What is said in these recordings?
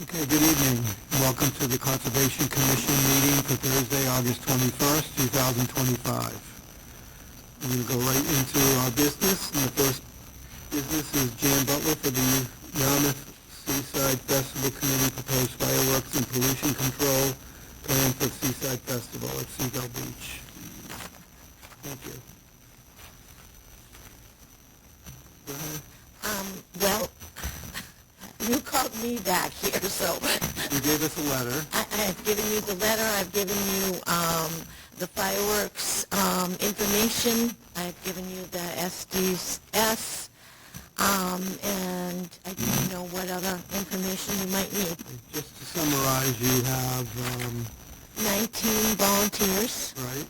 Okay, good evening. Welcome to the Conservation Commission meeting for Thursday, August 21st, 2025. We're going to go right into our business, and the first business is Jan Butler for the Yarmouth Seaside Festival Committee proposed fireworks and pollution control plan for the Seaside Festival at Seagull Beach. Thank you. Go ahead. Well, you called me back here, so You gave us a letter. I've given you the letter, I've given you the fireworks information, I've given you the SDS, and I didn't know what other information you might need. Just to summarize, you have 19 volunteers. right?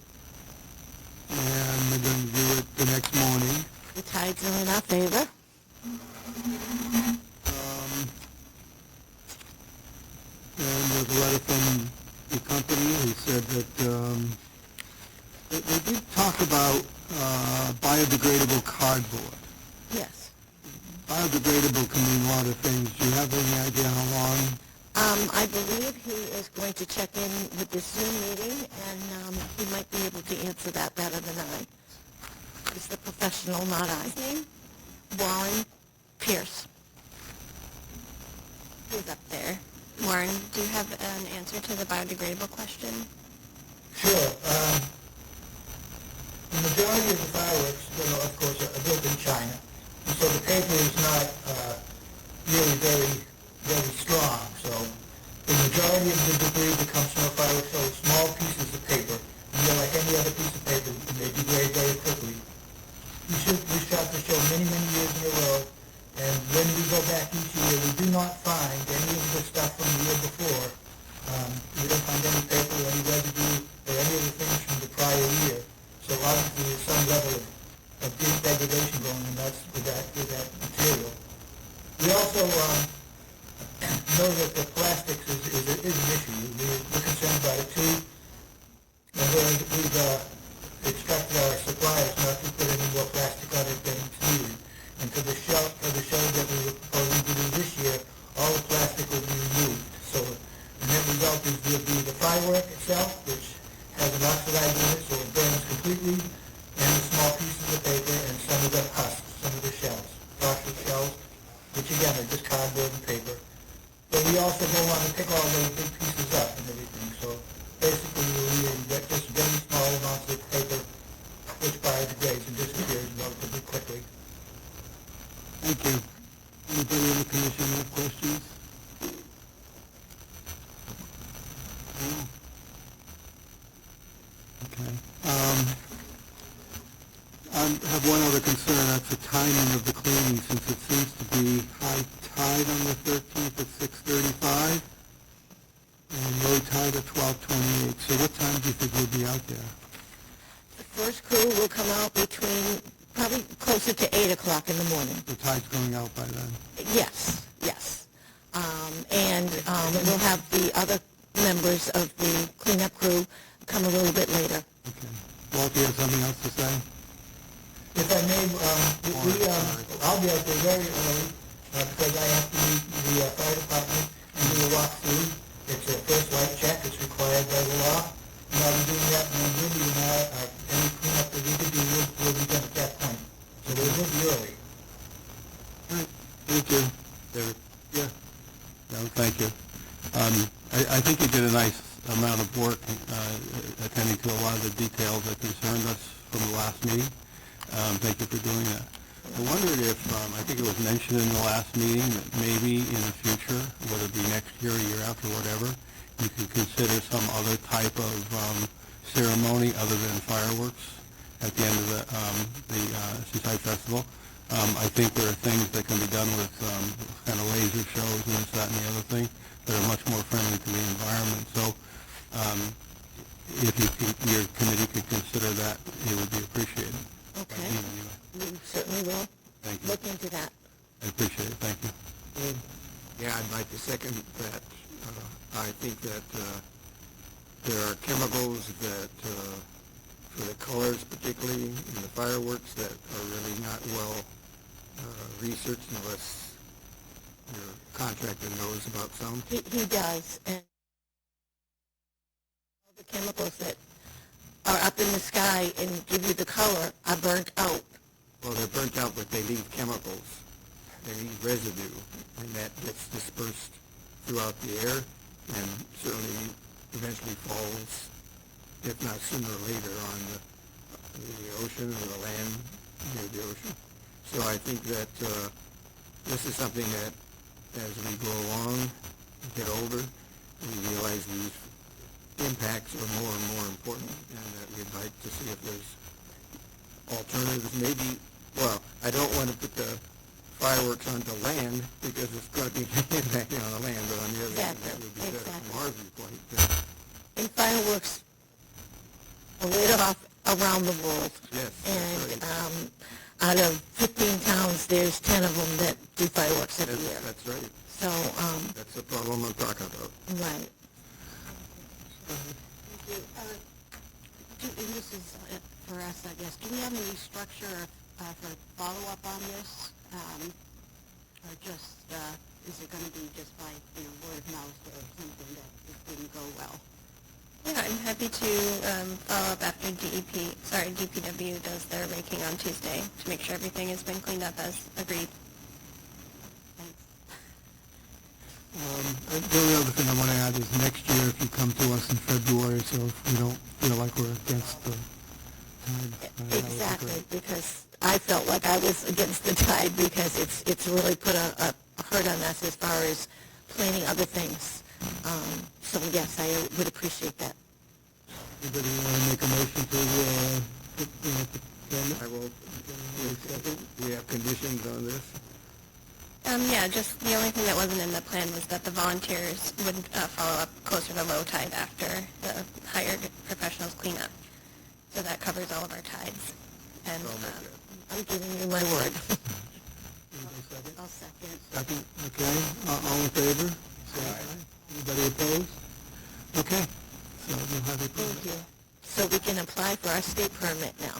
And we're going to do it the next morning. The tides are in our favor. And there's a letter from the company who said that they did talk about biodegradable cardboard. Yes. Biodegradable can mean a lot of things. Do you have any idea how long? I believe he is going to check in with this Zoom meeting, and he might be able to answer that better than I. He's the professional, not I. His name? Warren Pierce. He's up there. Warren, do you have an answer to the biodegradable question? Sure. The majority of the fireworks, of course, are built in China, and so the paper is not really very strong. So the majority of the debris that comes from a firework, so it's small pieces of paper, and they're like any other piece of paper, and they degrade very quickly. We shot the show many years in a row, and when we go back each year, we do not find any of the stuff from the year before. We don't find any paper or any residue or any of the things from the prior year. So obviously there's some level of degradation going on with that material. We also know that the plastics is an issue. We're concerned about it too. And we've instructed our suppliers not to put any more plastic on it than it's needed. And for the show that we were proposing to do this year, all the plastic will be removed. So the net result will be the firework itself, which has an oxidized in it, so it burns completely, and the small pieces of paper and some of the husks, some of the shells, plastic shells, which again are just cardboard and paper. But we also go on to pick all those big pieces up and everything. So basically we get just very small amounts of paper which biodegrades and disappears relatively quickly. Thank you. Anybody in the commission have questions? No? Okay. I have one other concern. That's the timing of the cleaning, since it seems to be high tide on the 13th at 6:35 and low tide at 12:28. So what time do you think we'll be out there? The first crew will come out between probably closer to 8 o'clock in the morning. The tide's going out by then. Yes. And we'll have the other members of the cleanup crew come a little bit later. Okay. Walt, do you have something else to say? If I may, I'll be out there very early because I have to meet the fire department and do a walkthrough. It's a first light check. It's required by the law. And I'll be doing that, and then Ruby and I, any cleanup that we could do will be done at that point. So we will be early. All right. Thank you. Derek? Yeah. No, thank you. I think you did a nice amount of work attending to a lot of the details that concerned us from the last meeting. Thank you for doing that. I wondered if, I think it was mentioned in the last meeting that maybe in the future, whether it be next year or year after, whatever, you could consider some other type of ceremony other than fireworks at the end of the Seaside Festival. I think there are things that can be done with kind of laser shows and this, that, and the other thing that are much more friendly to the environment. So if your committee could consider that, it would be appreciated. Okay. We certainly will. Thank you. Look into that. I appreciate it. Thank you. Yeah, I'd like to second that. I think that there are chemicals that, for the colors particularly, in the fireworks that are really not well researched unless your contractor knows about sound? He does, and all the chemicals that are up in the sky and give you the color are burnt out. Well, they're burnt out, but they leave chemicals. They leave residue, and that gets dispersed throughout the air and certainly eventually falls, if not sooner or later, on the ocean or the land near the ocean. So I think that this is something that, as we go along, get older, we realize these impacts are more and more important, and that we'd like to see if there's alternatives. Maybe, well, I don't want to put the fireworks onto land because it's going to be impacting on the land, but on the other hand, that would be better from our viewpoint. And fireworks are lit off around the world. Yes, And that's right. out of 15 towns, there's 10 of them that do fireworks every year. That's right. So, That's the problem I'm talking about. right. And this is for us, I guess. Do we have any structure for follow-up on this? Or just, is it going to be just by, word of mouth or something that it didn't go well? Yeah, I'm happy to follow up after DPW does their raking on Tuesday to make sure everything has been cleaned up as agreed. Thanks. The only other thing I want to add is next year, if you come to us in February, so if we don't feel like we're against the tide. that would be Exactly, great. because I felt like I was against the tide because it's really put a hurt on us as far as planning other things. So yes, I would appreciate that. Anybody want to make a motion to, put I will, we have conditions on this. Yeah, just the only thing that wasn't in the plan was that the volunteers would follow up closer to low tide after the hired professionals clean up. So that covers all of our tides. And I'll make that. I'm giving you my word. I'll second. Second, okay, all in favor? Say aye. Anybody opposed? Okay, so you'll have a Thank permit. you. So we can apply for our state permit now,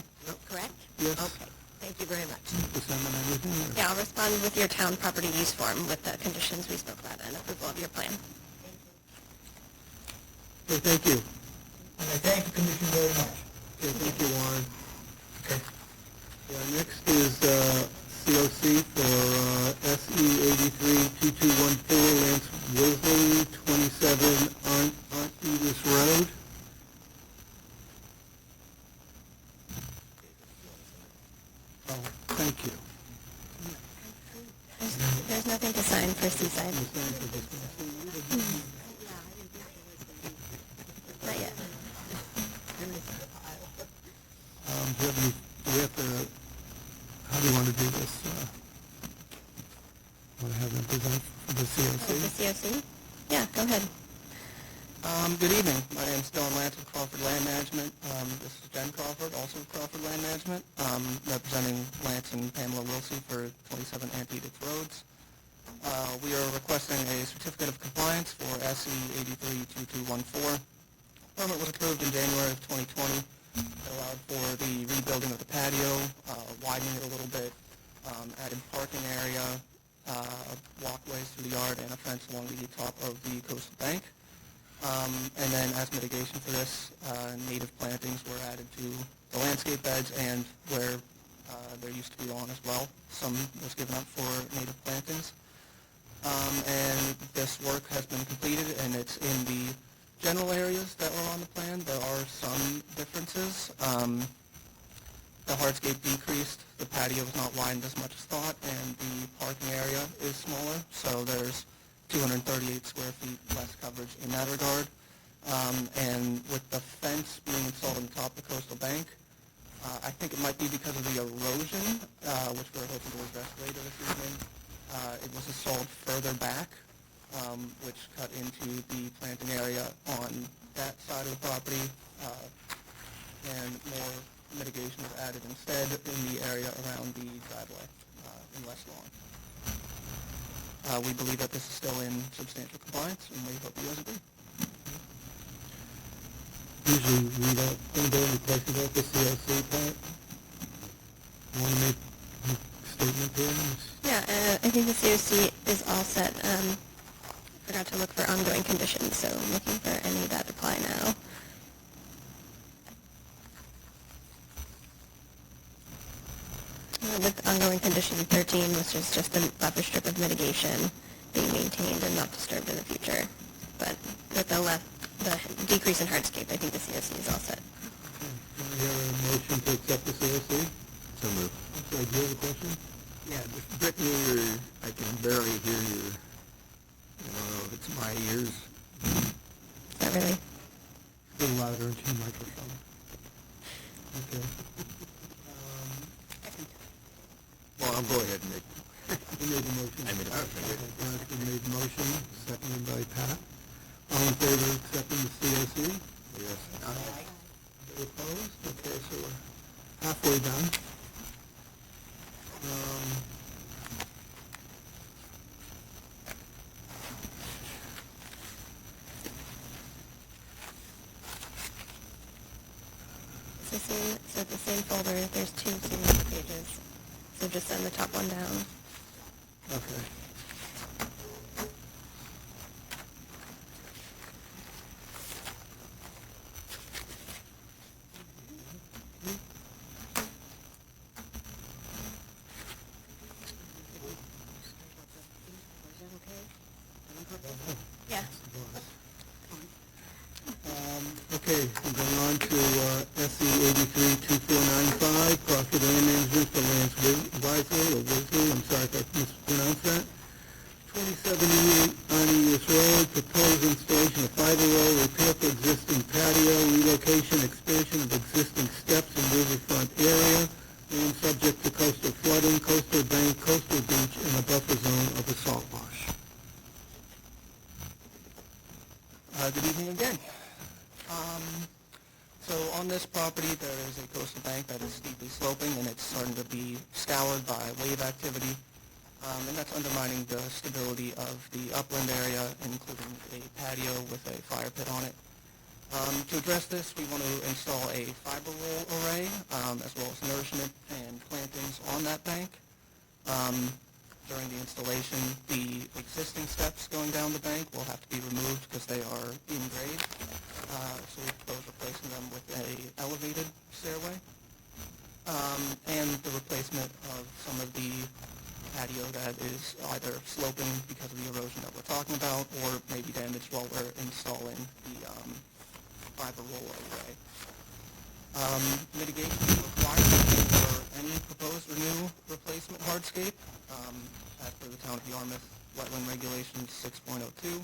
correct? Yes. Okay, thank you very much. Disseminate everything, or- yeah, I'll respond with your town property use form with the conditions we spoke about and approval of your plan. Okay, thank you. And I thank the commission very much. Okay, thank you, Warren. Okay. Next is COC for SE 832214 Lance Wosley, 27 Aunt Edith Road. Oh, thank you. There's nothing to sign for Seaside. Not yet. Do we have to, how do you want to do this? Want to have them present for the COC? The COC? Yeah, go ahead. Good evening. My name is Dylan Lance with Crawford Land Management. This is Jen Crawford, also with Crawford Land Management, representing Lance and Pamela Wilsey for 27 Aunt Edith Roads. We are requesting a certificate of compliance for SE 832214. Permit was approved in January of 2020. It allowed for the rebuilding of the patio, widening it a little bit, added parking area, walkways through the yard, and a fence along the top of the coastal bank. And then as mitigation for this, native plantings were added to the landscape beds and where there used to be lawn as well. Some was given up for native plantings. And this work has been completed and it's in the general areas that were on the plan. There are some differences. The hardscape decreased, the patio was not widened as much as thought, and the parking area is smaller, so there's 238 square feet less coverage in that regard. And with the fence being installed on the top of the coastal bank, I think it might be because of the erosion, which we're hoping to address later this evening. It was installed further back, which cut into the planting area on that side of the property, and more mitigation was added instead in the area around the driveway in West Lawn. We believe that this is still in substantial compliance, and we hope you guys agree. Usually we don't, anybody have any questions about the COC part? Want to make statement here? Yeah, I think the COC is all set. Forgot to look for ongoing conditions, so I'm looking for any that apply now. With ongoing condition 13, which is just the buffer strip of mitigation being maintained and not disturbed in the future. But with the decrease in hardscape, I think the COC is all set. Do we have a motion to accept the COC? So moved. I'm sorry, do you have a question? Yeah, Brittany, I can barely hear you. I don't know if it's my ears. Not really. A little louder into your microphone. Okay. Well, I'll go ahead and make. You made the motion. I made a motion. Okay, Jonathan made the motion, seconded by Pat. All in favor of accepting the COC? Yes. Any opposed? Okay, so we're halfway done. So the same folder, there's two series of pages. So just send the top one down. Okay. Yeah. Okay, we're going on to SE 832495, Crawford Land Management for Lance Wisely, or Wisley, I'm sorry if I mispronounced that. 2078 Arnius Road, proposed installation of fiber roll, repair for existing patio, relocation, expansion of existing steps in riverfront area, land subject to coastal flooding, coastal bank, coastal beach, and a buffer zone of a salt marsh. Good evening again. So on this property, there is a coastal bank that is steeply sloping, and it's starting to be scoured by wave activity, and that's undermining the stability of the upland area, including a patio with a fire pit on it. To address this, we want to install a fiber roll array, as well as nourishment and plantings on that bank. During the installation, the existing steps going down the bank will have to be removed because they are in grade. So we propose replacing them with a elevated stairway. And the replacement of some of the patio that is either sloping because of the erosion that we're talking about, or maybe damaged while we're installing the fiber roll array. Mitigation is required for any proposed or new replacement hardscape, as per the Town of Yarmouth Wetland Regulations 6.02.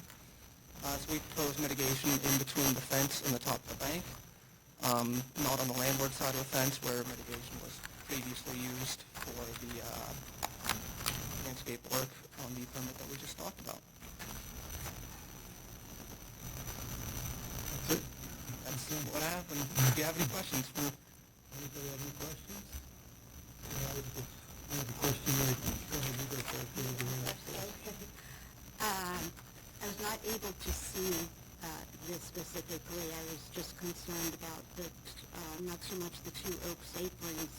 So we propose mitigation in between the fence and the top of the bank, not on the landward side of the fence where mitigation was previously used for the landscape work on the permit that we just talked about. That's it? That's what I have, and if you have any questions, Anybody have any questions? Yeah, I have a question right. Go ahead, you go first. You have your hand up. I was not able to see this specifically. I was just concerned about the, not so much the two oak saplings,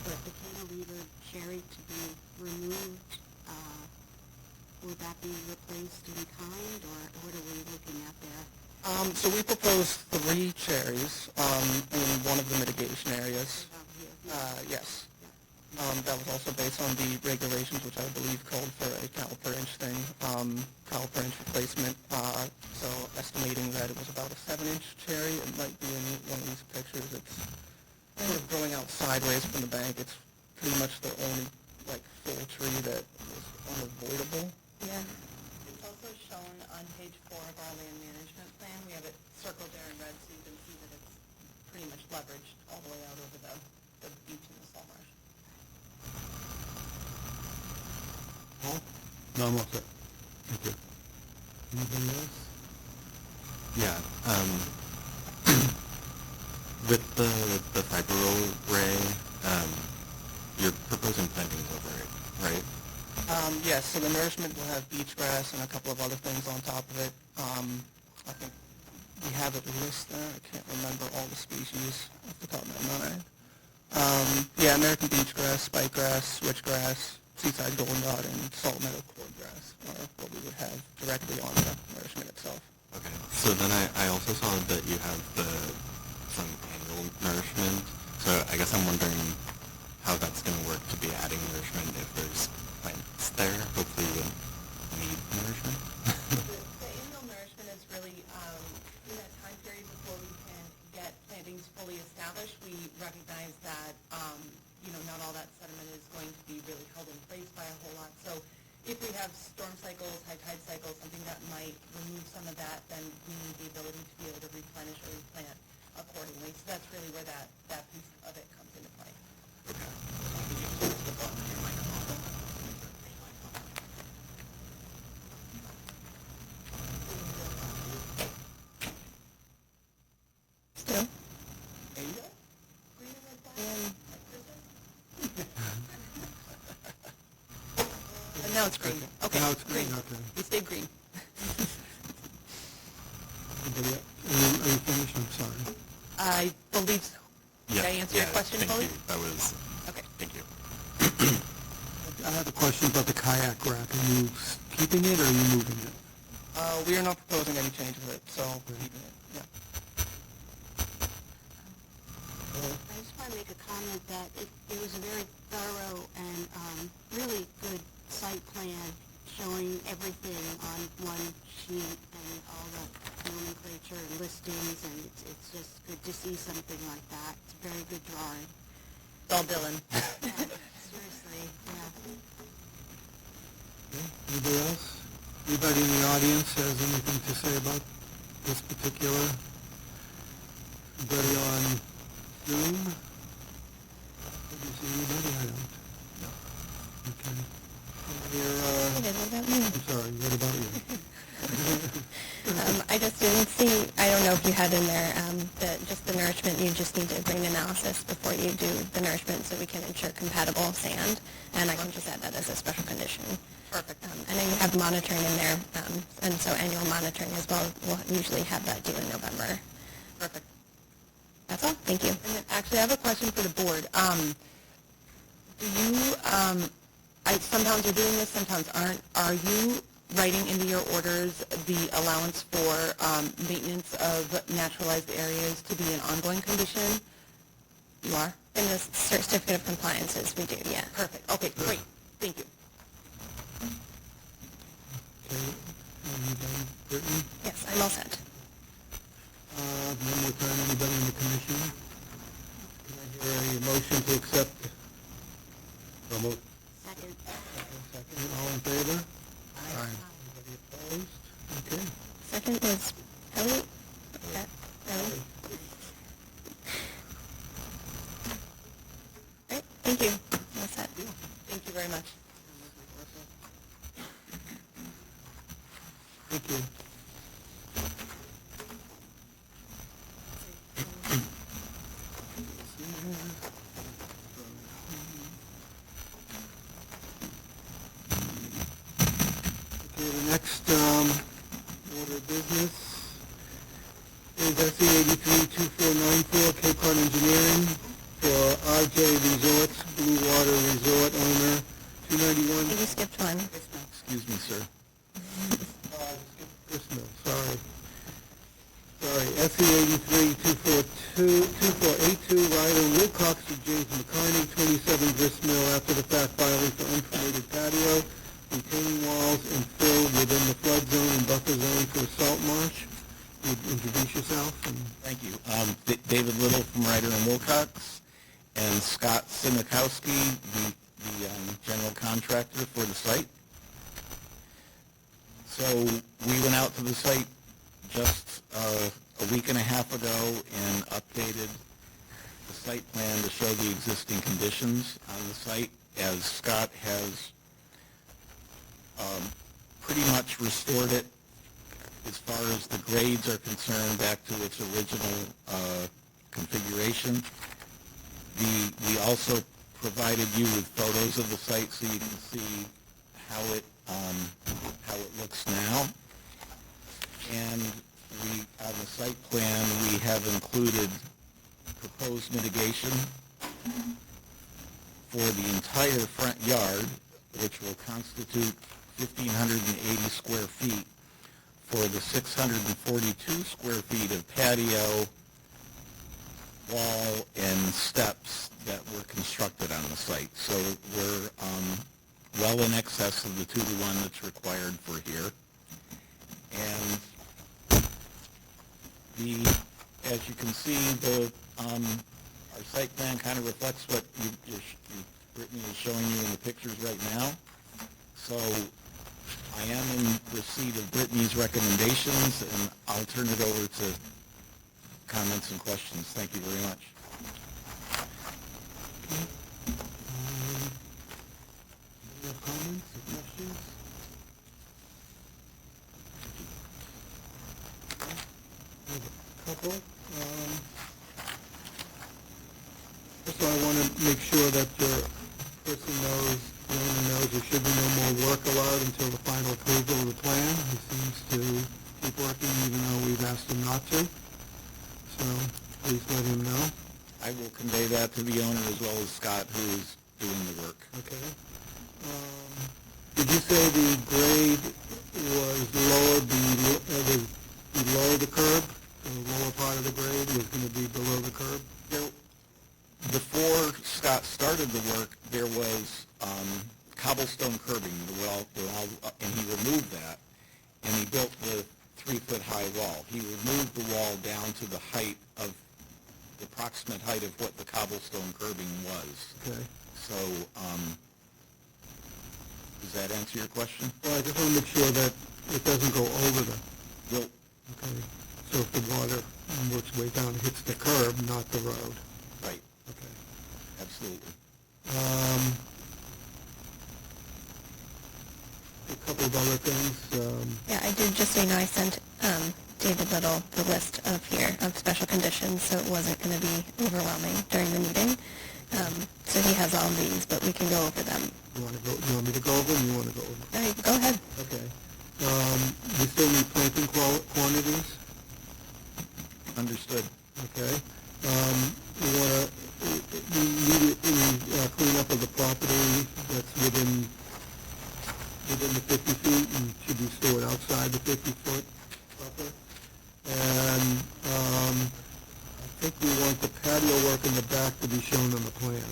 but the cantilever cherry to be removed. Would that be replaced in kind, or what are we looking at there? So we proposed 3 cherries in one of the mitigation areas. About here? Yes. That was also based on the regulations, which I believe called for a caliper inch thing, caliper inch replacement. So estimating that it was about a 7-inch cherry. It might be in one of these pictures. It's sort of growing out sideways from the bank. It's pretty much the only full tree that is unavoidable. Yeah. It's also shown on page 4 of our land management plan. We have it circled there in red so you can see that it's pretty much leveraged all the way out over the beach and the salt marsh. Paul? No, I'm all set. Thank you. Anybody else? Yeah, with the fiber roll array, you're proposing plantings over it, right? Yes, so the nourishment will have beach grass and a couple of other things on top of it. I think we have it listed there. I can't remember all the species off the top of my mind. Yeah, American beach grass, spike grass, switchgrass, seaside golden rod, and salt meadow cordgrass are what we would have directly on the nourishment itself. Okay. So then I also saw that you have some annual nourishment. So I guess I'm wondering how that's going to work to be adding nourishment if there's plants there. Hopefully you wouldn't need nourishment. The annual nourishment is really, in that time period before we can get plantings fully established, we recognize that, not all that sediment is going to be really held in place by a whole lot. So if we have storm cycles, high tide cycles, something that might remove some of that, then we need the ability to be able to replenish or replant accordingly. So that's really where that piece of it comes into play. Still? Now it's green. Okay. Now it's green, okay. We stayed green. Anybody else? Are you finished? I'm sorry. I believe so. Did I answer your question fully? Thank you. That was, Okay. thank you. I have a question about the kayak rack. Are you keeping it or are you moving it? We are not proposing any change with it, so we're keeping it, yeah. I just want to make a comment that it was a very thorough and really good site plan showing everything on one sheet and all the nomenclature and listings, and it's just good to see something like that. It's a very good drawing. It's all Dylan. Yeah, seriously, yeah. Okay. Anybody else? Anybody in the audience has anything to say about this particular? Anybody on Zoom? Do you see anybody? I don't. No. Okay. I'm sorry, what about you? I just didn't see, I don't know if you had in there, just the nourishment, you just need to bring analysis before you do the nourishment so we can ensure compatible sand, and I can just add that as a special condition. Perfect. And then you have monitoring in there, and so annual monitoring as well, we'll usually have that due in November. Perfect. That's all, thank you. And then, actually, I have a question for the board. Do you, sometimes you're doing this, sometimes aren't, are you writing into your orders the allowance for maintenance of naturalized areas to be an ongoing condition? You are? In the certificate of compliances, we do, yeah. Perfect. Okay, great. Thank you. Okay, anybody? Brittany? Yes, I'm all set. One more time, anybody in the commission? Can I hear a motion to accept? So moved. Second. Second, all in favor? Aye. Anybody opposed? Okay. Second was Ellie? Ellie? Great, thank you. All set. Thank you very much. Thank you. Okay, the next order of business is SE 832494 Cape Cod Engineering for RJ Resorts, Blue Water Resort owner, 291. You skipped one. Excuse me, sir. Gristmill, sorry. SE 832482 Ryder Wilcox to James McCarney, 27 Gristmill, after the fact filing for unpermitted patio, retaining walls and filled within the flood zone and buffer zone for a salt marsh. You'd introduce yourself and... Thank you. David Little from Ryder and Wilcox, and Scott Simakowski, the general contractor for the site. So we went out to the site just a week and a half ago and updated the site plan to show the existing conditions on the site, as Scott has pretty much restored it as far as the grades are concerned back to its original configuration. We also provided you with photos of the site so you can see how it looks now. And on the site plan, we have included proposed mitigation for the entire front yard, which will constitute 1,580 square feet, for the 642 square feet of patio, wall, and steps that were constructed on the site. So we're well in excess of the 2-to-1 that's required for here. And as you can see, our site plan kind of reflects what Brittany is showing you in the pictures right now. So I am in receipt of Brittany's recommendations, and I'll turn it over to comments and questions. Thank you very much. Any other comments or questions? I have a couple. First of all, I want to make sure that the person knows, the owner knows there should be no more work allowed until the final approval of the plan. He seems to keep working even though we've asked him not to. So please let him know. I will convey that to the owner as well as Scott, who is doing the work. Okay. Did you say the grade was lower, below the curb? The lower part of the grade was going to be below the curb? Before Scott started the work, there was cobblestone curbing, and he removed that, and he built the 3-foot-high wall. He removed the wall down to the height of, the approximate height of what the cobblestone curbing was. Okay. So, does that answer your question? Well, I just want to make sure that it doesn't go over the, Well, okay, so if the water works way down, it hits the curb, not the road. right, Okay. absolutely. A couple of other things. Yeah, I did, just so you know, I sent David Little the list of special conditions, so it wasn't going to be overwhelming during the meeting. So he has all these, but we can go over them. You want me to go over them, or you want to go over them? All right, go ahead. Okay. We still need planting quantities? Understood. Okay. We need any cleanup of the property that's within the 50 feet and should be stored outside the 50-foot buffer. And I think we want the patio work in the back to be shown on the plan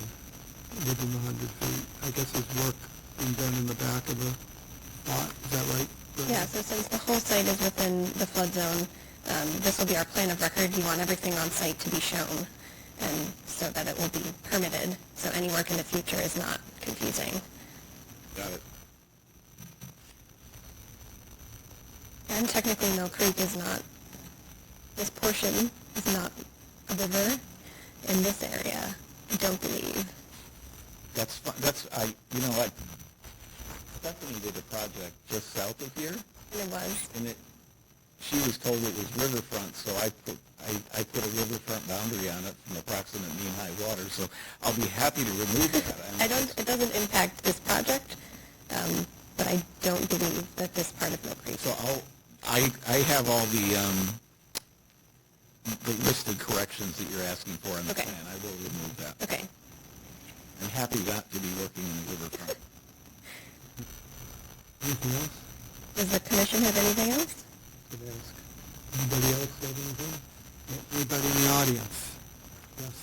within the 100 feet. I guess there's work being done in the back of the lot. Is that right? Yeah, so since the whole site is within the flood zone, this will be our plan of record. You want everything on site to be shown, and so that it will be permitted, so any work in the future is not confusing. Got it. And technically, Mill Creek is not, this portion is not a river in this area, I don't believe. That's fine. I Stephanie did a project just south of here, And it was. and she was told it was riverfront, so I put a riverfront boundary on it from approximate mean high water, so I'll be happy to remove that. It doesn't impact this project, but I don't believe that this part of Mill Creek. So I have all the listed corrections that you're asking for in the Okay. plan. I will remove that. Okay. I'm happy not to be working in the riverfront. Anything else? Does the commission have anything else? Could ask. Anybody else have anything? Anybody in the audience? Yes.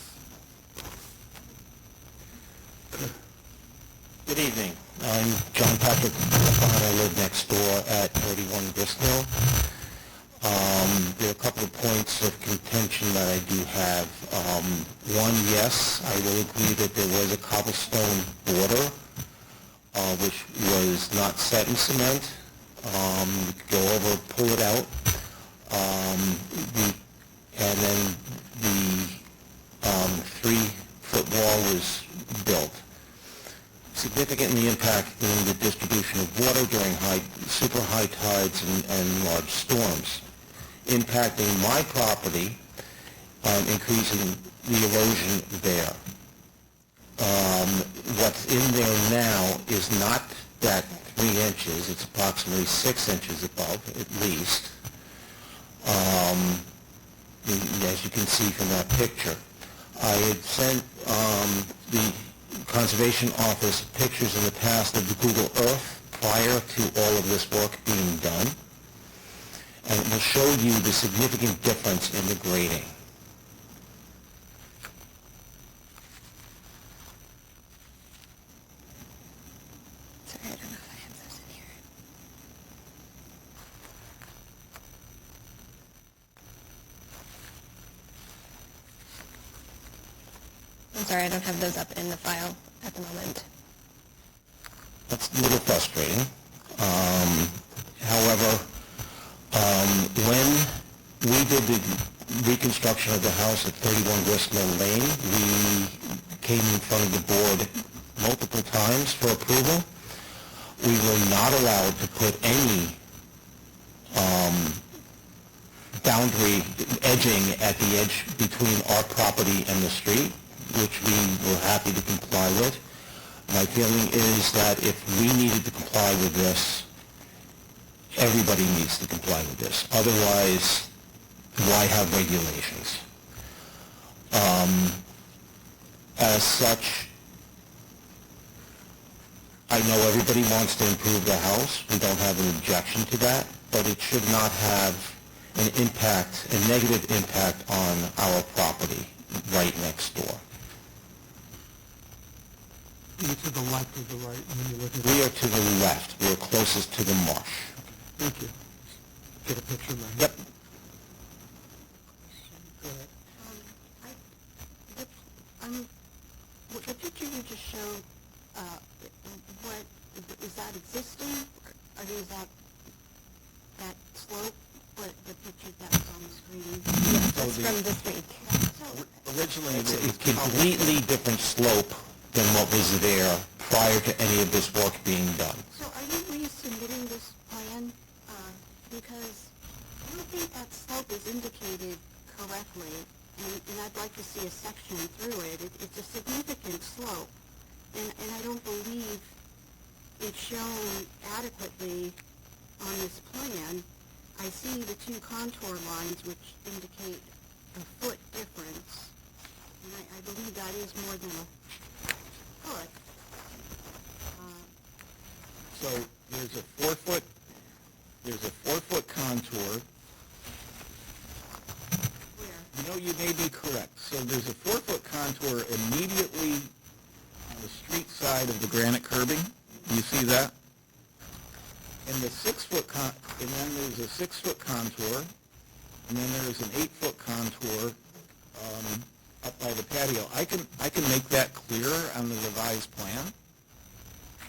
Good evening. I'm John Patrick. I live next door at 31 Bristol. There are a couple of points of contention that I do have. One, yes, I will agree that there was a cobblestone border, which was not set in cement. You could go over, pull it out, and then the 3-foot wall was built, significantly impacting the distribution of water during super high tides and large storms, impacting my property, increasing the erosion there. What's in there now is not that 3 inches, it's approximately 6 inches above, at least, as you can see from that picture. I had sent the Conservation Office pictures in the past of the Google Earth prior to all of this work being done, and it will show you the significant difference in the grading. Sorry, I don't know if I have those in here. I'm sorry, I don't have those up in the file at the moment. That's a little frustrating. However, when we did the reconstruction of the house at 31 Gristmill Lane, we came in front of the board multiple times for approval. We were not allowed to put any boundary edging at the edge between our property and the street, which we were happy to comply with. My feeling is that if we needed to comply with this, everybody needs to comply with this. Otherwise, why have regulations? As such, I know everybody wants to improve the house. We don't have an objection to that, but it should not have an impact, a negative impact on our property right next door. You to the left or the right when you look at We are to the left. We're closest to the marsh. Thank you. Get a picture of my Yep. Go ahead. The picture you just showed, what, is that existing, or is that slope, what the picture that was on the screen? That's from this week. Originally, it's a completely different slope than what was there prior to any of this work being done. So are you resubmitting this plan? Because I don't think that slope is indicated correctly, and I'd like to see a section through it. It's a significant slope, and I don't believe it's shown adequately on this plan. I see the two contour lines, which indicate a foot difference, and I believe that is more than a foot. So there's a 4-foot contour. Where? You know, you may be correct. So there's a 4-foot contour immediately on the street side of the granite curbing. You see that? And the 6-foot and then there's a 6-foot contour, and then there's an 8-foot contour up by the patio. I can make that clearer on the revised plan.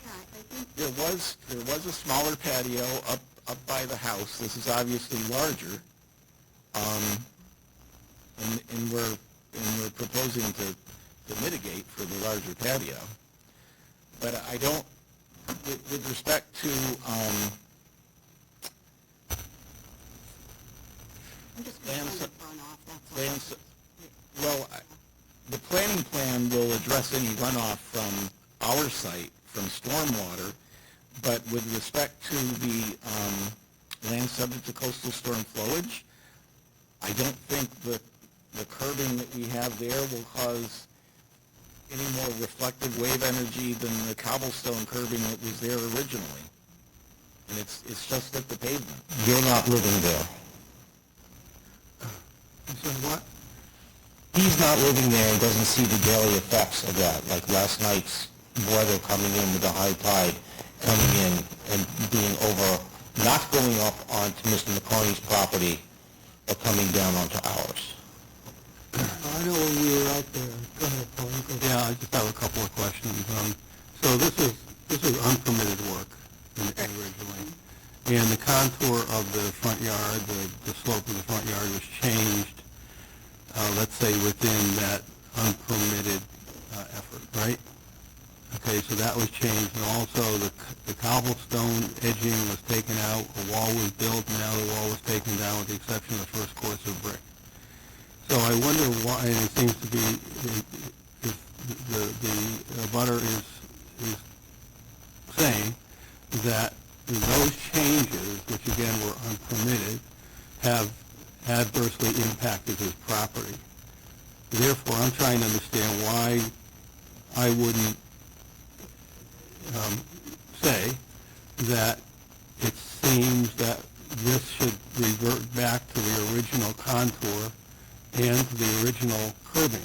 Yeah, I think There was a smaller patio up by the house. This is obviously larger, and we're proposing to mitigate for the larger patio. But I don't, with respect to I'm just concerned with runoff, that's all. lands, well, the planning plan will address any runoff from our site, from stormwater, but with respect to the land subject to coastal storm flowage, I don't think that the curbing that we have there will cause any more reflective wave energy than the cobblestone curbing that was there originally. And it's just at the pavement. You're not living there. You said what? He's not living there and doesn't see the daily effects of that, like last night's weather coming in with the high tide, coming in and being over, not going up onto Mr. McCarney's property, but coming down onto ours. I know when we were out there. Go ahead, Paul. Yeah, I just have a couple of questions. So this is unpermitted work originally, and the contour of the front yard, the slope of the front yard was changed, let's say within that unpermitted effort, right? Okay, so that was changed, and also the cobblestone edging was taken out, a wall was built, and now the wall was taken down with the exception of the first course of brick. So I wonder why, and it seems to be, the butter is saying that those changes, which again were unpermitted, have adversely impacted his property. Therefore, I'm trying to understand why I wouldn't say that it seems that this should revert back to the original contour and to the original curbing,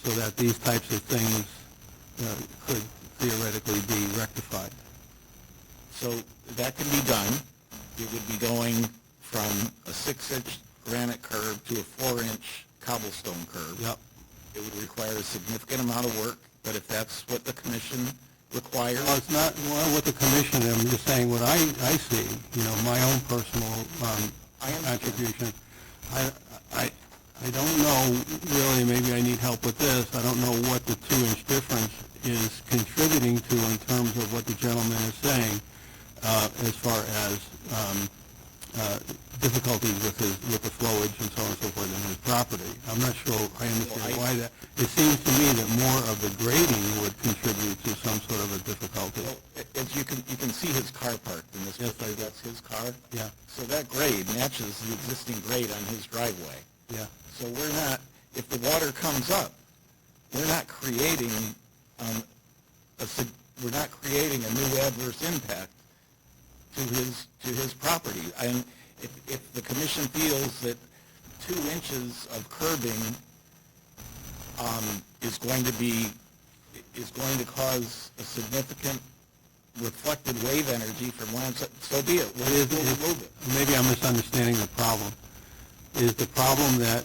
so that these types of things could theoretically be rectified. So that can be done. It would be going from a 6-inch granite curb to a 4-inch cobblestone curb. Yep. It would require a significant amount of work, but if that's what the commission requires, Well, it's not what the commission, I'm just saying what I see, my own personal I understand. contribution. I don't know, really, maybe I need help with this. I don't know what the 2-inch difference is contributing to in terms of what the gentleman is saying as far as difficulties with the flowage and so on and so forth in his property. I'm not sure I understand why that. It seems to me that more of the grading would contribute to some sort of a difficulty. well, as you can see his car parked in this Yes, picture. I do. That's his car. Yeah, So that grade matches the existing grade on his driveway. yeah. So we're not, if the water comes up, we're not creating we're not creating a new adverse impact to his property. And if the commission feels that 2 inches of curbing is going to cause a significant reflected wave energy from land, so be it. We'll remove it. Maybe I'm misunderstanding the problem. Is the problem that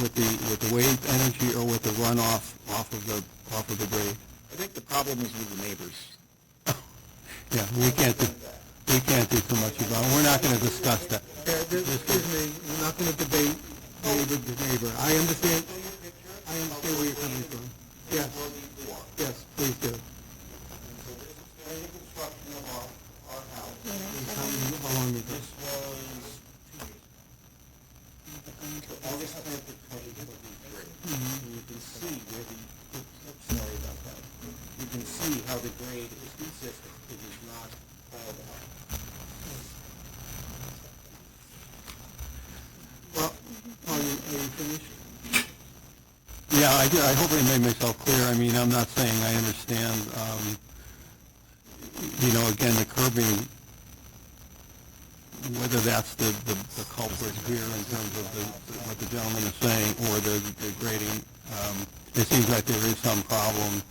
with the wave energy or with the runoff off of the grade? I think the problem is with the neighbors. Yeah, we can't do too much about it. We're not going to discuss that. Excuse me, we're not going to debate neighbor to neighbor. I understand where you're coming from. Yes, yes, please do. How long ago? August 10th of 2023. And you can see where sorry about that. You can see how the grade is consistent. It is not all out. Well, are you finished? Yeah, I hope I made myself clear. I mean, I'm not saying I understand, again, the curbing, whether that's the culprit here in terms of what the gentleman is saying or the grading. It seems like there is some problem,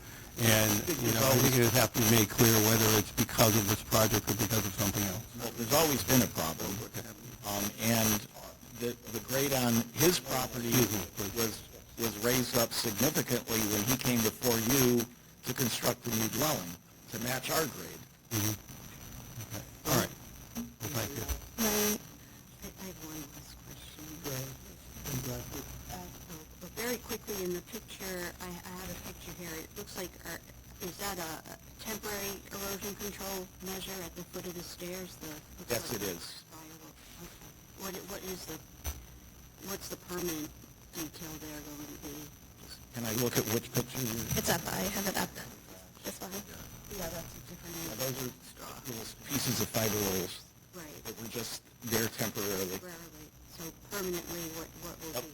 and, I think it would have to be made clear whether it's because of this project or because of something else. Well, there's always been a problem. And the grade on his property was raised up significantly when he came before you to construct a new dwelling to match our grade. Mhm. Okay. All right. Well, thank you. I have one last question. Very quickly, in the picture, I have a picture here. It looks like, is that a temporary erosion control measure at the foot of the stairs? Yes, it is. Okay. What's the permanent detail there going to be? Can I look at which picture? It's up, I have it up. This one. Yeah, that's a different. Those are little pieces of fiber rolls Right. that were just there temporarily. Temporarily. So permanently, what will Yep. be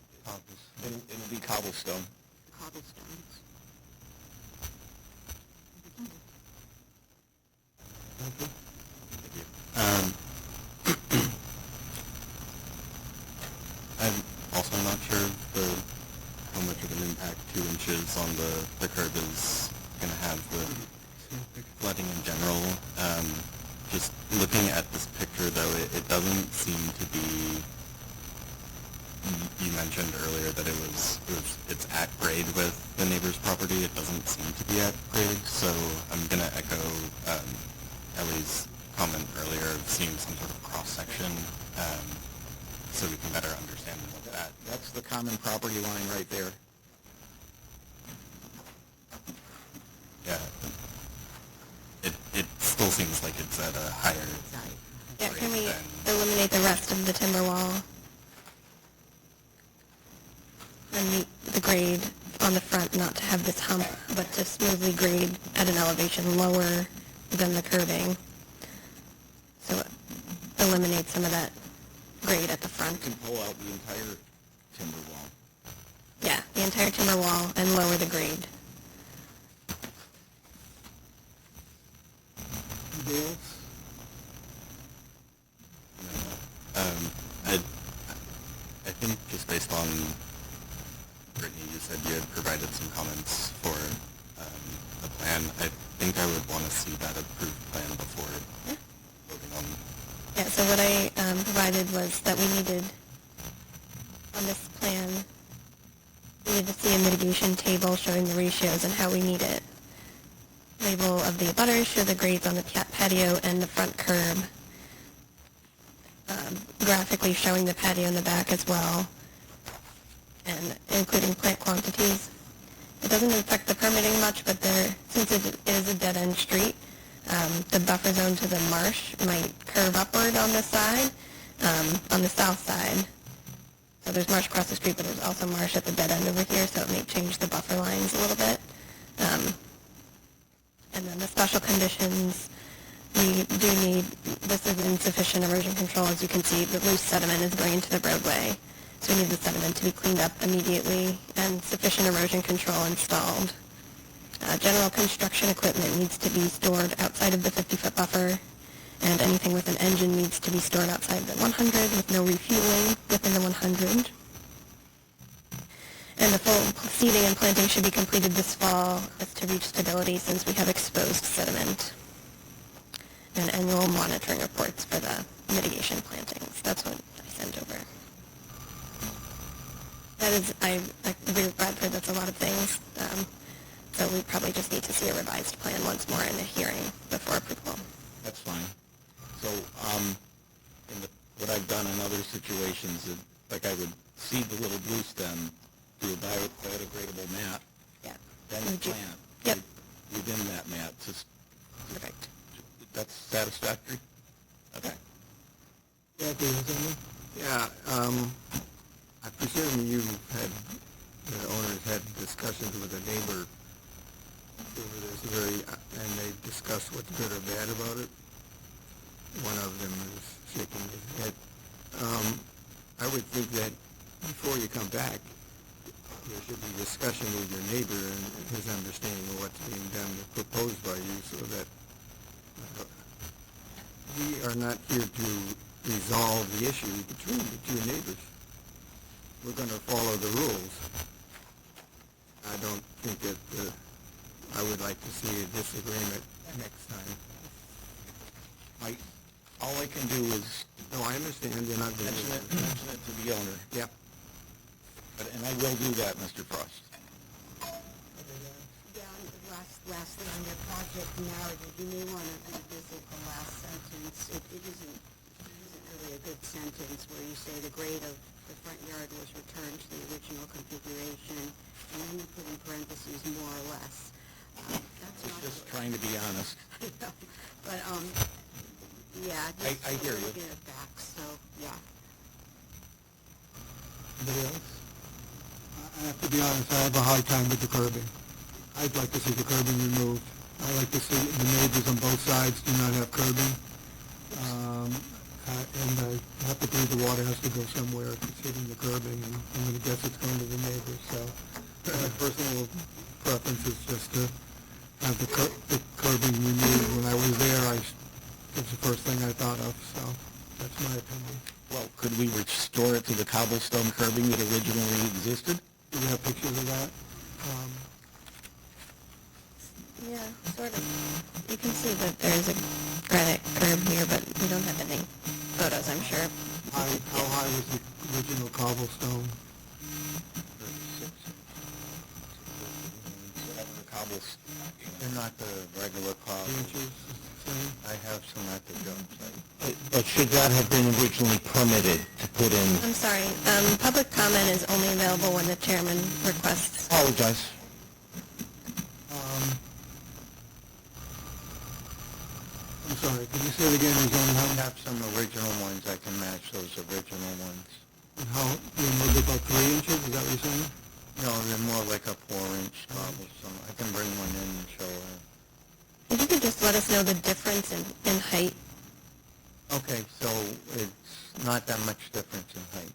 It'll be cobblestone. cobblestones? I'm also not sure how much of an impact 2 inches on the curb is going to have with flooding in general. Just looking at this picture, though, it doesn't seem to be. You mentioned earlier that it's at grade with the neighbor's property. It doesn't seem to be at grade, so I'm going to echo Ellie's comment earlier of seeing some sort of cross-section so we can better understand that. That's the common property line right there. Yeah. It still seems like it's at a higher Yeah, can we grade than... eliminate the rest of the timber wall? And meet the grade on the front, not to have this hump, but to smoothly grade at an elevation lower than the curbing. So eliminate some of that grade at the front. You can pull out the entire timber wall. Yeah, the entire timber wall and lower the grade. Anybody else? I think just based on, Brittany, you said you had provided some comments for the plan. I think I would want to see that approved plan before voting on. Yeah, so what I provided was that we needed, on this plan, we need to see a mitigation table showing the ratios and how we need it. Label of the abutters, show the grades on the patio and the front curb. Graphically showing the patio in the back as well, and including plant quantities. It doesn't affect the permitting much, but since it is a dead-end street, the buffer zone to the marsh might curve upward on the side, on the south side. So there's marsh across the street, but there's also marsh at the dead end over here, so it may change the buffer lines a little bit. And then the special conditions, we do need, this is insufficient erosion control. As you can see, the loose sediment is going into the roadway. So we need the sediment to be cleaned up immediately and sufficient erosion control installed. General construction equipment needs to be stored outside of the 50-foot buffer, and anything with an engine needs to be stored outside the 100 with no refueling within the 100. And the full seeding and planting should be completed this fall as to reach stability since we have exposed sediment. And annual monitoring reports for the mitigation plantings. That's what I sent over. That is, I agree with Bradford, that's a lot of things. So we probably just need to see a revised plan once more in a hearing before approval. That's fine. So, what I've done in other situations, like I would seed the little blue stem, do a biodegradable mat, Yeah. then Would you- plant Yep. within that mat. Just, Perfect. that's satisfactory? Okay. Yeah, I presume you had, the owners had discussions with a neighbor over this and they discussed what's good or bad about it. One of them is shaking his head. I would think that before you come back, there should be discussion with your neighbor and his understanding of what's being done, proposed by you, so that we are not here to resolve the issue between the two neighbors. We're going to follow the rules. I don't think that, I would like to see a disagreement next time. All I can do is No, I understand, you're not going to... mention it to the owner. Yep. And I will do that, Mr. Frost. Down, lastly, on your project narrative, you may want to revisit the last sentence. It isn't really a good sentence where you say the grade of the front yard was returned to the original configuration, and then you put in parentheses more or less. That's not Just good. trying to be honest. But, yeah. I hear you. Looking at back, so, yeah. Anybody else? I have to be honest, I have a hard time with the curbing. I'd like to see the curbing removed. I like to see the neighbors on both sides do not have curbing. And I have to believe the water has to go somewhere if it's hitting the curbing, and I'm going to guess it's going to the neighbors. So my personal preference is just to have the curbing removed. When I was there, it was the first thing I thought of, so that's my opinion. Well, could we restore it to the cobblestone curbing that originally existed? Do we have pictures of that? Yeah, sort of. You can see that there's a granite curb here, but we don't have any photos, I'm sure. How high was the original cobblestone? They're not the regular cobbles. Inches, same? I have some at the job site. But should that have been originally permitted to put in? I'm sorry, public comment is only available when the chairman requests. Apologize. I'm sorry, can you say it again? There's only I have some original ones. I can match those original ones. you're moved about 3 inches, is that what you're saying? No, they're more like a 4-inch cobblestone. I can bring one in and show her. If you could just let us know the difference in height. Okay, so it's not that much difference in height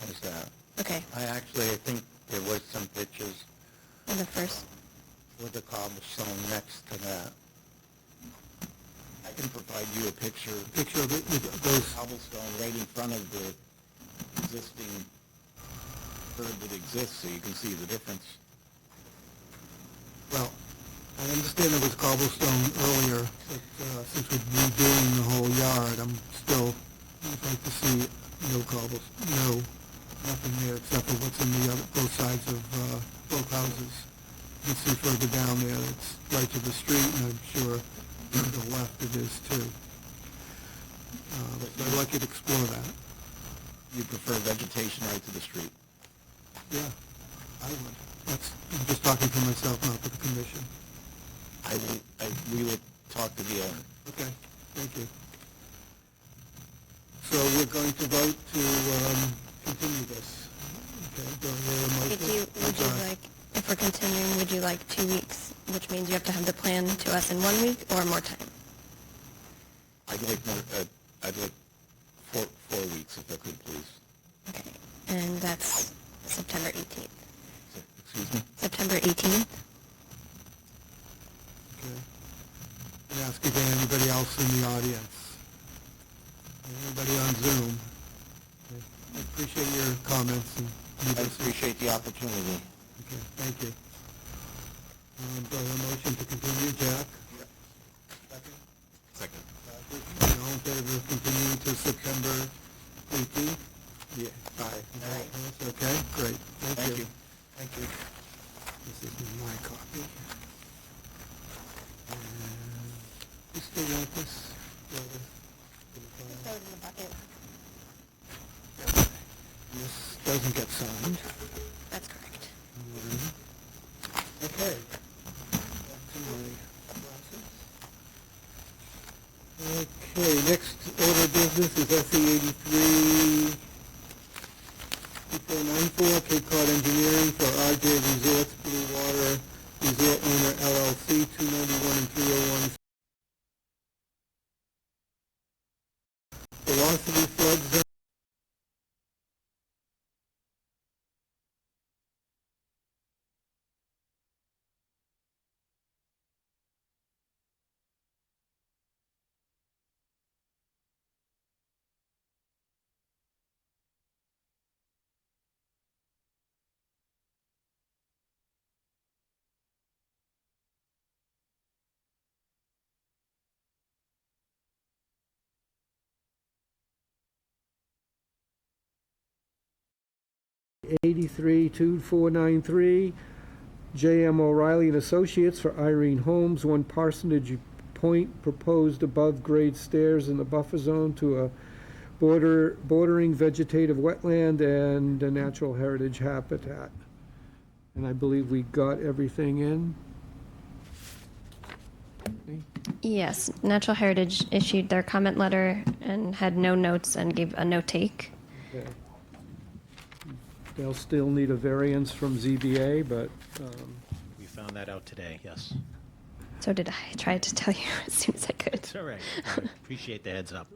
as that. Okay, I think There was some pictures In the first, with the cobblestone next to that. I can provide you a picture. Picture of it with those, Cobblestone right in front of the existing curb that exists, so you can see the difference. well, I understand there was cobblestone earlier, but since we're redoing the whole yard, I'm still, I'd like to see nothing there except for what's in the other, both sides of both houses. You can see further down there, it's right to the street, and I'm sure to the left it is too. So I'd like you to explore that. You prefer vegetation right to the street? Yeah, I would. I'm just talking for myself, not for the commission. We will talk to the owner. Okay, thank you. So we're going to vote to continue this. Okay, do I hear a motion? would you like, if we're continuing, would you like 2 weeks, which means you have to have the plan to us in 1 week or more time? I'd like I'd like 4 weeks, if I could, please. Okay, and that's September 18th. Excuse me? September 18th? Okay. And ask if there anybody else in the audience. Anybody on Zoom? Okay. I appreciate your comments and I leadership. appreciate the opportunity. Okay, thank you. Do I have a motion to continue, Jack? Second. All in favor of continuing to September 18th? Yeah. Aye. Okay, great, thank you. Thank you. This is my copy. And you still want this? Throw it in the bucket. This doesn't get signed. That's correct. Okay. Back to my glasses. Okay, next order of business is SE 83 2494, Cape Cod Engineering for RJ Resorts Blue Water Resort Owner LLC, 291 and 301. Velocity Flood Zone. $83,2493, J.M. O'Reilly and Associates for Irene Holmes, 1 Parsonage Point, proposed above-grade stairs in the buffer zone to a bordering vegetative wetland and a natural heritage habitat. And I believe we got everything in. Yes, Natural Heritage issued their comment letter and had no notes and gave a no take. Okay. They'll still need a variance from ZBA, but, We found that out today, yes. So did I. I tried to tell you as soon as I could. It's all right. I appreciate the heads up.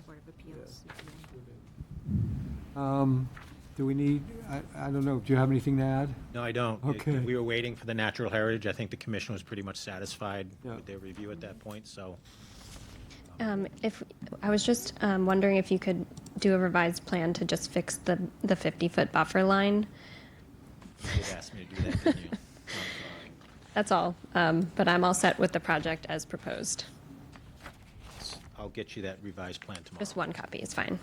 Board of Appeals. do we need, I don't know, do you have anything to add? No, I don't. Okay. We were waiting for the natural heritage. I think the commission was pretty much satisfied Yeah. with their review at that point, so. If I was just wondering if you could do a revised plan to just fix the 50-foot buffer line. You did ask me to do that, didn't you? That's all. But I'm all set with the project as proposed. I'll get you that revised plan tomorrow. Just one copy is fine.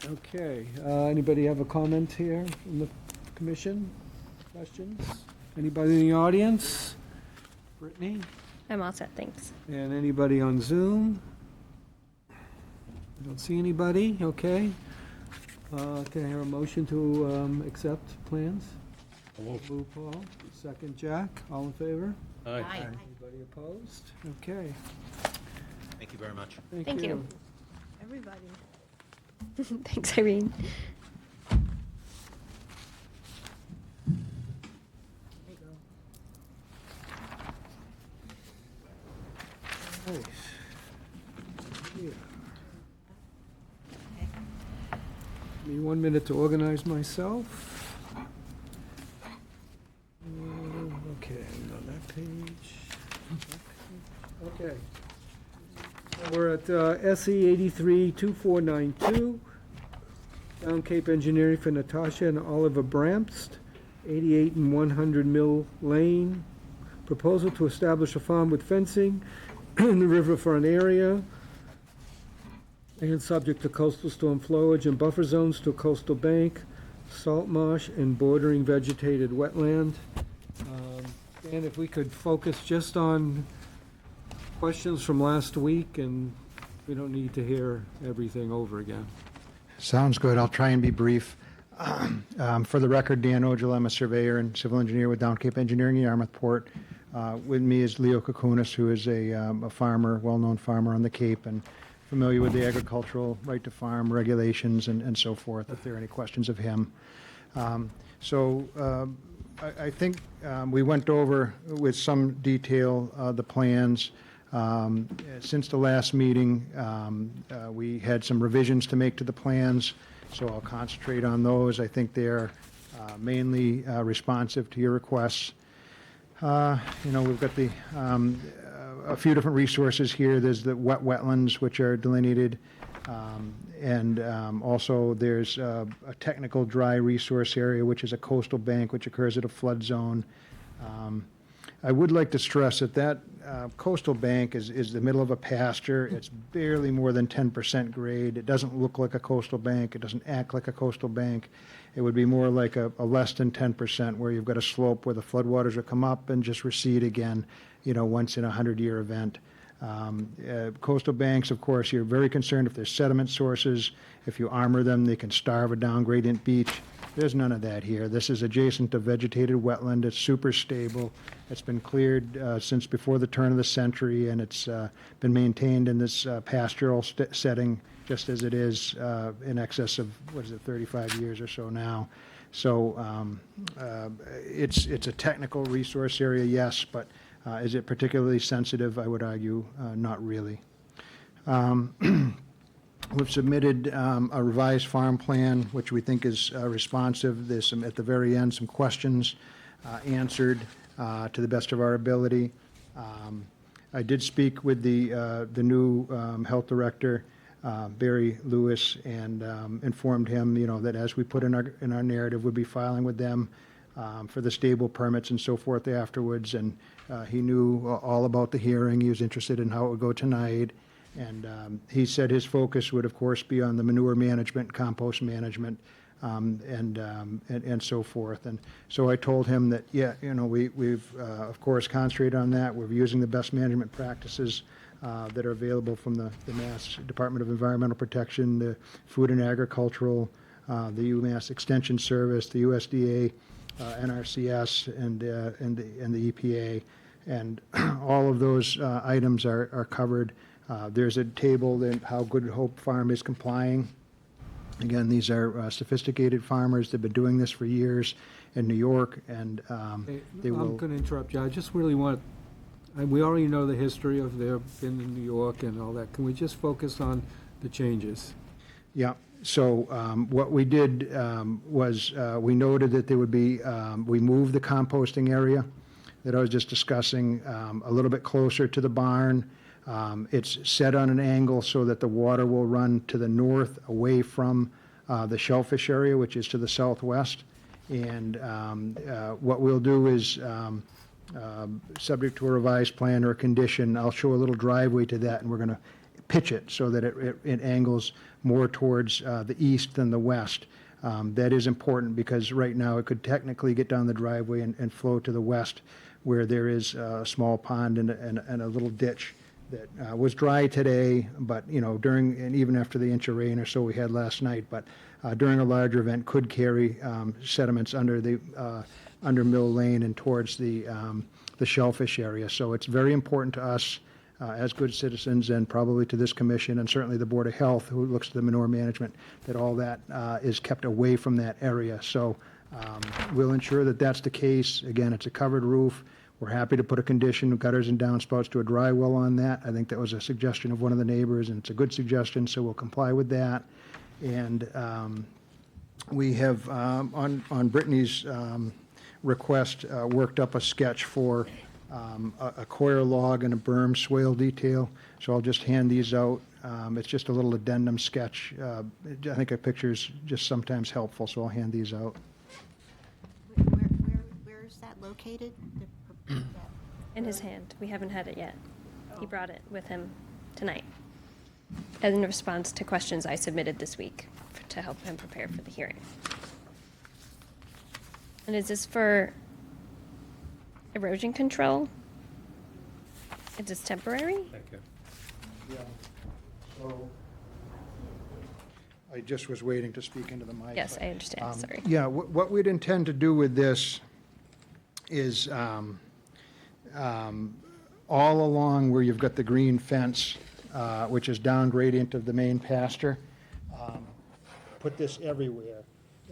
Okay, anybody have a comment here from the commission? Questions? Anybody in the audience? Brittany? I'm all set, thanks. And anybody on Zoom? I don't see anybody, okay. Can I hear a motion to accept plans? Move, Paul. Second, Jack. All in favor? Aye. Anybody opposed? Okay, Thank you very much. Thank you. Everybody. Thanks, Irene. There you go. Nice. Here. Give me 1 minute to organize myself. Okay, on that page. Okay. We're at SE 832492, Down Cape Engineering for Natasha and Oliver Bramst, 88 and 100 Mill Lane. Proposal to establish a farm with fencing in the riverfront area and subject to coastal storm flowage and buffer zones to a coastal bank, salt marsh, and bordering vegetated wetland. Dan, if we could focus just on questions from last week, and we don't need to hear everything over again. Sounds good. I'll try and be brief. For the record, Dan Ojala, I'm a surveyor and civil engineer with Down Cape Engineering in Yarmouth Port. With me is Leo Kokunis, who is a farmer, well-known farmer on the Cape, and familiar with the agricultural right to farm regulations and so forth, if there are any questions of him. I think we went over with some detail the plans. Since the last meeting, we had some revisions to make to the plans, so I'll concentrate on those. I think they're mainly responsive to your requests. We've got a few different resources here. There's the wetlands, which are delineated, and also there's a technical dry resource area, which is a coastal bank, which occurs at a flood zone. I would like to stress that coastal bank is the middle of a pasture. It's barely more than 10% grade. It doesn't look like a coastal bank. It doesn't act like a coastal bank. It would be more like a less than 10%, where you've got a slope where the floodwaters will come up and just recede again, once in a 100-year event. Coastal banks, of course, you're very concerned if there's sediment sources. If you armor them, they can starve a down gradient beach. There's none of that here. This is adjacent to vegetated wetland. It's super stable. It's been cleared since before the turn of the century, and it's been maintained in this pastoral setting just as it is in excess of, 35 years or so now. So it's a technical resource area, yes, but is it particularly sensitive? I would argue not really. We've submitted a revised farm plan, which we think is responsive. There's at the very end, some questions answered to the best of our ability. I did speak with the new health director, Barry Lewis, and informed him, that as we put in our narrative, we'll be filing with them for the stable permits and so forth afterwards. And he knew all about the hearing. He was interested in how it would go tonight. And he said his focus would, of course, be on the manure management, compost management, and so forth. And so I told him that, we've of course concentrated on that. We're using the best management practices that are available from the Mass Department of Environmental Protection, the Food and Agricultural, the UMass Extension Service, the USDA, NRCS, and the EPA. And all of those items are covered. There's a table that how Good Hope Farm is complying. Again, these are sophisticated farmers. They've been doing this for years in New York, and they will... I'm going to interrupt you. I just really want... we already know the history of their been in New York and all that. Can we just focus on the changes? Yeah. So what we did was we noted that there would be... we moved the composting area that I was just discussing a little bit closer to the barn. It's set on an angle so that the water will run to the north away from the shellfish area, which is to the southwest. And what we'll do is, subject to a revised plan or a condition, I'll show a little driveway to that, and we're going to pitch it so that it angles more towards the east than the west. That is important because right now it could technically get down the driveway and flow to the west, where there is a small pond and a little ditch that was dry today, but during and even after the inch of rain or so we had last night, but during a larger event could carry sediments under Mill Lane and towards the shellfish area. So it's very important to us as good citizens, and probably to this commission and certainly the Board of Health, who looks at the manure management, that all that is kept away from that area. So we'll ensure that that's the case. Again, it's a covered roof. We're happy to put a condition of gutters and downspouts to a dry well on that. I think that was a suggestion of one of the neighbors, and it's a good suggestion, so we'll comply with that. And We have, on Brittany's request, worked up a sketch for a coir log and a berm swale detail, so I'll just hand these out. It's just a little addendum sketch. I think a picture is just sometimes helpful, so I'll hand these out. Where is that located? In his hand. We haven't had it yet. He brought it with him tonight in response to questions I submitted this week to help him prepare for the hearing. And is this for erosion control? Is this temporary? Thank you. Yeah. So, I just was waiting to speak into the mic. Yes, I understand, sorry. Yeah, what we'd intend to do with this is all along where you've got the green fence, which is down gradient of the main pasture, put this everywhere.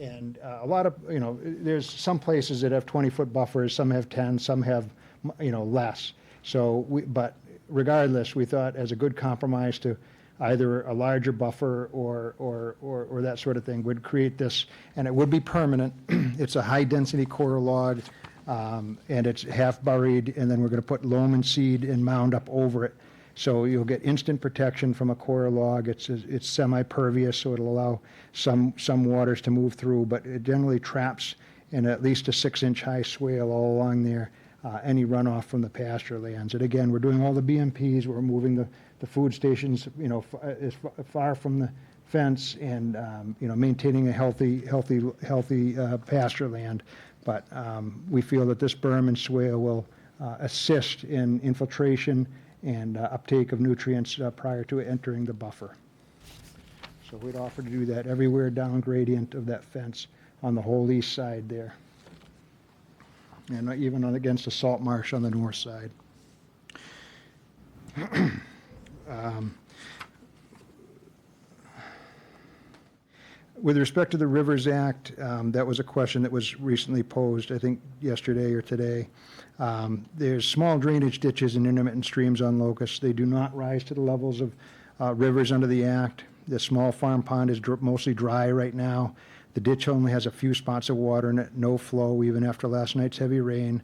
And a lot of, there's some places that have 20-foot buffers, some have 10, some have, less. So, but regardless, we thought as a good compromise to either a larger buffer or that sort of thing would create this, and it would be permanent. It's a high-density coir log, and it's half buried, and then we're going to put loam and seed and mound up over it. So you'll get instant protection from a coir log. It's semi-pervious, so it'll allow some waters to move through, but it generally traps in at least a 6-inch high swale all along there, any runoff from the pasture lands. And again, we're doing all the BMPs. We're moving the food stations, as far from the fence, and maintaining a healthy pasture land. But we feel that this berm and swale will assist in infiltration and uptake of nutrients prior to entering the buffer. So we'd offer to do that everywhere down gradient of that fence on the whole east side there. And even against the salt marsh on the north side. With respect to the Rivers Act, that was a question that was recently posed, I think yesterday or today. There's small drainage ditches and intermittent streams on Locust. They do not rise to the levels of rivers under the Act. The small farm pond is mostly dry right now. The ditch only has a few spots of water in it, no flow even after last night's heavy rain.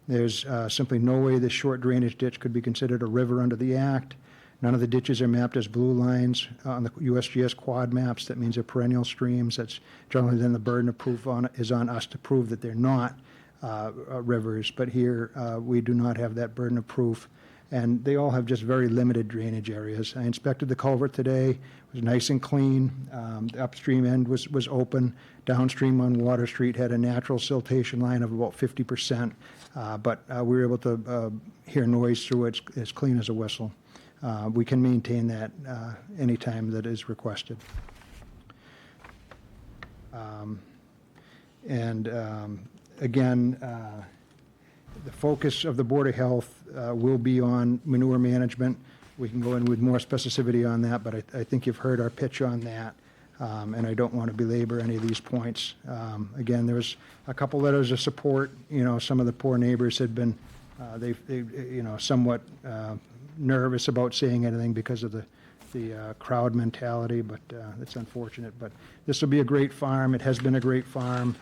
There's simply no way this short drainage ditch could be considered a river under the Act. None of the ditches are mapped as blue lines on the USGS quad maps. That means they're perennial streams. That's generally then the burden of proof is on us to prove that they're not rivers. But here we do not have that burden of proof. And they all have just very limited drainage areas. I inspected the culvert today. It was nice and clean. The upstream end was open. Downstream on Water Street had a natural siltation line of about 50%. But we were able to hear noise through it. It's clean as a whistle. We can maintain that anytime that is requested. Again, the focus of the Board of Health will be on manure management. We can go in with more specificity on that, but I think you've heard our pitch on that, and I don't want to belabor any of these points. Again, there's a couple letters of support. Some of the poor neighbors had been, they somewhat nervous about saying anything because of the crowd mentality, but it's unfortunate. But this will be a great farm. It has been a great farm.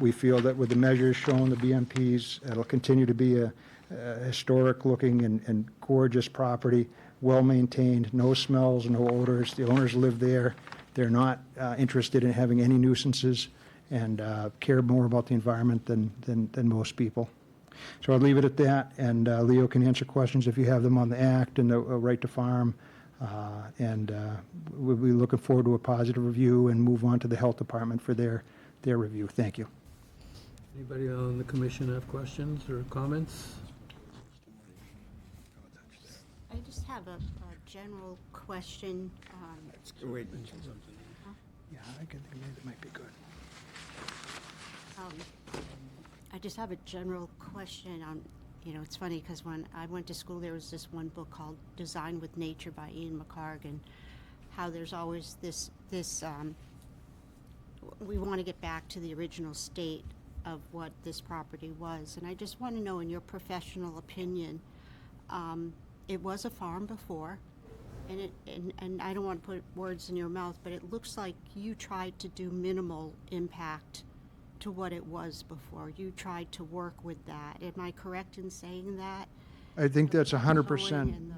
We feel that with the measures shown, the BMPs, it'll continue to be a historic-looking and gorgeous property, well-maintained, no smells, no odors. The owners live there. They're not interested in having any nuisances and care more about the environment than most people. So I'll leave it at that, and Leo can answer questions if you have them on the Act and the right to farm. We'll be looking forward to a positive review and move on to the Health Department for their review. Thank you. Anybody on the commission have questions or comments? I just have a general question. Wait. Yeah, I can think that might be good. I just have a general question on, it's funny because when I went to school, there was this one book called Design with Nature by Ian McCargan, how there's always this we want to get back to the original state of what this property was. And I just want to know, in your professional opinion, it was a farm before. And I don't want to put words in your mouth, but it looks like you tried to do minimal impact to what it was before. You tried to work with that. Am I correct in saying that? I think that's 100%. Controlling and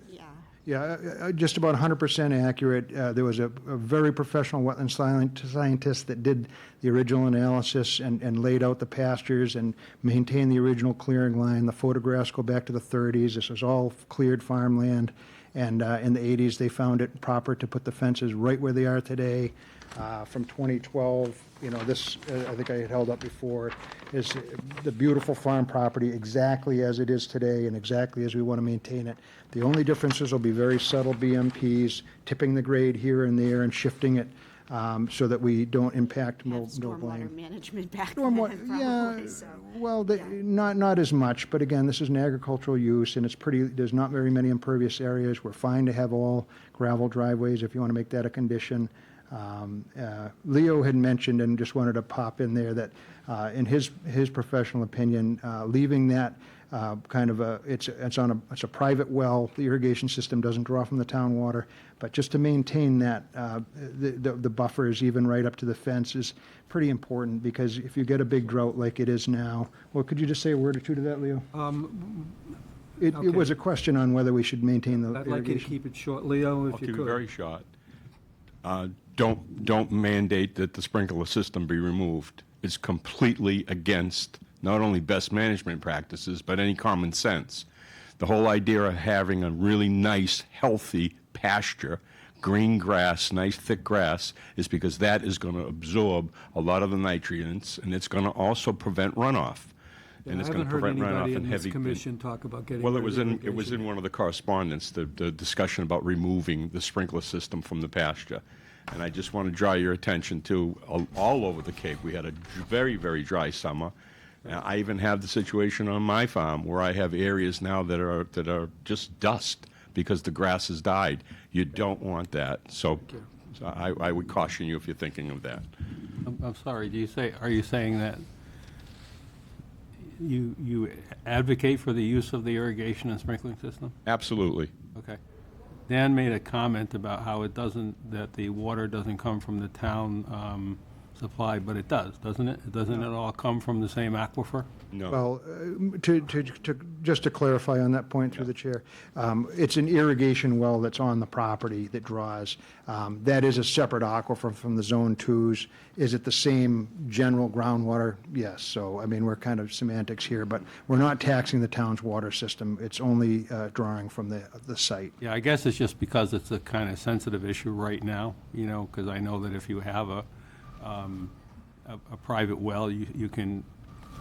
yeah. Yeah, just about 100% accurate. There was a very professional wetland scientist that did the original analysis and laid out the pastures and maintained the original clearing line. The photographs go back to the 30s. This was all cleared farmland. And in the 80s, they found it proper to put the fences right where they are today. From 2012, this, I think I had held up before, is the beautiful farm property exactly as it is today and exactly as we want to maintain it. The only differences will be very subtle BMPs, tipping the grade here and there and shifting it so that we don't impact mill Stormwater blame. management back Stormwater, then, probably, so. Well, not as much, but again, this is an agricultural use, and there's not very many impervious areas. We're fine to have all gravel driveways if you want to make that a condition. Leo had mentioned, and just wanted to pop in there, that in his professional opinion, leaving that it's a private well. The irrigation system doesn't draw from the town water, but just to maintain that, the buffers even right up to the fence is pretty important, because if you get a big drought like it is now, well, could you just say a word or two to that, Leo? It was a question on whether we should maintain the I'd like you to irrigation. keep it short, Leo, if I'll you keep could. it very short. Don't mandate that the sprinkler system be removed. It's completely against not only best management practices, but any common sense. The whole idea of having a really nice, healthy pasture, green grass, nice thick grass, is because that is going to absorb a lot of the nutrients, and it's going to also prevent runoff. And it's going to prevent runoff and heavy. Commission talk about getting. Well, rid it was of in irrigation. one of the correspondence, the discussion about removing the sprinkler system from the pasture. And I just want to draw your attention to all over the Cape. We had a very, very dry summer. I even have the situation on my farm where I have areas now that are just dust because the grass has died. You don't want that. So I would caution you if you're thinking of that. I'm sorry, are you saying that you advocate for the use of the irrigation and sprinkling system? Absolutely. Okay. Dan made a comment about how that the water doesn't come from the town supply, but it does, doesn't it? Doesn't it all come from the same aquifer? No. Well, just to clarify on that point through the chair, it's an irrigation well that's on the property that draws. That is a separate aquifer from the Zone 2s. Is it the same general groundwater? Yes. So, I mean, we're kind of semantics here, but we're not taxing the town's water system. It's only drawing from the site. Yeah, I guess it's just because it's a kind of sensitive issue right now, because I know that if you have a private well, you can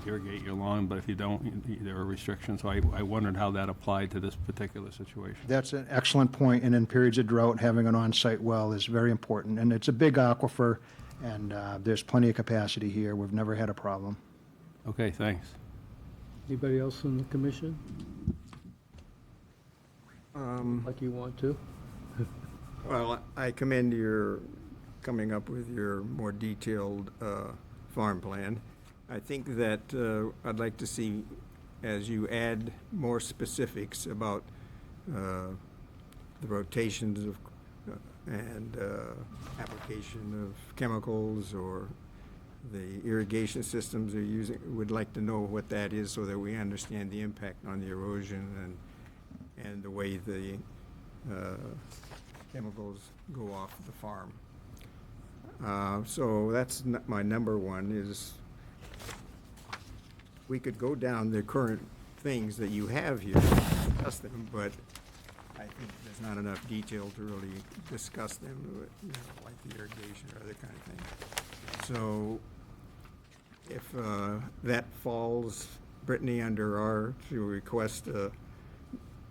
irrigate your lawn, but if you don't, there are restrictions. So I wondered how that applied to this particular situation. That's an excellent point, and in periods of drought, having an on-site well is very important. And it's a big aquifer, and there's plenty of capacity here. We've never had a problem. Okay, thanks. Anybody else from the commission? Like you want to? Well, I commend your coming up with your more detailed farm plan. I think that I'd like to see, as you add more specifics about the rotations of and application of chemicals or the irrigation systems they're using, would like to know what that is so that we understand the impact on the erosion and the way the chemicals go off the farm. So that's my number one, is we could go down the current things that you have here, discuss them, but I think there's not enough detail to really discuss them, like the irrigation or other kind of thing. So if that falls, Brittany, under to request the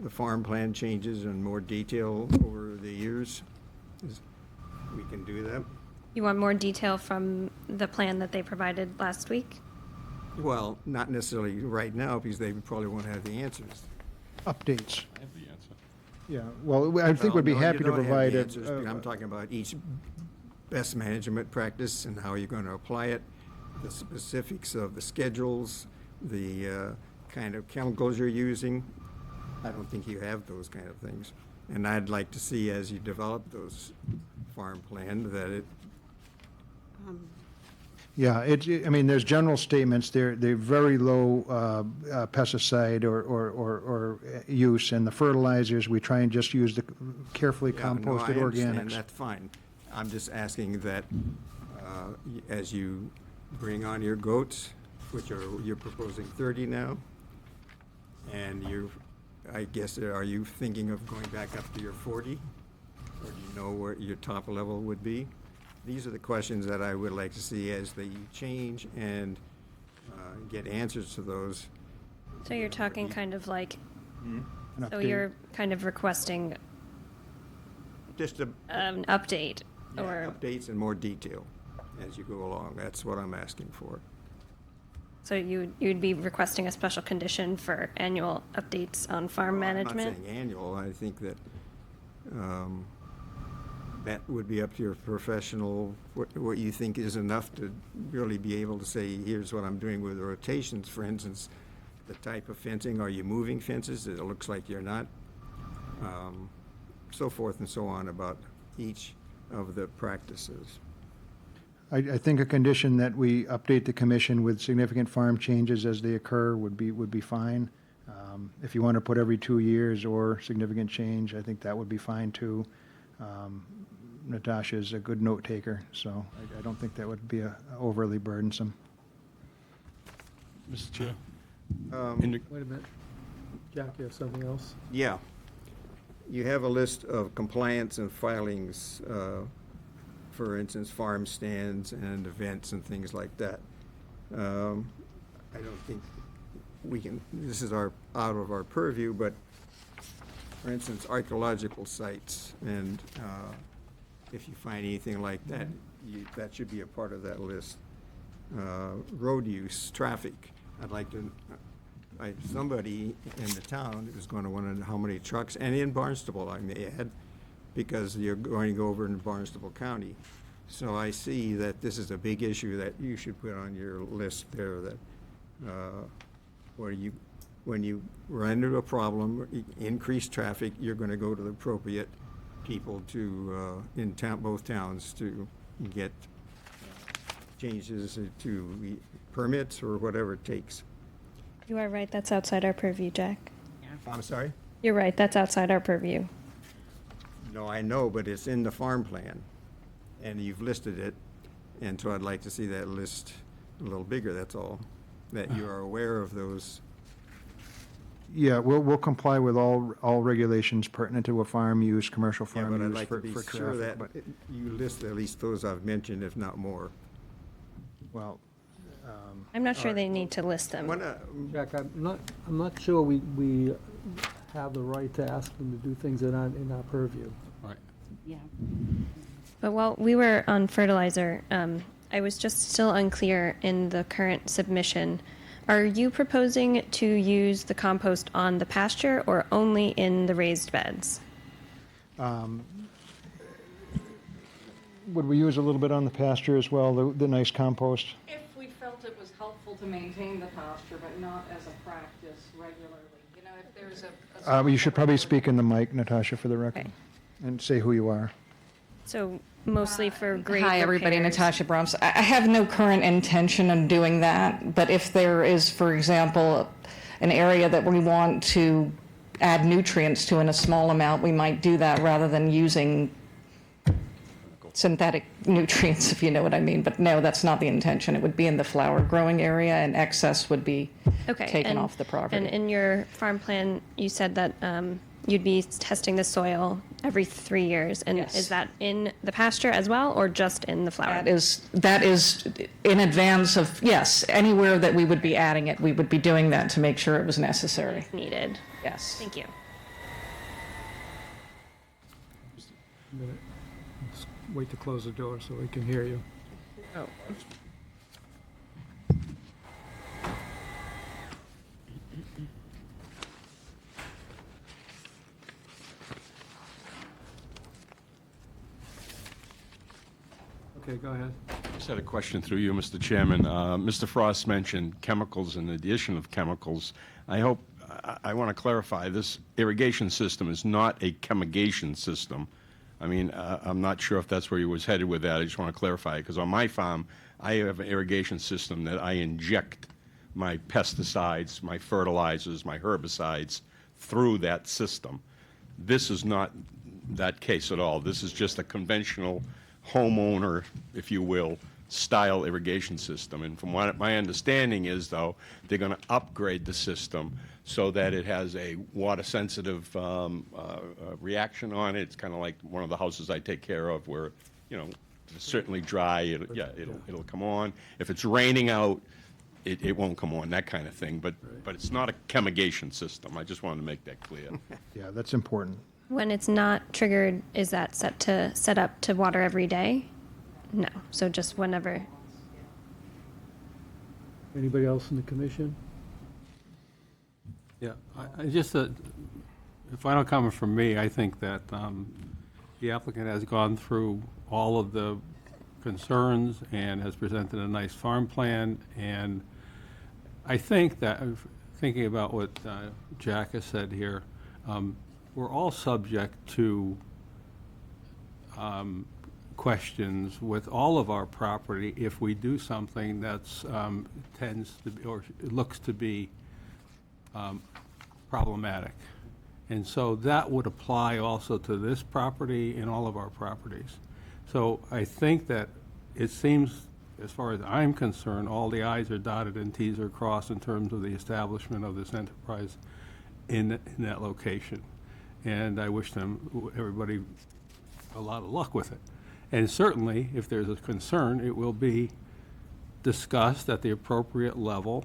farm plan changes and more detail over the years, we can do that. You want more detail from the plan that they provided last week? Well, not necessarily right now, because they probably won't have the answers. Updates. I have the answer. Yeah, well, I think we'd be Well, no, happy you to don't have provide the it. answers, but I'm talking about each best management practice and how you're going to apply it, the specifics of the schedules, the kind of chemicals you're using, I don't think you have those kind of things. And I'd like to see, as you develop those farm plans, that it, Yeah, I mean, there's general statements, they're very low pesticide or use, and the fertilizers, we try and just use the carefully yeah, no, composted I understand, organics. that's fine. I'm just asking that, as you bring on your goats, you're proposing 30 now, and I guess, are you thinking of going back up to your 40? Or do you know where your top level would be? These are the questions that I would like to see as they change and get answers to those. So you're talking kind of like, An so update. you're kind of requesting Just an update or, updates and more detail as you go along. That's what I'm asking for. so you'd be requesting a special condition for annual updates on farm management? I'm not saying annual. I think that that would be up to your professional, what you think is enough to really be able to say, here's what I'm doing with the rotations, for instance, the type of fencing, are you moving fences? It looks like you're not. So forth and so on about each of the practices. I think a condition that we update the commission with significant farm changes as they occur would be fine. If you want to put every 2 years or significant change, I think that would be fine too. Natasha is a good note taker, so I don't think that would be overly burdensome. Mr. Chair? Wait a minute. Jack, you have something else? Yeah. You have a list of compliance and filings, for instance, farm stands and events and things like that. I don't think we can, this is out of our purview, but for instance, archaeological sites, and if you find anything like that, that should be a part of that list. Road use, traffic, I'd like to, somebody in the town is going to want to know how many trucks, and in Barnstable, I may add, because you're going to go over in Barnstable County. So I see that this is a big issue that you should put on your list there, that when you run into a problem, increased traffic, you're going to go to the appropriate people to, in both towns, to get changes to permits or whatever it takes. You are right, that's outside our purview, Jack. I'm sorry? You're right, that's outside our purview. No, I know, but it's in the farm plan, and you've listed it, and so I'd like to see that list a little bigger, that's all, that you are aware of those. Yeah, we'll comply with all regulations pertinent to a farm use, commercial Yeah, farm but I'd use like for to be traffic. sure that but- you list at least those I've mentioned, if not more. Well, I'm not sure they need to list them. Jack, I'm not sure we have the right to ask them to do things that aren't in our purview. Right. Yeah. But while we were on fertilizer, I was just still unclear in the current submission. Are you proposing to use the compost on the pasture or only in the raised beds? would we use a little bit on the pasture as well, the nice compost? If we felt it was helpful to maintain the pasture, but not as a practice regularly. You know, if there's a You should probably speak in the mic, Natasha, for the record, Okay. and say who you are. So mostly for grade Hi, everybody. repairs. Natasha Brahms. I have no current intention of doing that, but if there is, for example, an area that we want to add nutrients to in a small amount, we might do that rather than using synthetic nutrients, if you know what I mean. But no, that's not the intention. It would be in the flower growing area, and excess would be Okay, taken and- off the property. And in your farm plan, you said that you'd be testing the soil every 3 years. And Yes. is that in the pasture as well, or just in the flower? That is in advance of, yes, anywhere that we would be adding it, we would be doing that to make sure it was necessary. Needed. Yes. Thank you. Let's wait to close the door so we can hear you. Oh. Okay, go ahead. Just had a question through you, Mr. Chairman. Mr. Frost mentioned chemicals and the addition of chemicals. I hope, I want to clarify, this irrigation system is not a chemigation system. I mean, I'm not sure if that's where you was headed with that. I just want to clarify, because on my farm, I have an irrigation system that I inject my pesticides, my fertilizers, my herbicides through that system. This is not that case at all. This is just a conventional homeowner, if you will, style irrigation system. And from what my understanding is, though, they're going to upgrade the system so that it has a water-sensitive reaction on it. It's kind of like one of the houses I take care of where, you know, it's certainly dry, it'll come on. If it's raining out, it won't come on, that kind of thing. But it's not a chemigation system. I just wanted to make that clear. Yeah, that's important. When it's not triggered, is that set up to water every day? No, so just whenever. Anybody else in the commission? Yeah, I just, a final comment from me, I think that the applicant has gone through all of the concerns and has presented a nice farm plan, and I think that, thinking about what Jack has said here, we're all subject to questions with all of our property if we do something that's tends to be, or looks to be problematic. And so that would apply also to this property and all of our properties. So I think that it seems, as far as I'm concerned, all the i's are dotted and t's are crossed in terms of the establishment of this enterprise in that location. And I wish everybody a lot of luck with it. And certainly, if there's a concern, it will be discussed at the appropriate level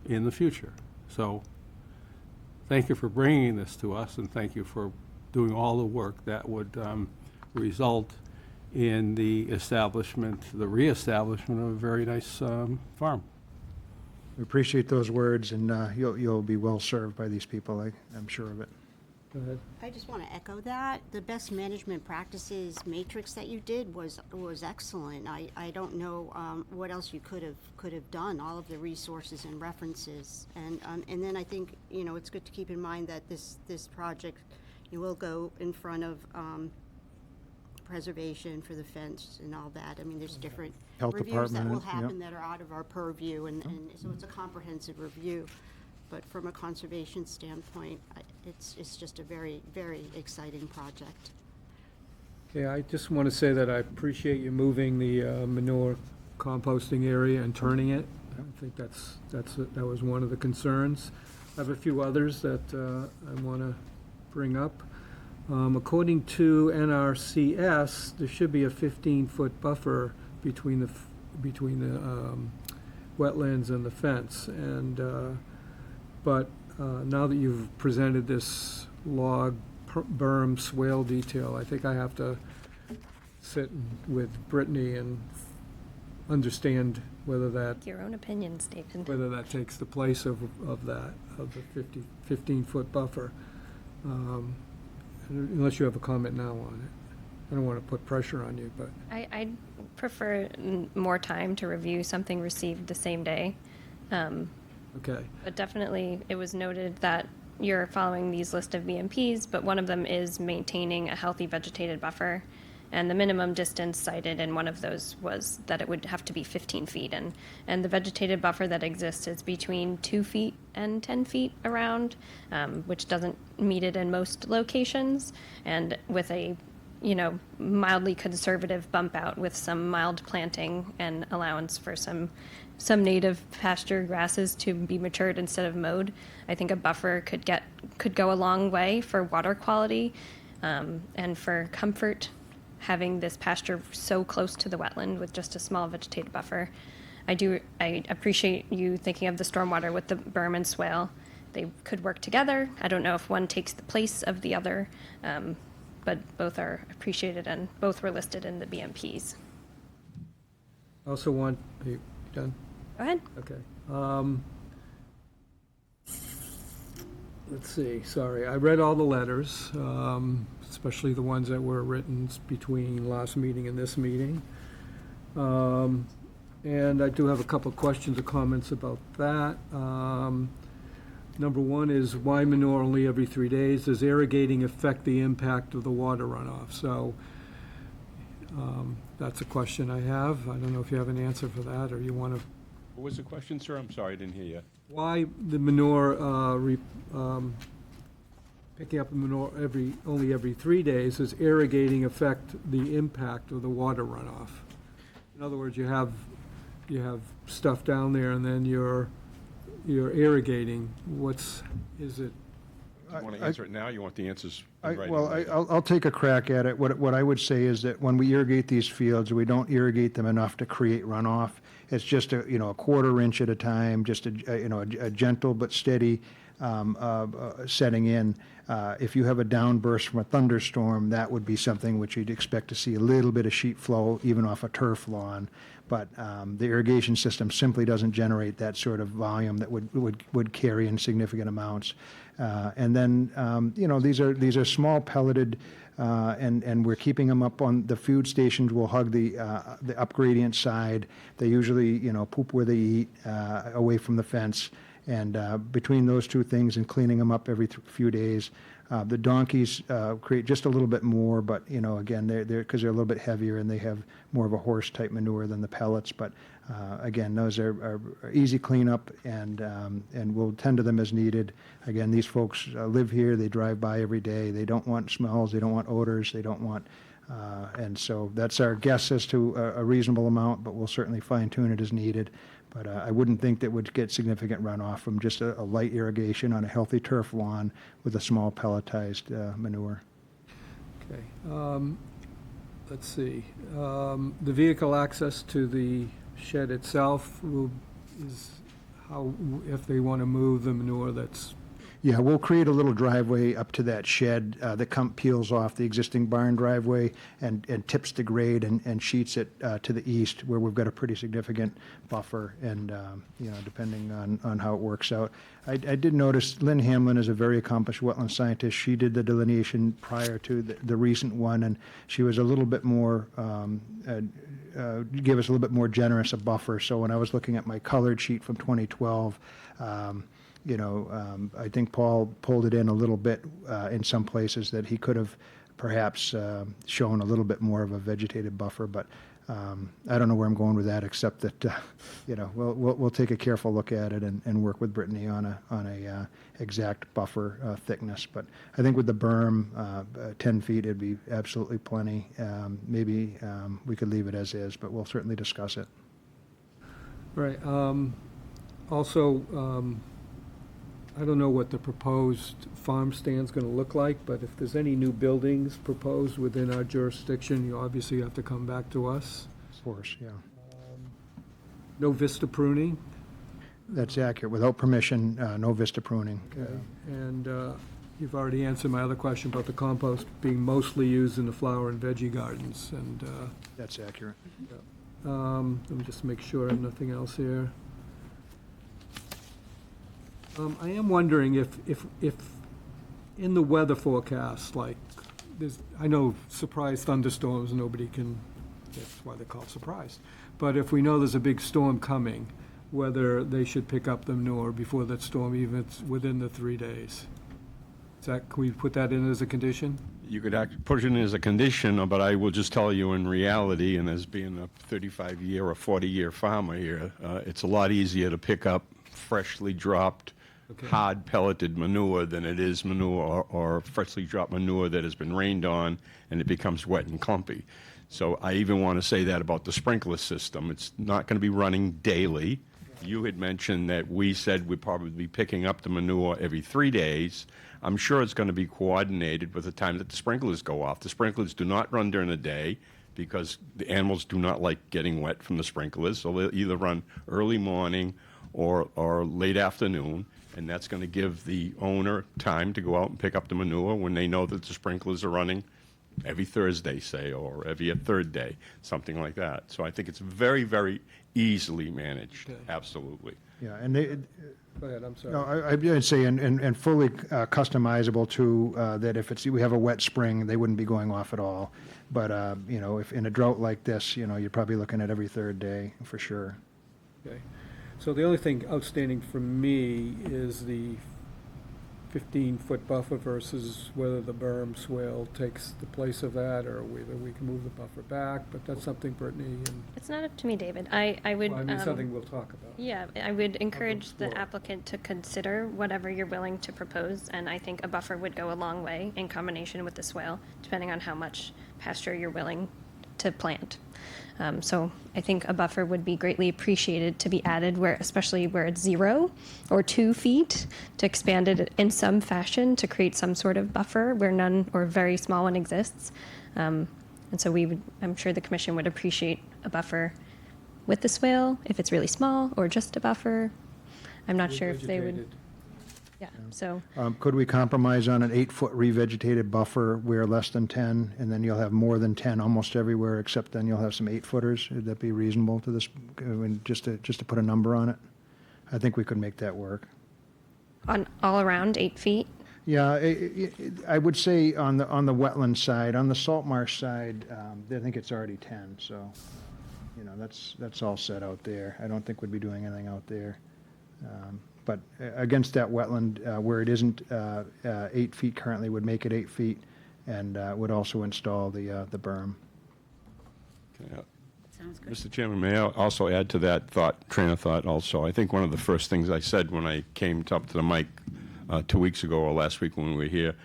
in the future. So thank you for bringing this to us, and thank you for doing all the work that would result in the establishment, the reestablishment of a very nice farm. We appreciate those words, and you'll be well served by these people, I'm sure of it. Go ahead. I just want to echo that. The best management practices matrix that you did was excellent. I don't know what else you could have done. All of the resources and references, and then I think it's good to keep in mind that this project will go in front of preservation for the fence and all that. I mean, there's different Health reviews that will department, happen yep. that are out of our purview, and so it's a comprehensive review. But from a conservation standpoint, it's just a very, very exciting project. Okay, I just want to say that I appreciate you moving the manure composting area and turning it. I think that was one of the concerns. I have a few others that I want to bring up. According to NRCS, there should be a 15-foot buffer between the wetlands and the fence, and but now that you've presented this log berm swale detail, I think I have to sit with Brittany and understand whether that, Your own opinion, Stephen. whether that takes the place of the 15-foot buffer. Unless you have a comment now on it. I don't want to put pressure on you, but. I'd prefer more time to review something received the same day. Okay. But definitely, it was noted that you're following these list of BMPs, but one of them is maintaining a healthy vegetated buffer. And the minimum distance cited in one of those was that it would have to be 15 feet. And the vegetated buffer that exists is between 2 feet and 10 feet around, which doesn't meet it in most locations. And with a mildly conservative bump out with some mild planting and allowance for some native pasture grasses to be matured instead of mowed, I think a buffer could go a long way for water quality and for comfort, having this pasture so close to the wetland with just a small vegetated buffer. I appreciate you thinking of the stormwater with the berm and swale. They could work together. I don't know if one takes the place of the other, but both are appreciated and both were listed in the BMPs. I also want, are you done? Go ahead. Okay. Let's see, sorry, I read all the letters, especially the ones that were written between last meeting and this meeting. And I do have a couple of questions or comments about that. Number one is why manure only every 3 days? Does irrigating affect the impact of the water runoff? So that's a question I have. I don't know if you have an answer for that, or you want to, What was the question, sir? I'm sorry, I didn't hear you. why the manure, picking up the manure only every 3 days, does irrigating affect the impact of the water runoff? In other words, you have stuff down there and then you're irrigating. Is it? You want to answer it now? You want the answers in writing? Well, I'll take a crack at it. What I would say is that when we irrigate these fields, we don't irrigate them enough to create runoff. It's just a quarter inch at a time, just a gentle but steady setting in. If you have a downburst from a thunderstorm, that would be something which you'd expect to see a little bit of sheet flow even off a turf lawn. But the irrigation system simply doesn't generate that sort of volume that would carry in significant amounts. And then these are small pelleted, and we're keeping them up on the food stations. Will hug the up gradient side. They usually poop where they eat, away from the fence. And between those two things and cleaning them up every few days, the donkeys create just a little bit more, but again, they're because they're a little bit heavier and they have more of a horse type manure than the pellets. But again, those are easy cleanup, and we'll tend to them as needed. Again, these folks live here; they drive by every day. They don't want smells, they don't want odors, they don't want. And so that's our guess as to a reasonable amount, but we'll certainly fine tune it as needed. But I wouldn't think that would get significant runoff from just a light irrigation on a healthy turf lawn with a small pelletized manure. Okay. Let's see. The vehicle access to the shed itself is how, if they want to move the manure that's. Yeah, we'll create a little driveway up to that shed that peels off the existing barn driveway and tips the grade and sheets it to the east, where we've got a pretty significant buffer, and depending on how it works out. I did notice Lynn Hamlin is a very accomplished wetland scientist. She did the delineation prior to the recent one, and she was a little bit more give us a little bit more generous a buffer. So when I was looking at my colored sheet from 2012. I think Paul pulled it in a little bit in some places that he could have perhaps shown a little bit more of a vegetative buffer, but I don't know where I'm going with that, except that we'll take a careful look at it and work with Brittany on a exact buffer thickness. But I think with the berm, 10 feet, it'd be absolutely plenty. Maybe we could leave it as is, but we'll certainly discuss it. Right. Also. I don't know what the proposed farm stand's going to look like, but if there's any new buildings proposed within our jurisdiction, you obviously have to come back to us. Of course, yeah. No vista pruning? That's accurate. Without permission, no vista pruning. Okay. And you've already answered my other question about the compost being mostly used in the flower and veggie gardens, and that's accurate. Yeah. Let me just make sure I have nothing else here. I am wondering if in the weather forecast, like, I know surprise thunderstorms, nobody can, that's why they're called surprise. But if we know there's a big storm coming, whether they should pick up the manure before that storm, even if it's within the 3 days. Can we put that in as a condition? You could put it in as a condition, but I will just tell you in reality, and as being a 35-year or 40-year farmer here, it's a lot easier to pick up freshly dropped hard pelleted manure than it is manure or freshly dropped manure that has been rained on and it becomes wet and clumpy. So I even want to say that about the sprinkler system. It's not going to be running daily. You had mentioned that we said we'd probably be picking up the manure every 3 days. I'm sure it's going to be coordinated with the time that the sprinklers go off. The sprinklers do not run during the day because the animals do not like getting wet from the sprinklers, so they'll either run early morning or late afternoon. And that's going to give the owner time to go out and pick up the manure when they know that the sprinklers are running every Thursday, say, or every third day, something like that. So I think it's very, very easily managed, absolutely. Yeah, and they... Go ahead, I'm sorry. No, I'd say, and fully customizable to that if we have a wet spring, they wouldn't be going off at all. But, if in a drought like this, you're probably looking at every third day for sure. Okay. So the only thing outstanding for me is the 15-foot buffer versus whether the berm swale takes the place of that, or whether we can move the buffer back, but that's something Brittany and, It's not up to me, David. I would. well, I mean, something we'll talk about. Yeah, I would encourage the explore. applicant to consider whatever you're willing to propose, and I think a buffer would go a long way in combination with the swale, depending on how much pasture you're willing to plant. So I think a buffer would be greatly appreciated to be added where, especially where it's 0 or 2 feet, to expand it in some fashion to create some sort of buffer where none or very small one exists. And so I'm sure the commission would appreciate a buffer with the swale, if it's really small, or just a buffer. I'm not sure if they would. Revegetated. Yeah, so, Could we compromise on an 8-foot revegetated buffer where less than 10, and then you'll have more than 10 almost everywhere, except then you'll have some 8-footers? Would that be reasonable to this, I mean, just to put a number on it? I think we could make that work. on all around 8 feet. Yeah, I would say on the wetland side, on the salt marsh side, I think it's already 10, so, you know, that's all set out there. I don't think we'd be doing anything out there. But against that wetland, where it isn't 8 feet currently, would make it 8 feet, and would also install the berm. Sounds good. Mr. Chairman, may I also add to that train of thought also? I think one of the first things I said when I came up to the mic 2 weeks ago or last week when we were here,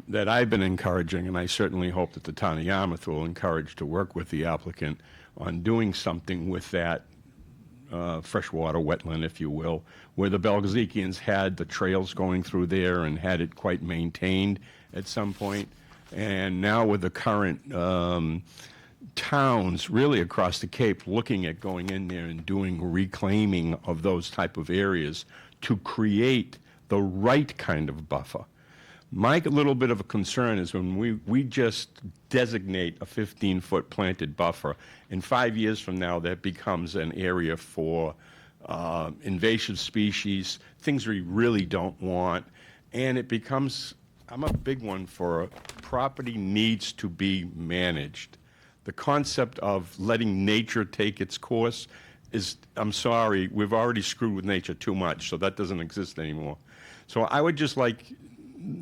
that I've been encouraging, and I certainly hope that the town of Yarmouth will encourage to work with the applicant on doing something with that freshwater wetland, if you will, where the Belgikians had the trails going through there and had it quite maintained at some point. And now with the current towns really across the Cape looking at going in there and doing reclaiming of those type of areas to create the right kind of buffer. My little bit of a concern is when we just designate a 15-foot planted buffer, and 5 years from now that becomes an area for invasive species, things we really don't want, and it becomes, I'm a big one for property needs to be managed. The concept of letting nature take its course is, I'm sorry, we've already screwed with nature too much, so that doesn't exist anymore. So I would just like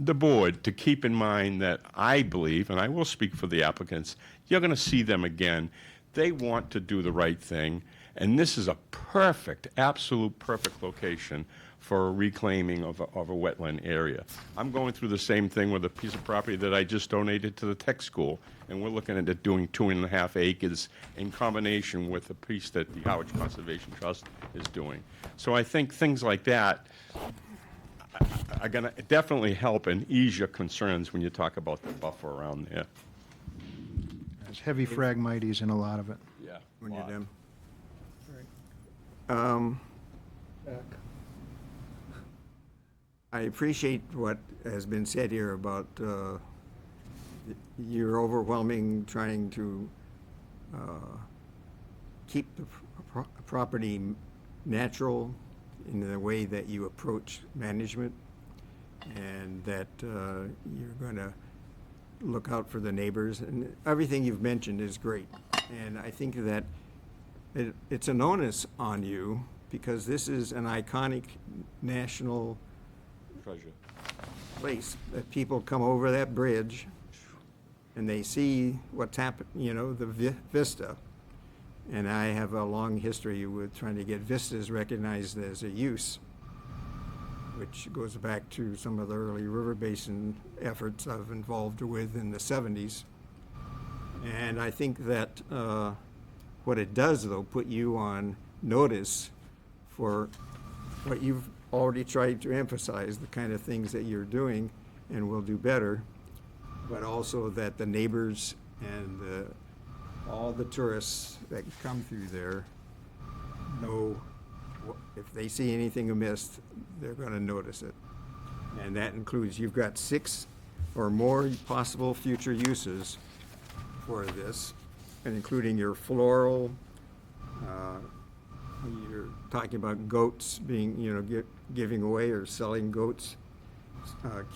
the board to keep in mind that I believe, and I will speak for the applicants, you're going to see them again. They want to do the right thing, and this is a perfect, absolute perfect location for a reclaiming of a wetland area. I'm going through the same thing with a piece of property that I just donated to the tech school, and we're looking at it doing 2.5 acres in combination with a piece that the Howard Conservation Trust is doing. So I think things like that are going to definitely help and ease your concerns when you talk about the buffer around there. There's heavy phragmites in a lot of it. Yeah. When you're done. Back. I appreciate what has been said here about your overwhelming trying to keep the property natural in the way that you approach management, and that you're going to look out for the neighbors. And everything you've mentioned is great. And I think that it's an onus on you, because this is an iconic national Treasure. place that people come over that bridge and they see what's happened, you know, the vista. And I have a long history with trying to get vistas recognized as a use, which goes back to some of the early river basin efforts I've involved with in the 70s. And I think that what it does, though, put you on notice for what you've already tried to emphasize, the kind of things that you're doing and will do better, but also that the neighbors and all the tourists that come through there know if they see anything amiss, they're going to notice it. And that includes, you've got 6 or more possible future uses for this, and including your floral, you're talking about goats being, you know, giving away or selling goats,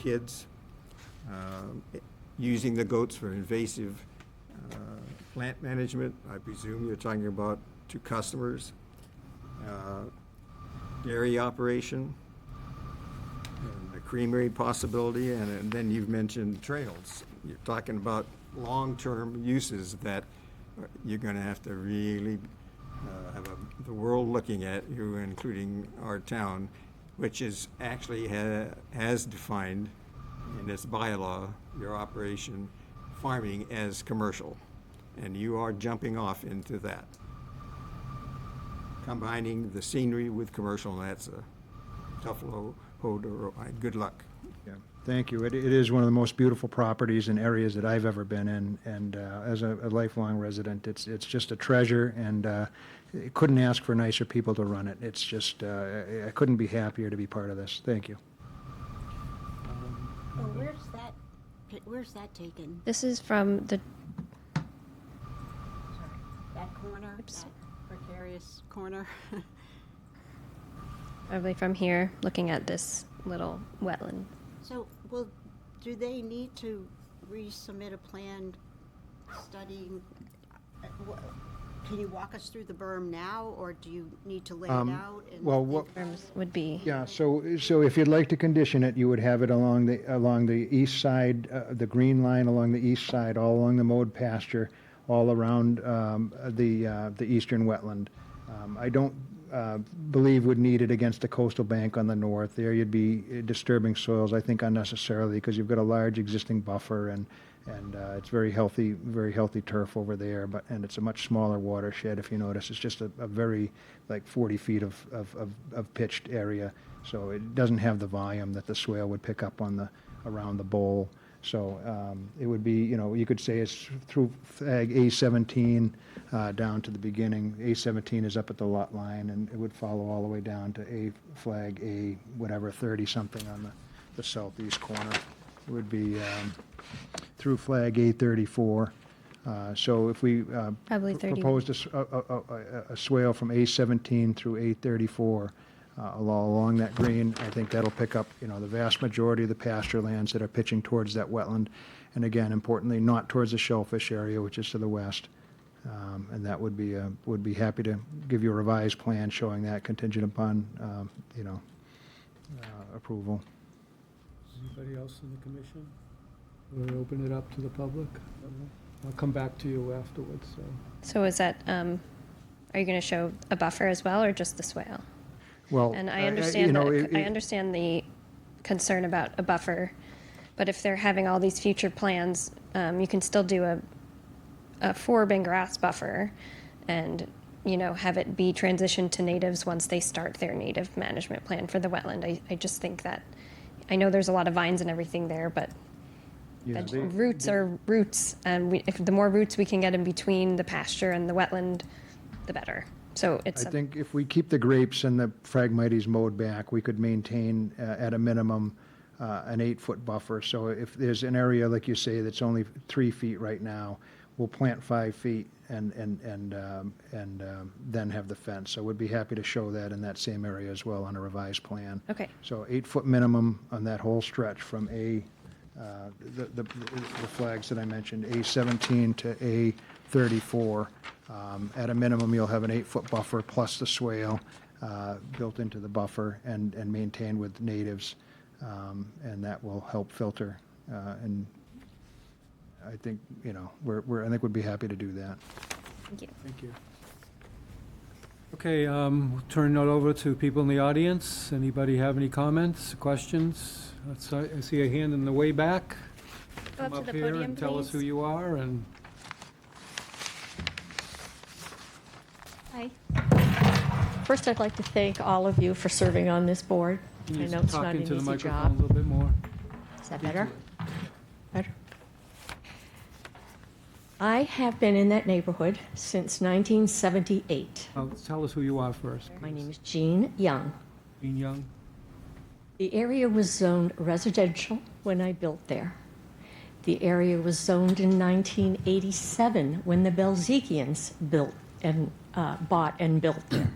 kids, using the goats for invasive plant management. I presume you're talking about to customers, dairy operation, and the creamery possibility, and then you've mentioned trails. You're talking about long-term uses that you're going to have to really have the world looking at you, including our town, which is actually has defined in its bylaw your operation farming as commercial, and you are jumping off into that, combining the scenery with commercial, and that's a tough road. Good luck. Yeah, thank you. It is one of the most beautiful properties and areas that I've ever been in, and as a lifelong resident, it's just a treasure, and couldn't ask for nicer people to run it. It's just, I couldn't be happier to be part of this. Thank you. Oh, where's that taken? This is from the, That corner, that precarious corner? probably from here, looking at this little wetland. So, well, do they need to resubmit a plan studying, can you walk us through the berm now, or do you need to lay it out? Well, what, Berms would be. yeah, so if you'd like to condition it, you would have it along the east side, the green line along the east side, all along the mowed pasture, all around the eastern wetland. I don't believe would need it against the coastal bank on the north. There you'd be disturbing soils, I think, unnecessarily, because you've got a large existing buffer, and it's very healthy turf over there, and it's a much smaller watershed, if you notice. It's just a very, like 40 feet of pitched area, so it doesn't have the volume that the swale would pick up around the bowl. So it would be, you could say it's through flag A17 down to the beginning. A17 is up at the lot line, and it would follow all the way down to flag A, whatever, 30-something on the southeast corner. It would be through flag A34. So if we Probably 30. proposed a swale from A17 through A34 along that green, I think that'll pick up, the vast majority of the pasture lands that are pitching towards that wetland. And again, importantly, not towards the shellfish area, which is to the west. And that would be happy to give you a revised plan showing that, contingent upon, approval. Anybody else in the commission? We'll open it up to the public. I'll come back to you afterwards, so. So is that, are you going to show a buffer as well, or just the swale? Well, And I understand I understand the concern about a buffer, but if they're having all these future plans, you can still do a forb and grass buffer, and have it be transitioned to natives once they start their native management plan for the wetland. I just think that, I know there's a lot of vines and everything there, but Yeah, roots are roots, and if the more roots we can get in between the pasture and the wetland, the better. So it's I think if we keep the grapes and the Phragmites mowed back, we could maintain at a minimum an 8-foot buffer. So if there's an area, like you say, that's only 3 feet right now, we'll plant 5 feet and then have the fence. So we'd be happy to show that in that same area as well on a revised plan. Okay. So 8-foot minimum on that whole stretch from the flags that I mentioned, A17 to A34. At a minimum, you'll have an 8-foot buffer plus the swale built into the buffer and maintained with natives, and that will help filter. And I think, I think we'd be happy to do that. Thank you. Thank you. Okay, we'll turn it over to people in the audience. Anybody have any comments, questions? I see a hand in the way back. Go Come up to the here podium, and tell us who please. you are, and Hi. First, I'd like to thank all of you for serving on this board. can I you know it's talk not an into the easy microphone a job. little bit more? Is that better? Better? I have been in that neighborhood since 1978. Tell us who you are first. My name is Jean Young. Jean Young? The area was zoned residential when I built there. The area was zoned in 1987 when the Belzekians built and bought and built there.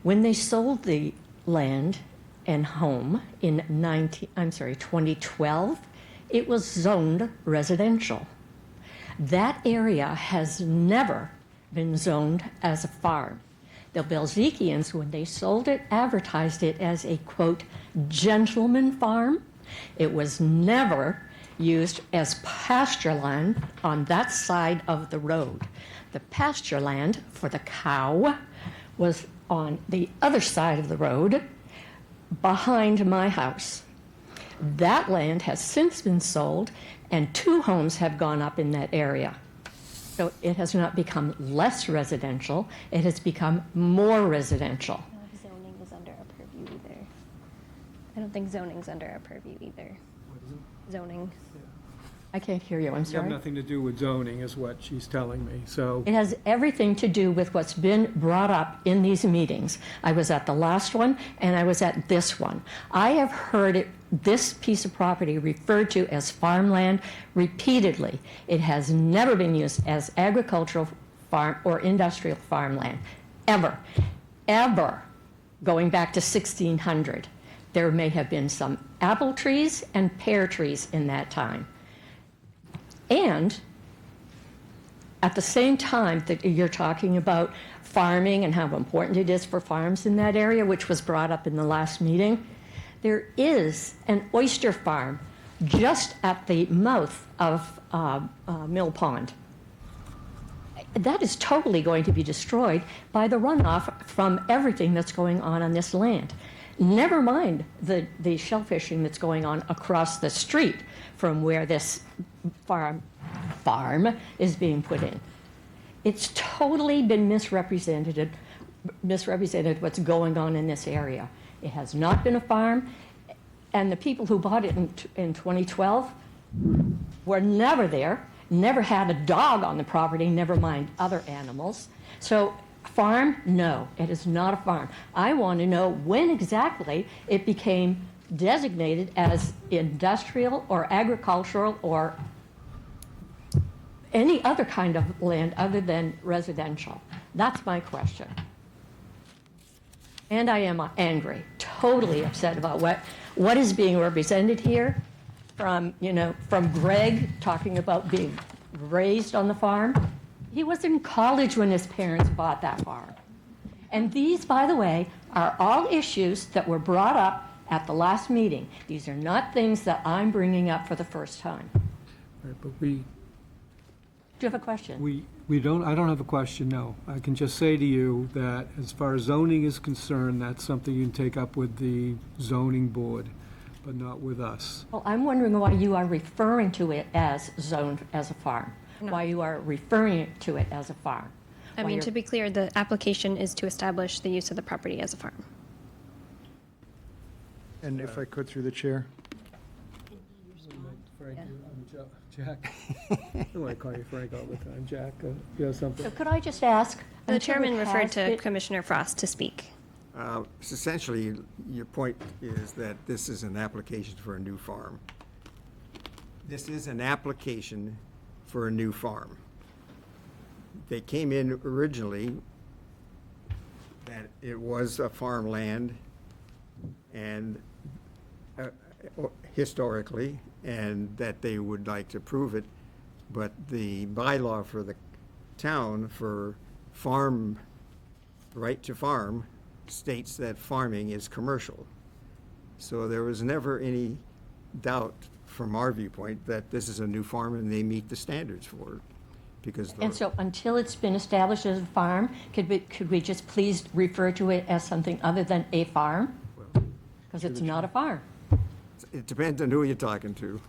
When they sold the land and home in 2012, it was zoned residential. That area has never been zoned as a farm. The Belzekians, when they sold it, advertised it as a, quote, gentleman farm. It was never used as pasture land on that side of the road. The pasture land for the cow was on the other side of the road behind my house. That land has since been sold, and 2 homes have gone up in that area. So it has not become less residential, it has become more residential. Zoning is under our purview either. I don't think zoning's under our purview either. What is it? Zoning. I can't hear you, I'm You have sorry. nothing to do with zoning, is what she's telling me, so. It has everything to do with what's been brought up in these meetings. I was at the last one, and I was at this one. I have heard this piece of property referred to as farmland repeatedly. It has never been used as agricultural farm or industrial farmland, ever, ever, going back to 1600. There may have been some apple trees and pear trees in that time. And at the same time that you're talking about farming and how important it is for farms in that area, which was brought up in the last meeting, there is an oyster farm just at the mouth of Mill Pond. That is totally going to be destroyed by the runoff from everything that's going on this land. Never mind the shellfishing that's going on across the street from where this farm is being put in. It's totally been misrepresented what's going on in this area. It has not been a farm, and the people who bought it in 2012 were never there, never had a dog on the property, never mind other animals. So farm, no, it is not a farm. I want to know when exactly it became designated as industrial or agricultural or any other kind of land other than residential. That's my question. And I am angry, totally upset about what is being represented here from Greg talking about being raised on the farm. He was in college when his parents bought that farm. And these, by the way, are all issues that were brought up at the last meeting. These are not things that I'm bringing up for the first time. Right, but we Do you have a question? I don't have a question, no. I can just say to you that as far as zoning is concerned, that's something you can take up with the zoning board, but not with us. Well, I'm wondering why you are referring to it as zoned as a farm. Why you are referring to it as a farm. I mean, to be clear, the application is to establish the use of the property as a farm. And if I could, through the chair? Frank, Jack. I don't want to call you Frank all the time. Jack, you have something? So could I just ask? The chairman referred to Commissioner. Commissioner Frost to speak. Essentially, your point is that this is an application for a new farm. This is an application for a new farm. They came in originally that it was a farmland and historically, and that they would like to prove it, but the bylaw for the town for farm, right to farm, states that farming is commercial. So there was never any doubt from our viewpoint that this is a new farm and they meet the standards for it. Because And so until it's been established as a farm, could we just please refer to it as something other than a farm? Because it's not a farm. it depends on who you're talking to.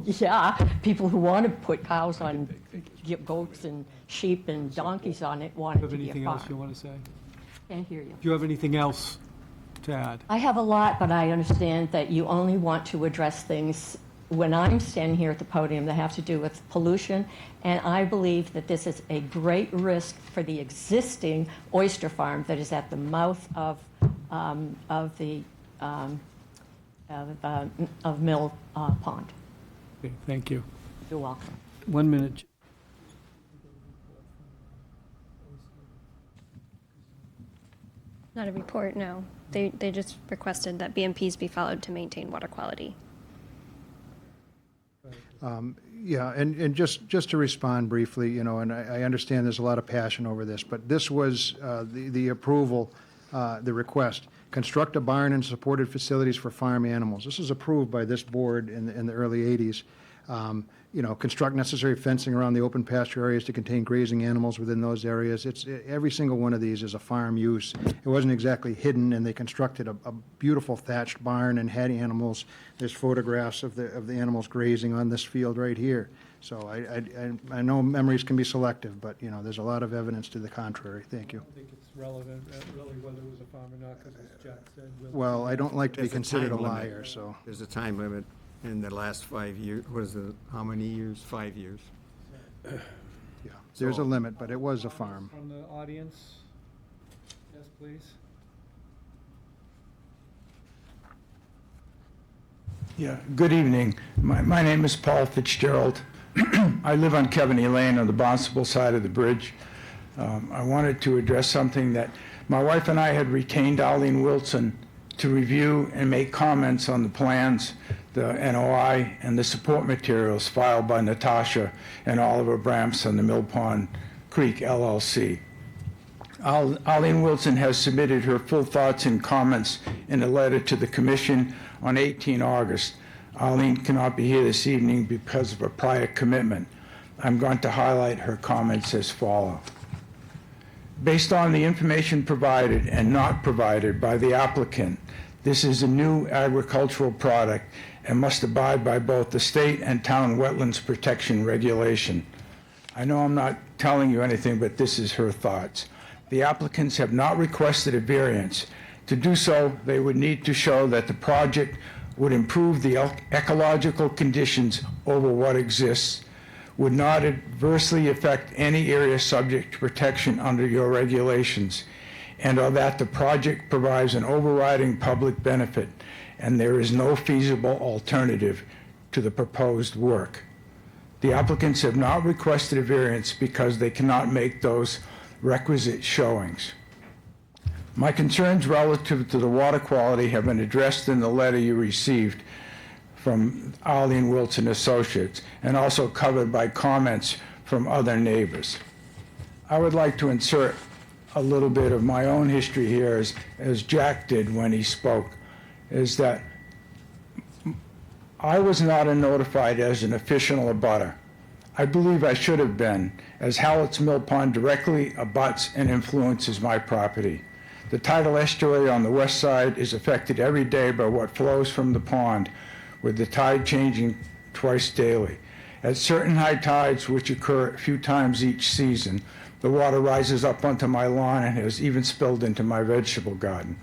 Yeah, people who want to put cows on, goats and sheep and donkeys on it want Do it you to have be a anything else you farm. want to say? Can't hear you. Do you have anything else to add? I have a lot, but I understand that you only want to address things when I'm standing here at the podium that have to do with pollution, and I believe that this is a great risk for the existing oyster farm that is at the mouth of Mill Pond. Okay, thank you. You're welcome. 1 minute. Not a report, no. They just requested that BMPs be followed to maintain water quality. Yeah, and just to respond briefly, you know, and I understand there's a lot of passion over this, but this was the approval, the request. Construct a barn and supported facilities for farm animals. This was approved by this board in the early 80s. You know, construct necessary fencing around the open pasture areas to contain grazing animals within those areas. Every single one of these is a farm use. It wasn't exactly hidden, and they constructed a beautiful thatched barn and had animals. There's photographs of the animals grazing on this field right here. So I know memories can be selective, but, you know, there's a lot of evidence to the contrary. Thank you. I think it's relevant, really, whether it was a farm or not, because as Jack said. Well, I don't like to be There's a considered a time limit. liar, so. There's a time limit in the last 5 years. What is it? How many years? 5 years. Yeah, there's a limit, but it was a farm. From the audience? Yes, please. Yeah, good evening. My name is Paul Fitzgerald. I live on Kevanee Lane on the Barnstable side of the bridge. I wanted to address something that my wife and I had retained Arlene Wilson to review and make comments on the plans, the NOI, and the support materials filed by Natasha and Oliver Bramson, the Mill Pond Creek LLC. Arlene Wilson has submitted her full thoughts and comments in a letter to the Commission on 18 August. Arlene cannot be here this evening because of a prior commitment. I'm going to highlight her comments as follows. Based on the information provided and not provided by the applicant, this is a new agricultural product and must abide by both the state and town wetlands protection regulation. I know I'm not telling you anything, but this is her thoughts. The applicants have not requested a variance. To do so, they would need to show that the project would improve the ecological conditions over what exists, would not adversely affect any area subject to protection under your regulations, and or that the project provides an overriding public benefit and there is no feasible alternative to the proposed work. The applicants have not requested a variance because they cannot make those requisite showings. My concerns relative to the water quality have been addressed in the letter you received from Arlene Wilson Associates and also covered by comments from other neighbors. I would like to insert a little bit of my own history here, as Jack did when he spoke, is that I was not notified as an official abutter. I believe I should have been, as Hallett's Mill Pond directly abuts and influences my property. The tidal estuary on the west side is affected every day by what flows from the pond, with the tide changing twice daily. At certain high tides, which occur a few times each season, the water rises up onto my lawn and has even spilled into my vegetable garden.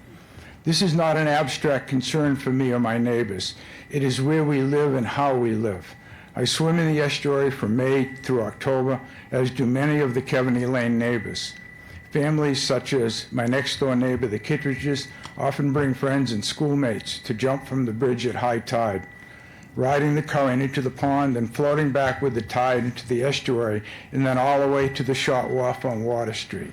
This is not an abstract concern for me or my neighbors. It is where we live and how we live. I swim in the estuary from May through October, as do many of the Kevanee Lane neighbors. Families such as my next-door neighbor, the Kittredges, often bring friends and schoolmates to jump from the bridge at high tide, riding the current into the pond and floating back with the tide into the estuary, and then all the way to the short wharf on Water Street.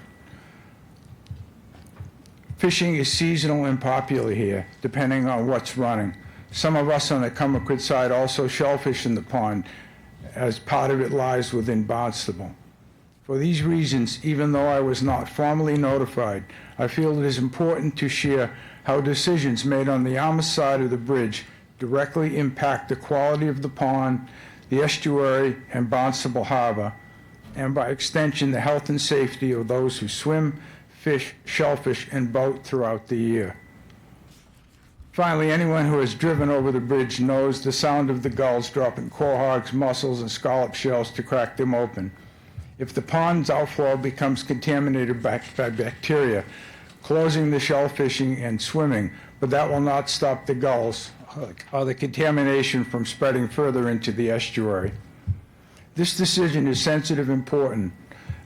Fishing is seasonal and popular here, depending on what's running. Some of us on the Cumberquid side also shellfish in the pond, as part of it lies within Barnstable. For these reasons, even though I was not formally notified, I feel it is important to share how decisions made on the Yarmouth side of the bridge directly impact the quality of the pond, the estuary, and Barnstable Harbor, and by extension, the health and safety of those who swim, fish, shellfish, and boat throughout the year. Finally, anyone who has driven over the bridge knows the sound of the gulls dropping quahogs, mussels, and scallop shells to crack them open. If the pond's outflow becomes contaminated by bacteria, closing the shellfishing and swimming, but that will not stop the gulls or the contamination from spreading further into the estuary. This decision is sensitive and important.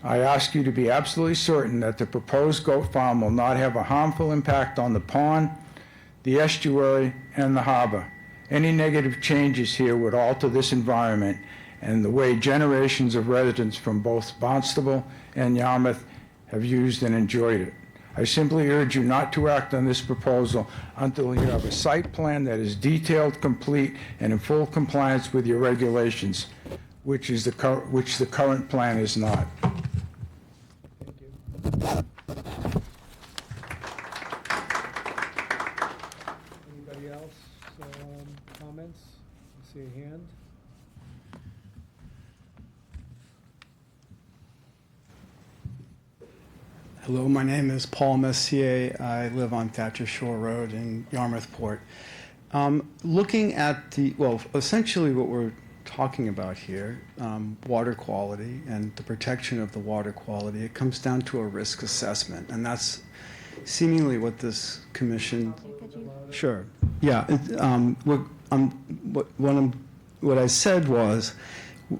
I ask you to be absolutely certain that the proposed goat farm will not have a harmful impact on the pond, the estuary, and the harbor. Any negative changes here would alter this environment and the way generations of residents from both Barnstable and Yarmouth have used and enjoyed it. I simply urge you not to act on this proposal until you have a site plan that is detailed, complete, and in full compliance with your regulations, which the current plan is not. Anybody else, comments? I see a hand. Hello, my name is Paul Messier. I live on Thatcher Shore Road in Yarmouthport. Looking at essentially what we're talking about here, water quality and the protection of the water quality, it comes down to a risk assessment, and that's seemingly what this commission. Sure. Yeah. What I said was,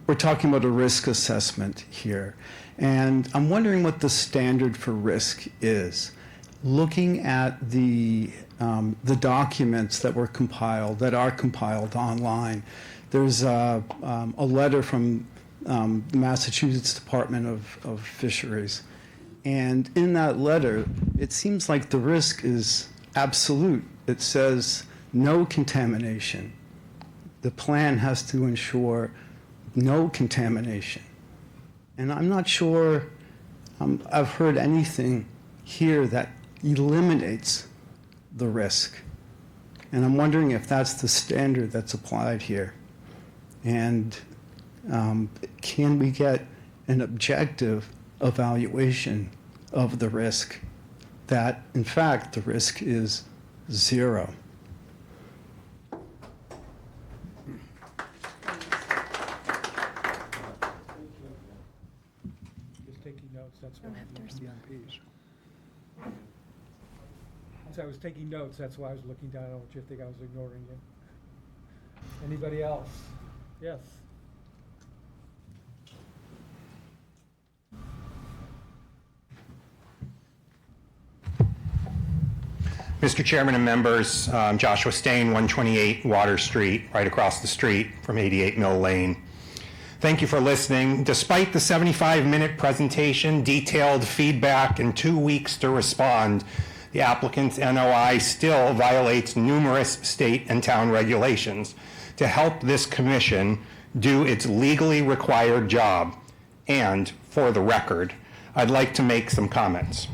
we're talking about a risk assessment here. And I'm wondering what the standard for risk is. Looking at the documents that are compiled online, there's a letter from the Massachusetts Department of Fisheries. And in that letter, it seems like the risk is absolute. It says no contamination. The plan has to ensure no contamination. And I'm not sure I've heard anything here that eliminates the risk. And I'm wondering if that's the standard that's applied here. And can we get an objective evaluation of the risk that, in fact, the risk is zero? That's why I'm looking down page. As I was taking notes, that's why I was looking down. I don't want you to think I was ignoring you. Anybody else? Yes. Mr. Chairman and members, Joshua Stain, 128 Water Street, right across the street from 88 Mill Lane. Thank you for listening. Despite the 75-minute presentation, detailed feedback, and 2 weeks to respond, the applicant's NOI still violates numerous state and town regulations. To help this commission do its legally required job, and for the record, I'd like to make some comments.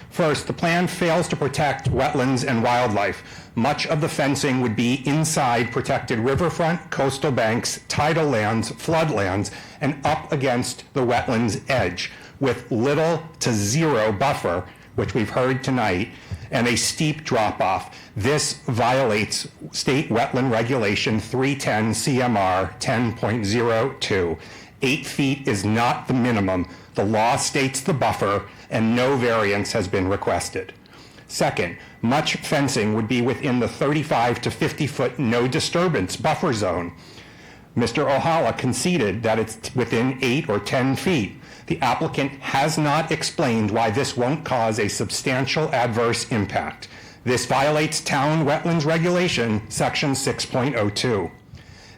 First, the plan fails to protect wetlands and wildlife. Much of the fencing would be inside protected riverfront, coastal banks, tidal lands, floodlands, and up against the wetlands edge, with little to zero buffer, which we've heard tonight, and a steep drop-off. This violates state wetland regulation 310 CMR 10.02. 8 feet is not the minimum. The law states the buffer, and no variance has been requested. Second, much fencing would be within the 35 to 50-foot no disturbance buffer zone. Mr. Ohala conceded that it's within 8 or 10 feet. The applicant has not explained why this won't cause a substantial adverse impact. This violates town wetlands regulation, section 6.02.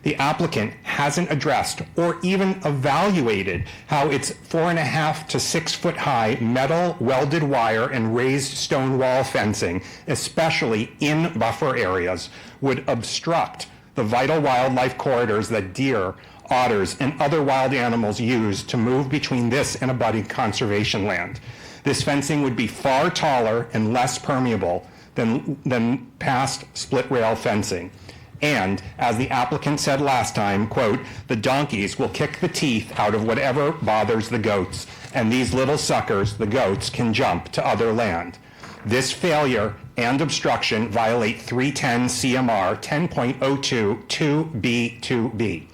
The applicant hasn't addressed or even evaluated how its 4.5 to 6 foot high metal welded wire and raised stone wall fencing, especially in buffer areas, would obstruct the vital wildlife corridors that deer, otters, and other wild animals use to move between this and abutting conservation land. This fencing would be far taller and less permeable than past split rail fencing. And, as the applicant said last time, quote, the donkeys will kick the teeth out of whatever bothers the goats, and these little suckers, the goats, can jump to other land. This failure and obstruction violate 310 CMR 10.02 2B2B.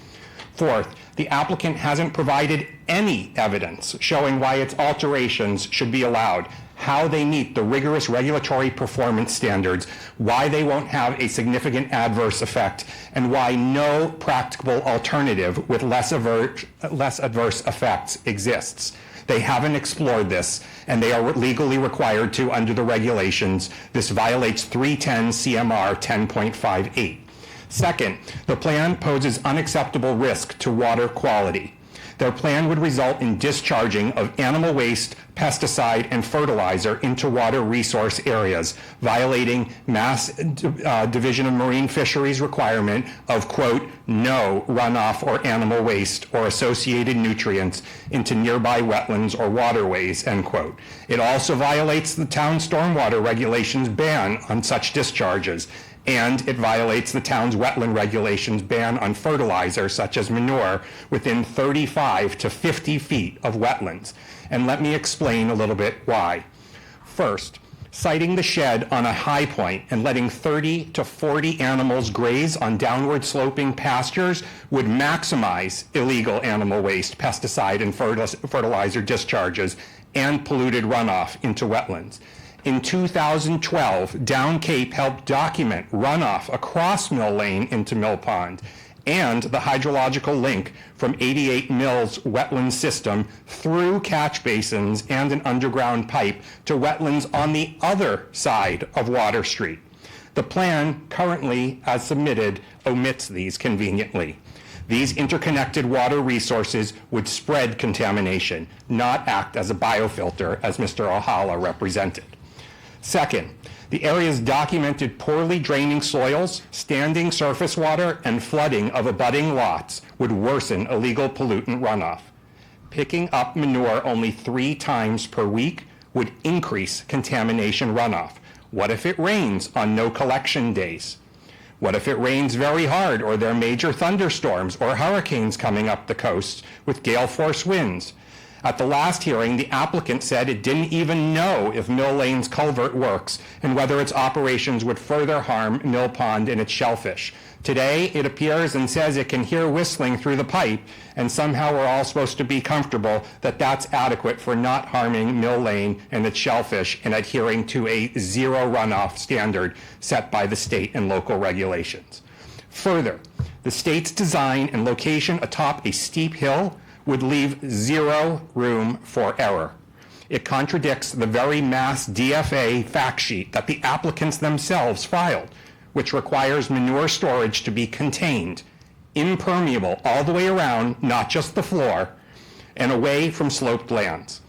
Fourth, the applicant hasn't provided any evidence showing why its alterations should be allowed, how they meet the rigorous regulatory performance standards, why they won't have a significant adverse effect, and why no practicable alternative with less adverse effects exists. They haven't explored this, and they are legally required to under the regulations. This violates 310 CMR 10.58. Second, the plan poses unacceptable risk to water quality. Their plan would result in discharging of animal waste, pesticide, and fertilizer into water resource areas, violating Mass Division of Marine Fisheries requirement of, quote, no runoff or animal waste or associated nutrients into nearby wetlands or waterways, end quote. It also violates the town stormwater regulations ban on such discharges, and it violates the town's wetland regulations ban on fertilizer, such as manure, within 35 to 50 feet of wetlands. And let me explain a little bit why. First, siting the shed on a high point and letting 30 to 40 animals graze on downward sloping pastures would maximize illegal animal waste, pesticide, and fertilizer discharges and polluted runoff into wetlands. In 2012, Down Cape helped document runoff across Mill Lane into Mill Pond and the hydrological link from 88 Mills wetland system through catch basins and an underground pipe to wetlands on the other side of Water Street. The plan currently, as submitted, omits these conveniently. These interconnected water resources would spread contamination, not act as a biofilter, as Mr. Ohala represented. Second, the area's documented poorly draining soils, standing surface water, and flooding of abutting lots would worsen illegal pollutant runoff. Picking up manure only 3 times per week would increase contamination runoff. What if it rains on no collection days? What if it rains very hard, or there are major thunderstorms or hurricanes coming up the coast with gale force winds? At the last hearing, the applicant said it didn't even know if Mill Lane's culvert works and whether its operations would further harm Mill Pond and its shellfish. Today, it appears and says it can hear whistling through the pipe, and somehow we're all supposed to be comfortable that that's adequate for not harming Mill Lane and its shellfish and adhering to a zero runoff standard set by the state and local regulations. Further, the state's design and location atop a steep hill would leave zero room for error. It contradicts the very Mass DFA fact sheet that the applicants themselves filed, which requires manure storage to be contained, impermeable all the way around, not just the floor, and away from sloped lands.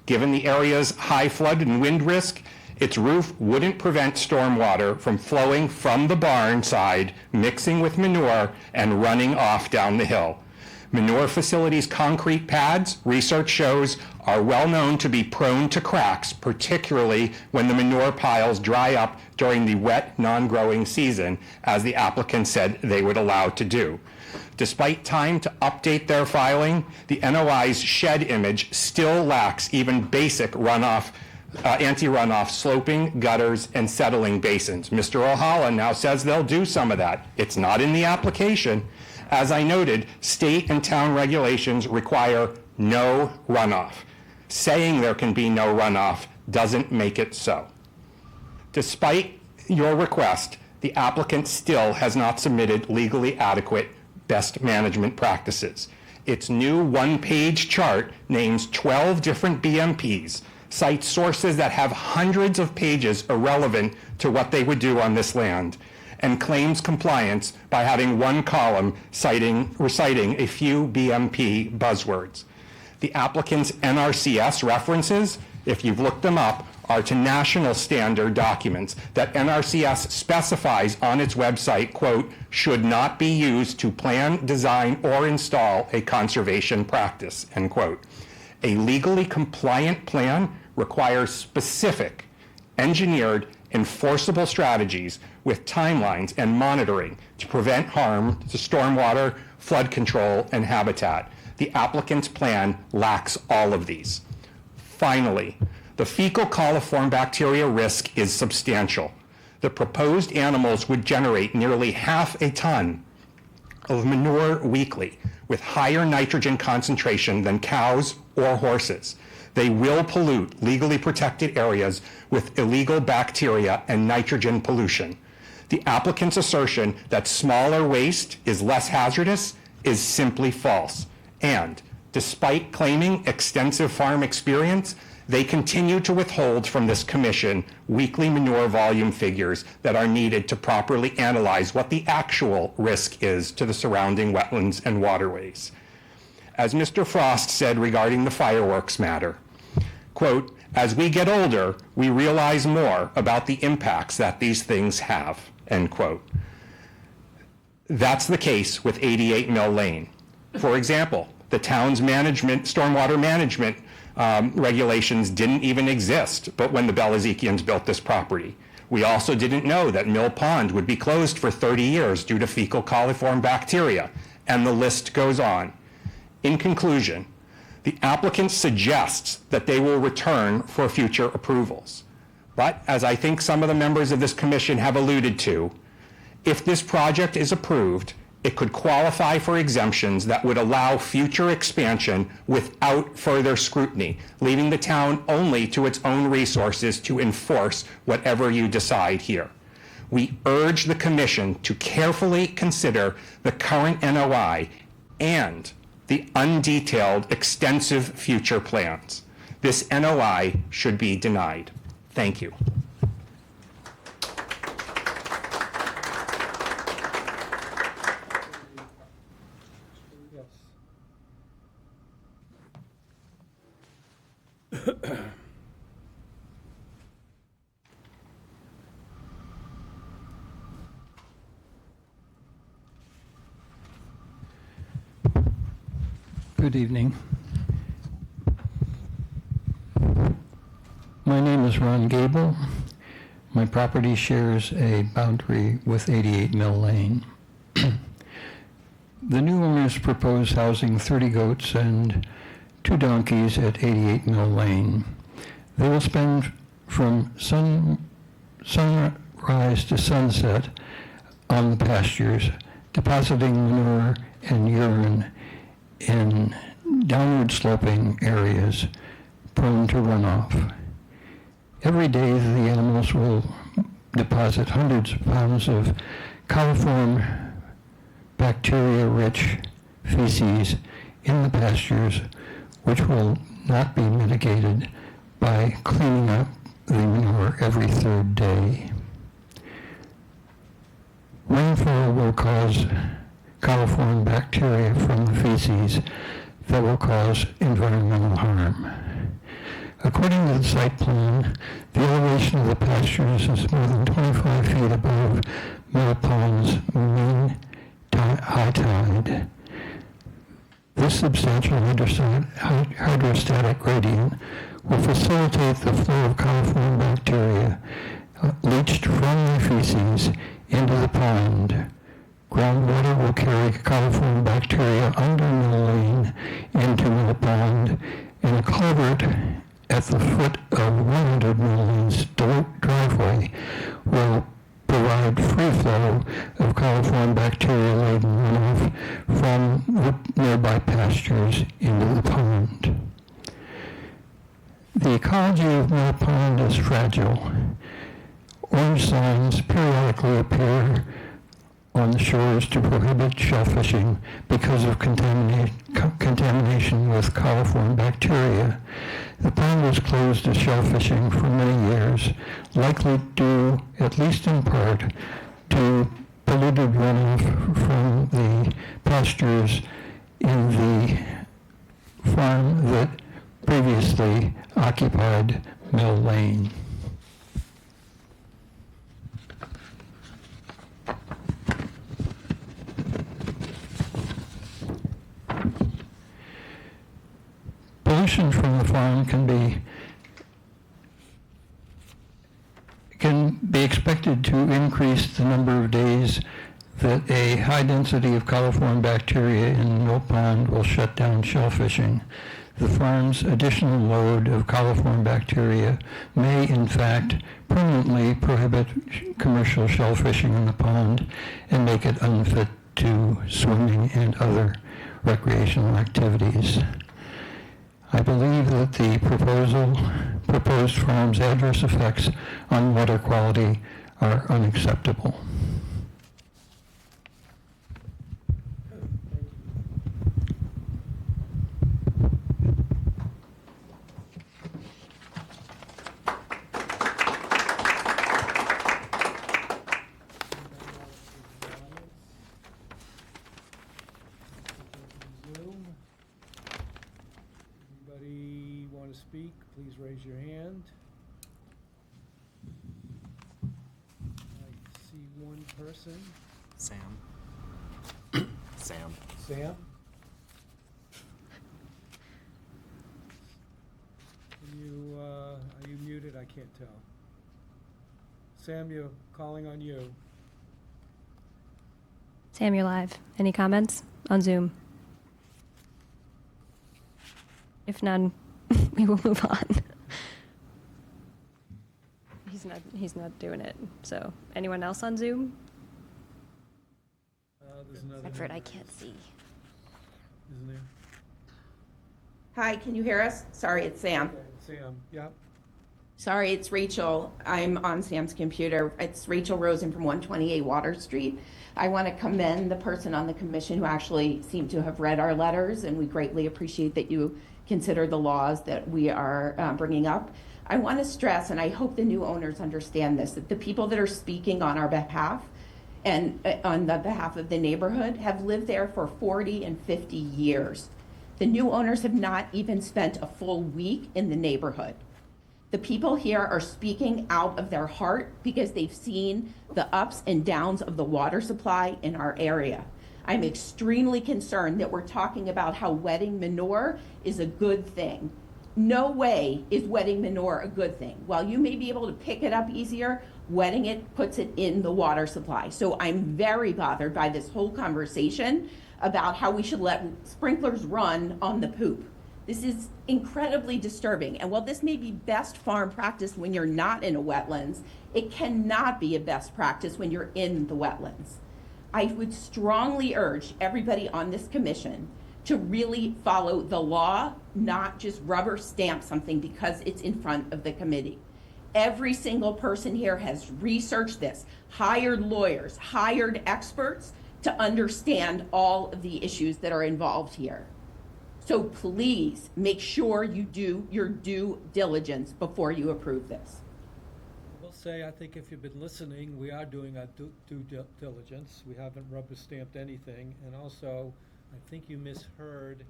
Given the area's high flood and wind risk, its roof wouldn't prevent stormwater from flowing from the barn side, mixing with manure, and running off down the hill. Manure facilities' concrete pads, research shows, are well known to be prone to cracks, particularly when the manure piles dry up during the wet, non-growing season, as the applicant said they would allow to do. Despite time to update their filing, the NOI's shed image still lacks even basic runoff, anti-runoff sloping, gutters, and settling basins. Mr. Ohala now says they'll do some of that. It's not in the application. As I noted, state and town regulations require no runoff. Saying there can be no runoff doesn't make it so. Despite your request, the applicant still has not submitted legally adequate best management practices. Its new one-page chart names 12 different BMPs, cites sources that have hundreds of pages irrelevant to what they would do on this land, and claims compliance by having one column reciting a few BMP buzzwords. The applicant's NRCS references, if you've looked them up, are to national standard documents that NRCS specifies on its website, quote, should not be used to plan, design, or install a conservation practice, end quote. A legally compliant plan requires specific, engineered, enforceable strategies with timelines and monitoring to prevent harm to stormwater, flood control, and habitat. The applicant's plan lacks all of these. Finally, the fecal coliform bacteria risk is substantial. The proposed animals would generate nearly half a ton of manure weekly with higher nitrogen concentration than cows or horses. They will pollute legally protected areas with illegal bacteria and nitrogen pollution. The applicant's assertion that smaller waste is less hazardous is simply false. And despite claiming extensive farm experience, they continue to withhold from this commission weekly manure volume figures that are needed to properly analyze what the actual risk is to the surrounding wetlands and waterways. as Mr. Frost said regarding the fireworks matter, quote, "As we get older, we realize more about the impacts that these things have," end quote. That's the case with 88 Mill Lane. For example, the town's stormwater management regulations didn't even exist, but when the Belazekians built this property. We also didn't know that Mill Pond would be closed for 30 years due to fecal coliform bacteria, and the list goes on. In conclusion, the applicant suggests that they will return for future approvals. But as I think some of the members of this commission have alluded to, if this project is approved, it could qualify for exemptions that would allow future expansion without further scrutiny, leaving the town only to its own resources to enforce whatever you decide here. We urge the commission to carefully consider the current NOI and the undetailed extensive future plans. This NOI should be denied. Thank you. Good evening. My name is Ron Gable. My property shares a boundary with 88 Mill Lane. The new owners propose housing 30 goats and 2 donkeys at 88 Mill Lane. They will spend from sunrise to sunset on the pastures, depositing manure and urine in downward sloping areas prone to runoff. Every day the animals will deposit hundreds of pounds of coliform bacteria-rich feces in the pastures, which will not be mitigated by cleaning up the manure every 3rd day. Rainfall will cause coliform bacteria from the feces that will cause environmental harm. According to the site plan, the elevation of the pastures is more than 25 feet above Mill Pond's mean high tide. This substantial hydrostatic gradient will facilitate the flow of coliform bacteria leached from the feces into the pond. Groundwater will carry coliform bacteria under Mill Lane into the pond, and a culvert at the foot of 100 Mill Lane's driveway will provide free flow of coliform bacteria-laden runoff from the nearby pastures into the pond. The ecology of Mill Pond is fragile. Orange signs periodically appear on the shores to prohibit shellfishing because of contamination with coliform bacteria. The pond was closed to shellfishing for many years, likely due, at least in part, to polluted runoff from the pastures in the farm that previously occupied Mill Lane. Pollution from the farm can be expected to increase the number of days that a high density of coliform bacteria in Mill Pond will shut down shellfishing. The farm's additional load of coliform bacteria may, in fact, permanently prohibit commercial shellfishing in the pond and make it unfit to swimming and other recreational activities. I believe that the proposed farm's adverse effects on water quality are unacceptable. speak, please raise your hand. I see one person. Sam. Sam. Sam? Are you muted? I can't tell. Sam, you're calling on you. Sam, you're live. Any comments on Zoom? If none, we will move on. He's not doing it. So, anyone else on Zoom? There's another Except hand I can't see. Isn't there? Hi, can you hear us? Sorry, it's Sam. Okay, Sam, yep. Sorry, it's Rachel. I'm on Sam's computer. It's Rachel Rosen from 128 Water Street. I want to commend the person on the commission who actually seemed to have read our letters, and we greatly appreciate that you consider the laws that we are bringing up. I want to stress, and I hope the new owners understand this, that the people that are speaking on our behalf and on the behalf of the neighborhood have lived there for 40 and 50 years. The new owners have not even spent a full week in the neighborhood. The people here are speaking out of their heart because they've seen the ups and downs of the water supply in our area. I'm extremely concerned that we're talking about how wetting manure is a good thing. No way is wetting manure a good thing. While you may be able to pick it up easier, wetting it puts it in the water supply. So I'm very bothered by this whole conversation about how we should let sprinklers run on the poop. This is incredibly disturbing. And while this may be best farm practice when you're not in a wetlands, it cannot be a best practice when you're in the wetlands. I would strongly urge everybody on this commission to really follow the law, not just rubber stamp something because it's in front of the committee. Every single person here has researched this, hired lawyers, hired experts to understand all of the issues that are involved here. So please make sure you do your due diligence before you approve this. I will say, I think if you've been listening, we are doing our due diligence. We haven't rubber stamped anything. And also, I think you misheard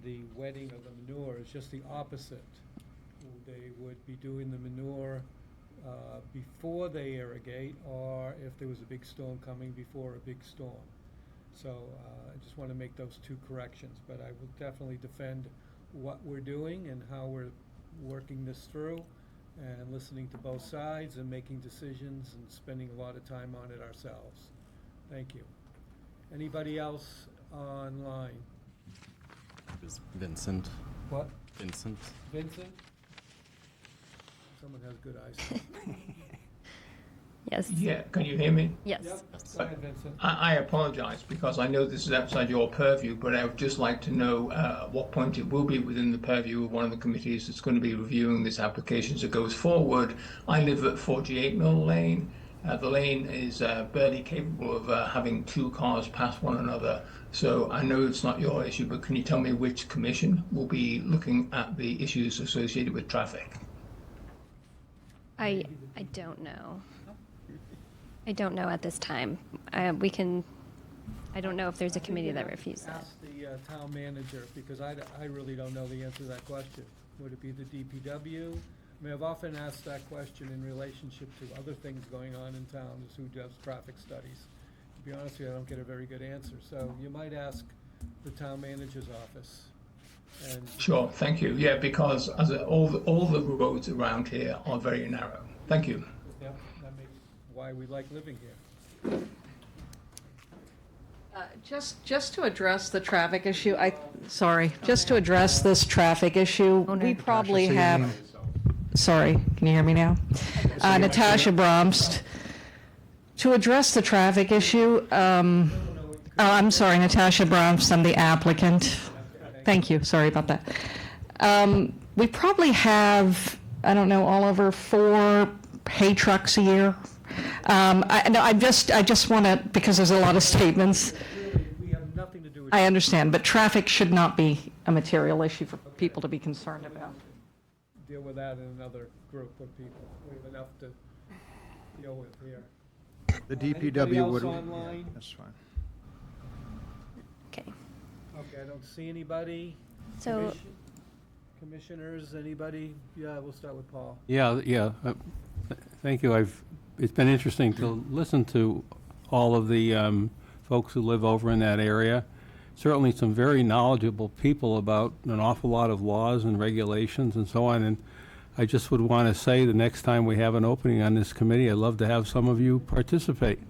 the wetting of the manure. It's just the opposite. They would be doing the manure before they irrigate, or if there was a big storm coming before a big storm. So I just want to make those two corrections, but I will definitely defend what we're doing and how we're working this through and listening to both sides and making decisions and spending a lot of time on it ourselves. Thank you. Anybody else online? It was Vincent. What? Vincent. Vincent? Someone has good eyesight. Yes. Yeah, can you hear me? Yes. Yep. Go ahead, Vincent. I apologize because I know this is outside your purview, but I would just like to know at what point it will be within the purview of one of the committees that's going to be reviewing this application as it goes forward. I live at 48 Mill Lane. The lane is barely capable of having two cars pass one another. So I know it's not your issue, but can you tell me which commission will be looking at the issues associated with traffic? I don't know. I don't know at this time. I don't know if there's a committee that refused that. Ask the town manager, because I really don't know the answer to that question. Would it be the DPW? I mean, I've often asked that question in relationship to other things going on in town, as who does traffic studies. To be honest with you, I don't get a very good answer. So you might ask the town manager's office. And Sure, thank you. Yeah, because all the roads around here are very narrow. Thank you. Yep, that makes why we like living here. Just to address the traffic issue, just to address this traffic issue, we probably have, sorry, can you hear me now? Natasha Bromst. To address the traffic issue, I'm sorry, Natasha Bromst, I'm the applicant. Thank you, sorry about that. We probably have, I don't know, all over 4 hay trucks a year. I just want to, because there's a lot of statements. We have nothing to do with. I understand, but traffic should not be a material issue for people to be concerned about. Deal with that in another group of people. We have enough to deal with here. The Anybody DPW else would. online? That's fine. Okay. Okay, I don't see anybody. So, Commission? Commissioners, anybody? Yeah, we'll start with Paul. Thank you. It's been interesting to listen to all of the folks who live over in that area. Certainly some very knowledgeable people about an awful lot of laws and regulations and so on. And I just would want to say the next time we have an opening on this committee, I'd love to have some of you participate.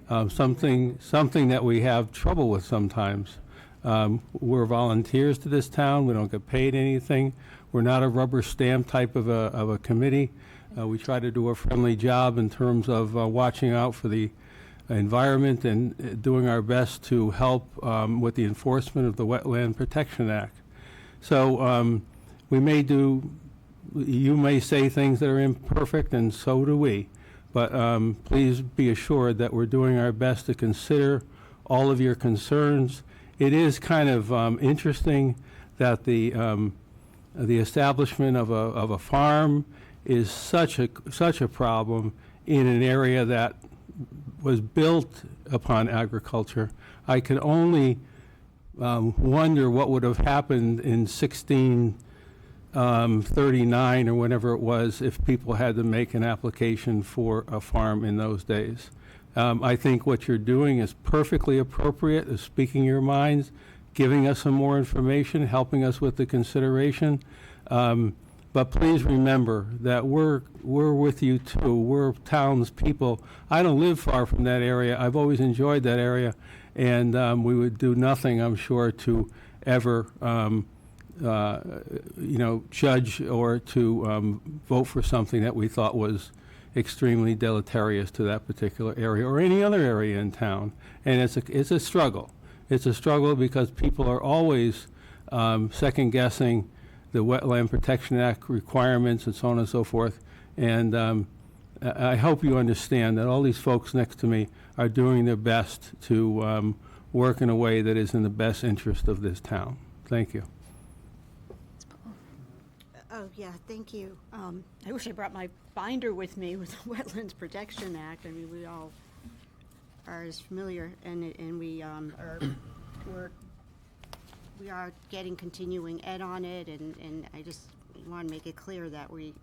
Something that we have trouble with sometimes. We're volunteers to this town. We don't get paid anything. We're not a rubber stamp type of a committee. We try to do a friendly job in terms of watching out for the environment and doing our best to help with the enforcement of the Wetland Protection Act. So you may say things that are imperfect, and so do we. But please be assured that we're doing our best to consider all of your concerns. It is kind of interesting that the establishment of a farm is such a problem in an area that was built upon agriculture. I can only wonder what would have happened in 1639 or whenever it was if people had to make an application for a farm in those days. I think what you're doing is perfectly appropriate, is speaking your minds, giving us some more information, helping us with the consideration. But please remember that we're with you too. We're townspeople. I don't live far from that area. I've always enjoyed that area, and we would do nothing, I'm sure, to ever judge or to vote for something that we thought was extremely deleterious to that particular area or any other area in town. And it's a struggle. It's a struggle because people are always second-guessing the Wetland Protection Act requirements and so on and so forth. And I hope you understand that all these folks next to me are doing their best to work in a way that is in the best interest of this town. Thank you. Oh, yeah, thank you. I wish I brought my binder with me with the Wetlands Protection Act. I mean, we all are as familiar, and we are getting continuing ed on it, and I just want to make it clear that we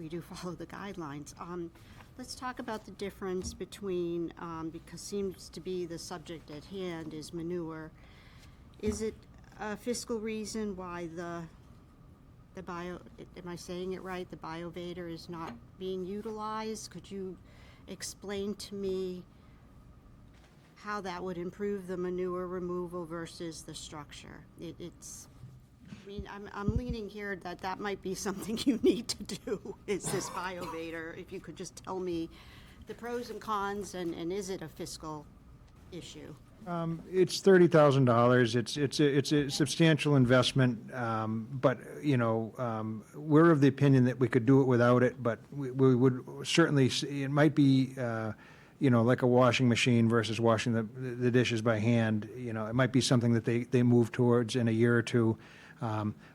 do follow the guidelines. Let's talk about the difference between, because seems to be the subject at hand is manure. Is it a fiscal reason why am I saying it right, the BioVator is not being utilized? Could you explain to me how that would improve the manure removal versus the structure? I'm leaning here that might be something you need to do, is this BioVator. If you could just tell me the pros and cons, and is it a fiscal issue? It's $30,000. It's a substantial investment, but we're of the opinion that we could do it without it. But we would certainly. It might be, like a washing machine versus washing the dishes by hand. It might be something that they move towards in a year or two.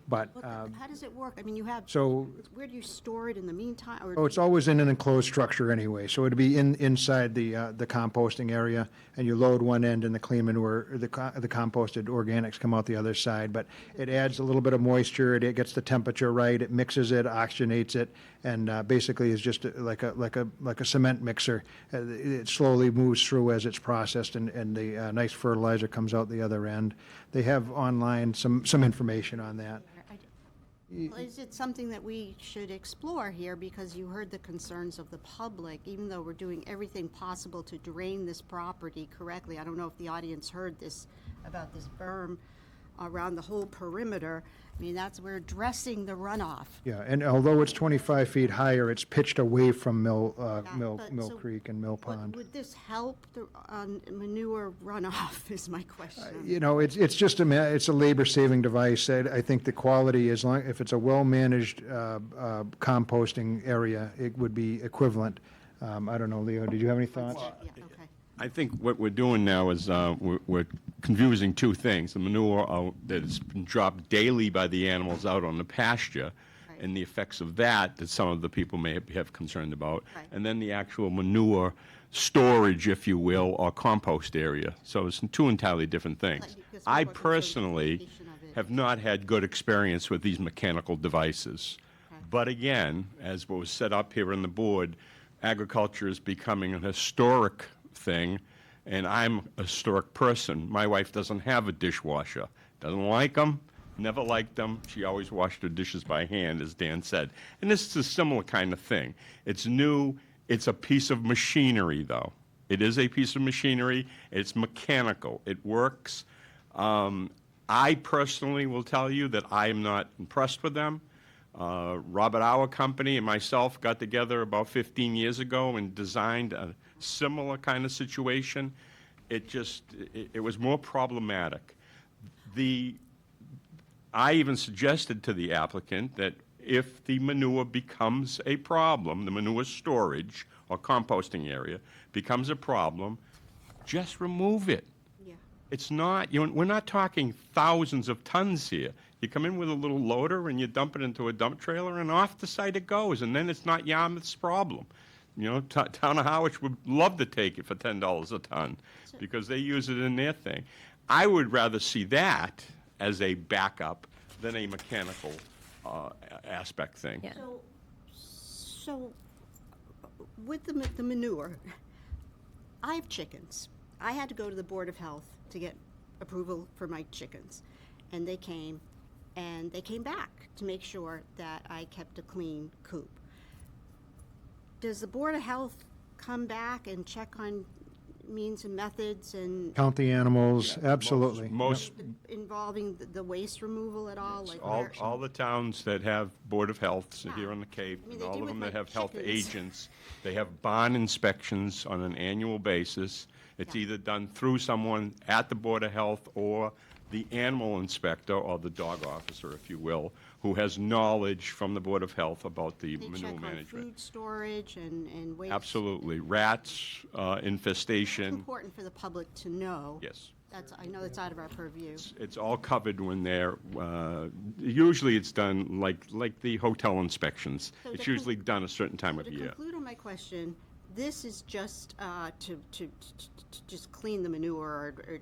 But how does it work? I mean, you have, so where do you store it in the meantime? Or it's always in an enclosed structure anyway, so it'd be inside the composting area, and you load one end and the clean manure, the composted organics come out the other side, but it adds a little bit of moisture, it gets the temperature right, it mixes it, oxygenates it, and basically is just like a cement mixer. It slowly moves through as it's processed, and the nice fertilizer comes out the other end. They have online some information on that. Well, is it something that we should explore here? Because you heard the concerns of the public, even though we're doing everything possible to drain this property correctly. I don't know if the audience heard this about this berm around the whole perimeter. I mean, we're addressing the runoff. Yeah, and although it's 25 feet higher, it's pitched away from Mill Creek and Mill Pond. Would this help the manure runoff is my question. It's just it's a labor-saving device. I think the quality, if it's a well-managed composting area, it would be equivalent. I don't know, Leo, did you have any thoughts? I think what we're doing now is we're confusing two things. The manure that's been dropped daily by the animals out on the pasture, and the effects of that some of the people may have concerned about, and then the actual manure storage, if you will, or compost area. So it's two entirely different things. I personally have not had good experience with these mechanical devices. But again, as what was set up here on the board, agriculture is becoming a historic thing, and I'm a historic person. My wife doesn't have a dishwasher. Doesn't like them, never liked them. She always washed her dishes by hand, as Dan said. And this is a similar kind of thing. It's new. It's a piece of machinery, though. It is a piece of machinery. It's mechanical. It works. I personally will tell you that I am not impressed with them. Robert Our company and myself got together about 15 years ago and designed a similar kind of situation. It was more problematic. I even suggested to the applicant that if the manure becomes a problem, the manure storage or composting area becomes a problem, just remove it. Yeah. It's not, we're not talking thousands of tons here. You come in with a little loader and you dump it into a dump trailer and off the site it goes, and then it's not Yarmouth's problem. Town of Harwich would love to take it for $10 a ton because they use it in their thing. I would rather see that as a backup than a mechanical aspect thing. Yeah. So with the manure, I have chickens. I had to go to the Board of Health to get approval for my chickens. And they came back to make sure that I kept a clean coop. Does the Board of Health come back and check on means and methods and Count the animals, absolutely. Most involving the waste removal at all? Like all the towns that have Board of Health here on the Cape, I mean, and they all do of with them my that have health chickens. agents, they have bond inspections on an annual basis. It's either done through someone at the Board of Health or the animal inspector, or the dog officer, if you will, who has knowledge from the Board of Health about the They manure check on management. food storage and waste. Absolutely. Rats, It's infestation. important for the public to know. Yes. I know that's out of our purview. It's all covered when they're, usually it's done like the hotel inspections. So It's to usually done a certain time of To year. conclude on my question, this is just to just clean the manure or it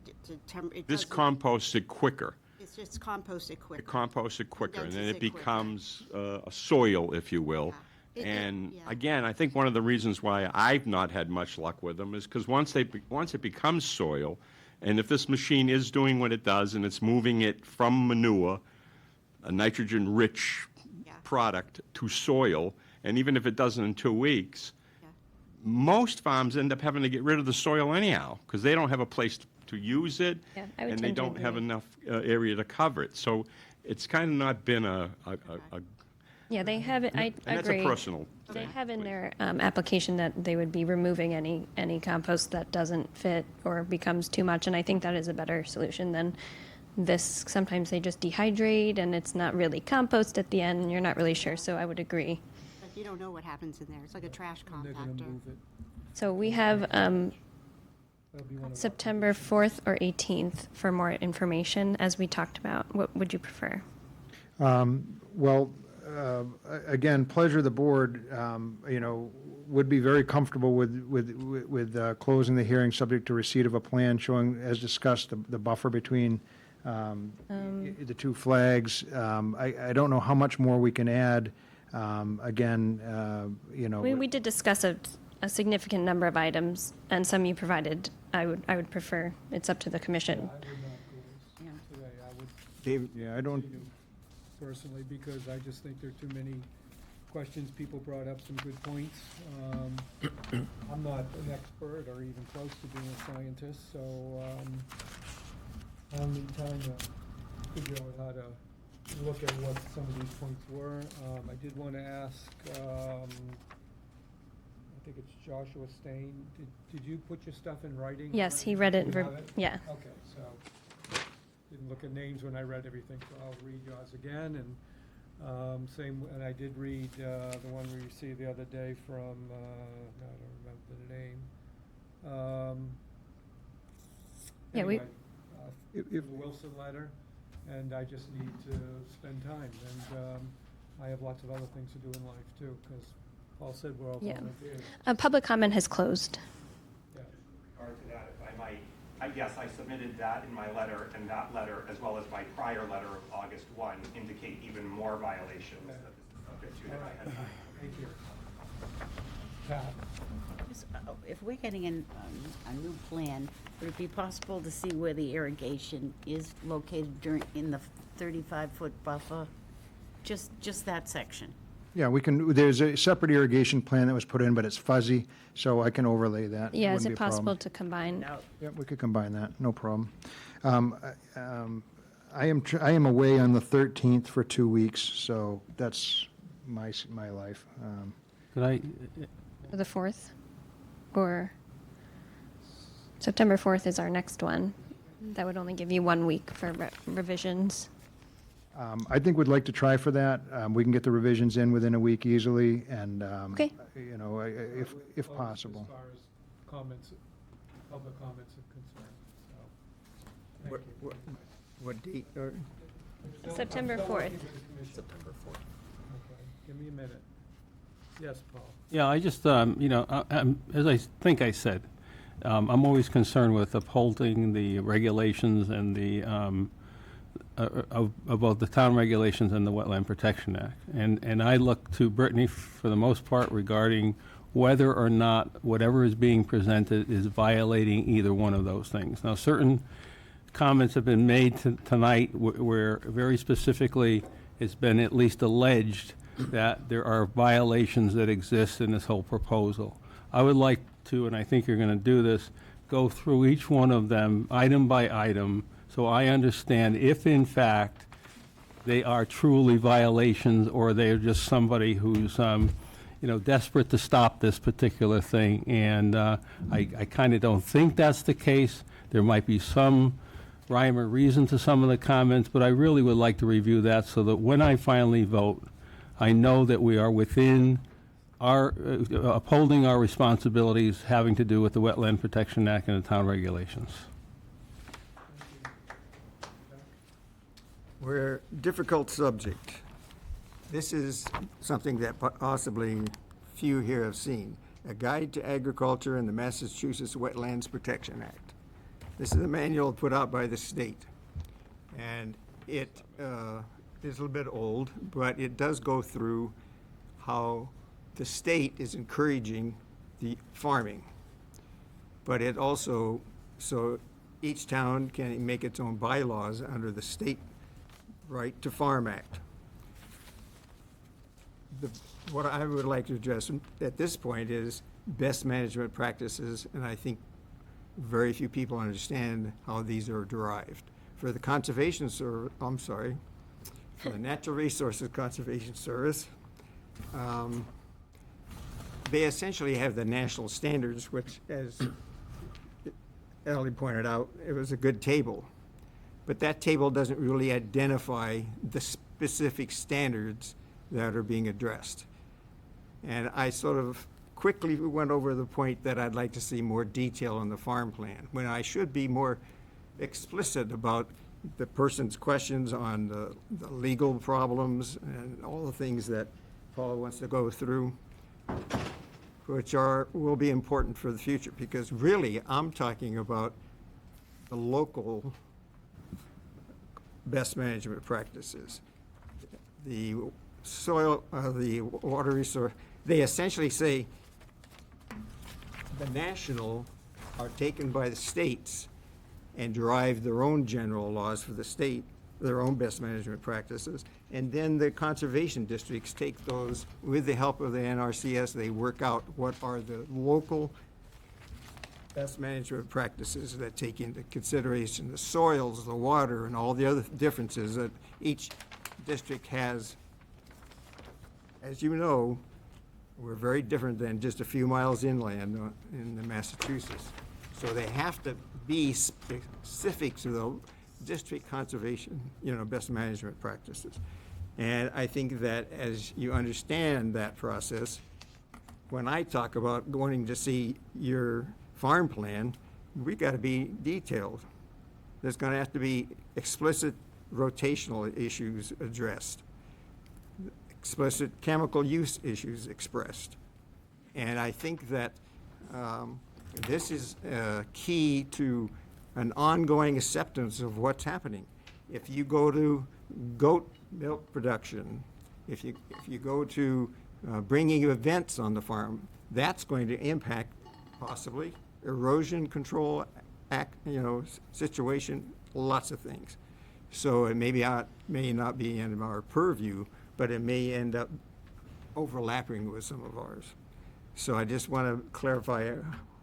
This doesn't- composts it quicker. It's just composted quicker. It composts it quicker, and then Condenses it it quicker. becomes a soil, if you will. And again, I think one of the reasons why I've not had much luck with them is because once it becomes soil, and if this machine is doing what it does and it's moving it from manure, a nitrogen-rich product, to soil, and even if it doesn't in 2 weeks, most farms end up having to get rid of the soil anyhow because they don't have a place to use it, Yeah, I would and they tend to don't have agree. enough area to cover it. So it's kind of not been a Yeah, they have it, I and that's a agree. personal They thing. have in their application that they would be removing any compost that doesn't fit or becomes too much, and I think that is a better solution than this. Sometimes they just dehydrate and it's not really compost at the end, and you're not really sure, so I would agree. But you don't know what happens in there. It's like a trash They're gonna compactor. move it. So we have That'll be one of our September 4th or 18th for more information, as we talked about. What would you prefer? Well, again, pleasure of the board, would be very comfortable with closing the hearing subject to receipt of a plan showing, as discussed, the buffer between the two flags. I don't know how much more we can add. Again, We did discuss a significant number of items, and some you provided. I would prefer. It's up to the commission. Today, I would David, Yeah, I don't, personally, because I just think there are too many questions. People brought up some good points. I'm not an expert or even close to being a scientist, so I'll need time to figure out how to look at what some of these points were. I did want to ask, I think it's Joshua Stain, did you put your stuff in writing? Yes, he read it You have yeah. Okay, so, didn't look at names when I read everything, so I'll read yours again, and and I did read the one we received the other day from, I don't remember the name. Yeah, The Wilson letter, and I just need to spend time, and I have lots of other things to do in life too, because Paul said we're all Yeah. volunteers. Public comment has closed. Yeah. regard to that, if I might, Yes, I submitted that in my letter, and that letter, as well as my prior letter of August 1, indicate even more violations that this is subject to that I had. Thank you. If we're getting a new plan, would it be possible to see where the irrigation is located in the 35-foot buffer? Just that section? Yeah, we can, there's a separate irrigation plan that was put in, but it's fuzzy, so I can overlay that. Yeah, is Wouldn't it be a problem. possible to combine? Yeah, we could combine that, no problem. I am away on the 13th for 2 weeks, so that's my life. Could I, Or the 4th? Or September 4th is our next one. That would only give you 1 week for revisions. I think we'd like to try for that. We can get the revisions in within a week easily, and, Okay. you know, if possible. As far as comments, public comments are concerned, so. What, Thank you. what date? Or? September 4th. September 4th. Okay, give me a minute. Yes, Paul. yeah, I just, you know, as I think I said, I'm always concerned with upholding the regulations and the, of both the town regulations and the Wetland Protection Act. And I look to Brittany for the most part regarding whether or not whatever is being presented is violating either one of those things. Now, certain comments have been made tonight where very specifically it's been at least alleged that there are violations that exist in this whole proposal. I would like to, and I think you're going to do this, go through each one of them item by item so I understand if in fact they are truly violations or they're just somebody who's you know, desperate to stop this particular thing. And I kind of don't think that's the case. There might be some rhyme or reason to some of the comments, but I really would like to review that so that when I finally vote, I know that we are within our, upholding our responsibilities having to do with the Wetland Protection Act and the town regulations. We're a difficult subject. This is something that possibly few here have seen. A Guide to Agriculture and the Massachusetts Wetlands Protection Act. This is a manual put out by the state. And it is a little bit old, but it does go through how the state is encouraging the farming. But it also, so each town can make its own bylaws under the state Right to Farm Act. What I would like to address at this point is best management practices, and I think very few people understand how these are derived. For the Conservation Service, for the Natural Resources Conservation Service, they essentially have the national standards, which, as Ellie pointed out, it was a good table. But that table doesn't really identify the specific standards that are being addressed. And I sort of quickly went over the point that I'd like to see more detail in the farm plan, when I should be more explicit about the person's questions on the legal problems and all the things that Paul wants to go through, which will be important for the future, because really I'm talking about the local best management practices. The soil, the water resource, they essentially say the national are taken by the states and derive their own general laws for the state, their own best management practices. And then the conservation districts take those, with the help of the NRCS, they work out what are the local best management practices that take into consideration the soils, the water, and all the other differences that each district has. As you know, we're very different than just a few miles inland in Massachusetts. So they have to be specific to the district conservation, best management practices. And I think that as you understand that process, when I talk about going to see your farm plan, we got to be detailed. There's going to have to be explicit rotational issues addressed, explicit chemical use issues expressed. And I think that this is key to an ongoing acceptance of what's happening. If you go to goat milk production, if you go to bringing events on the farm, that's going to impact possibly erosion control situation, lots of things. So it may not be in our purview, but it may end up overlapping with some of ours. So I just want to clarify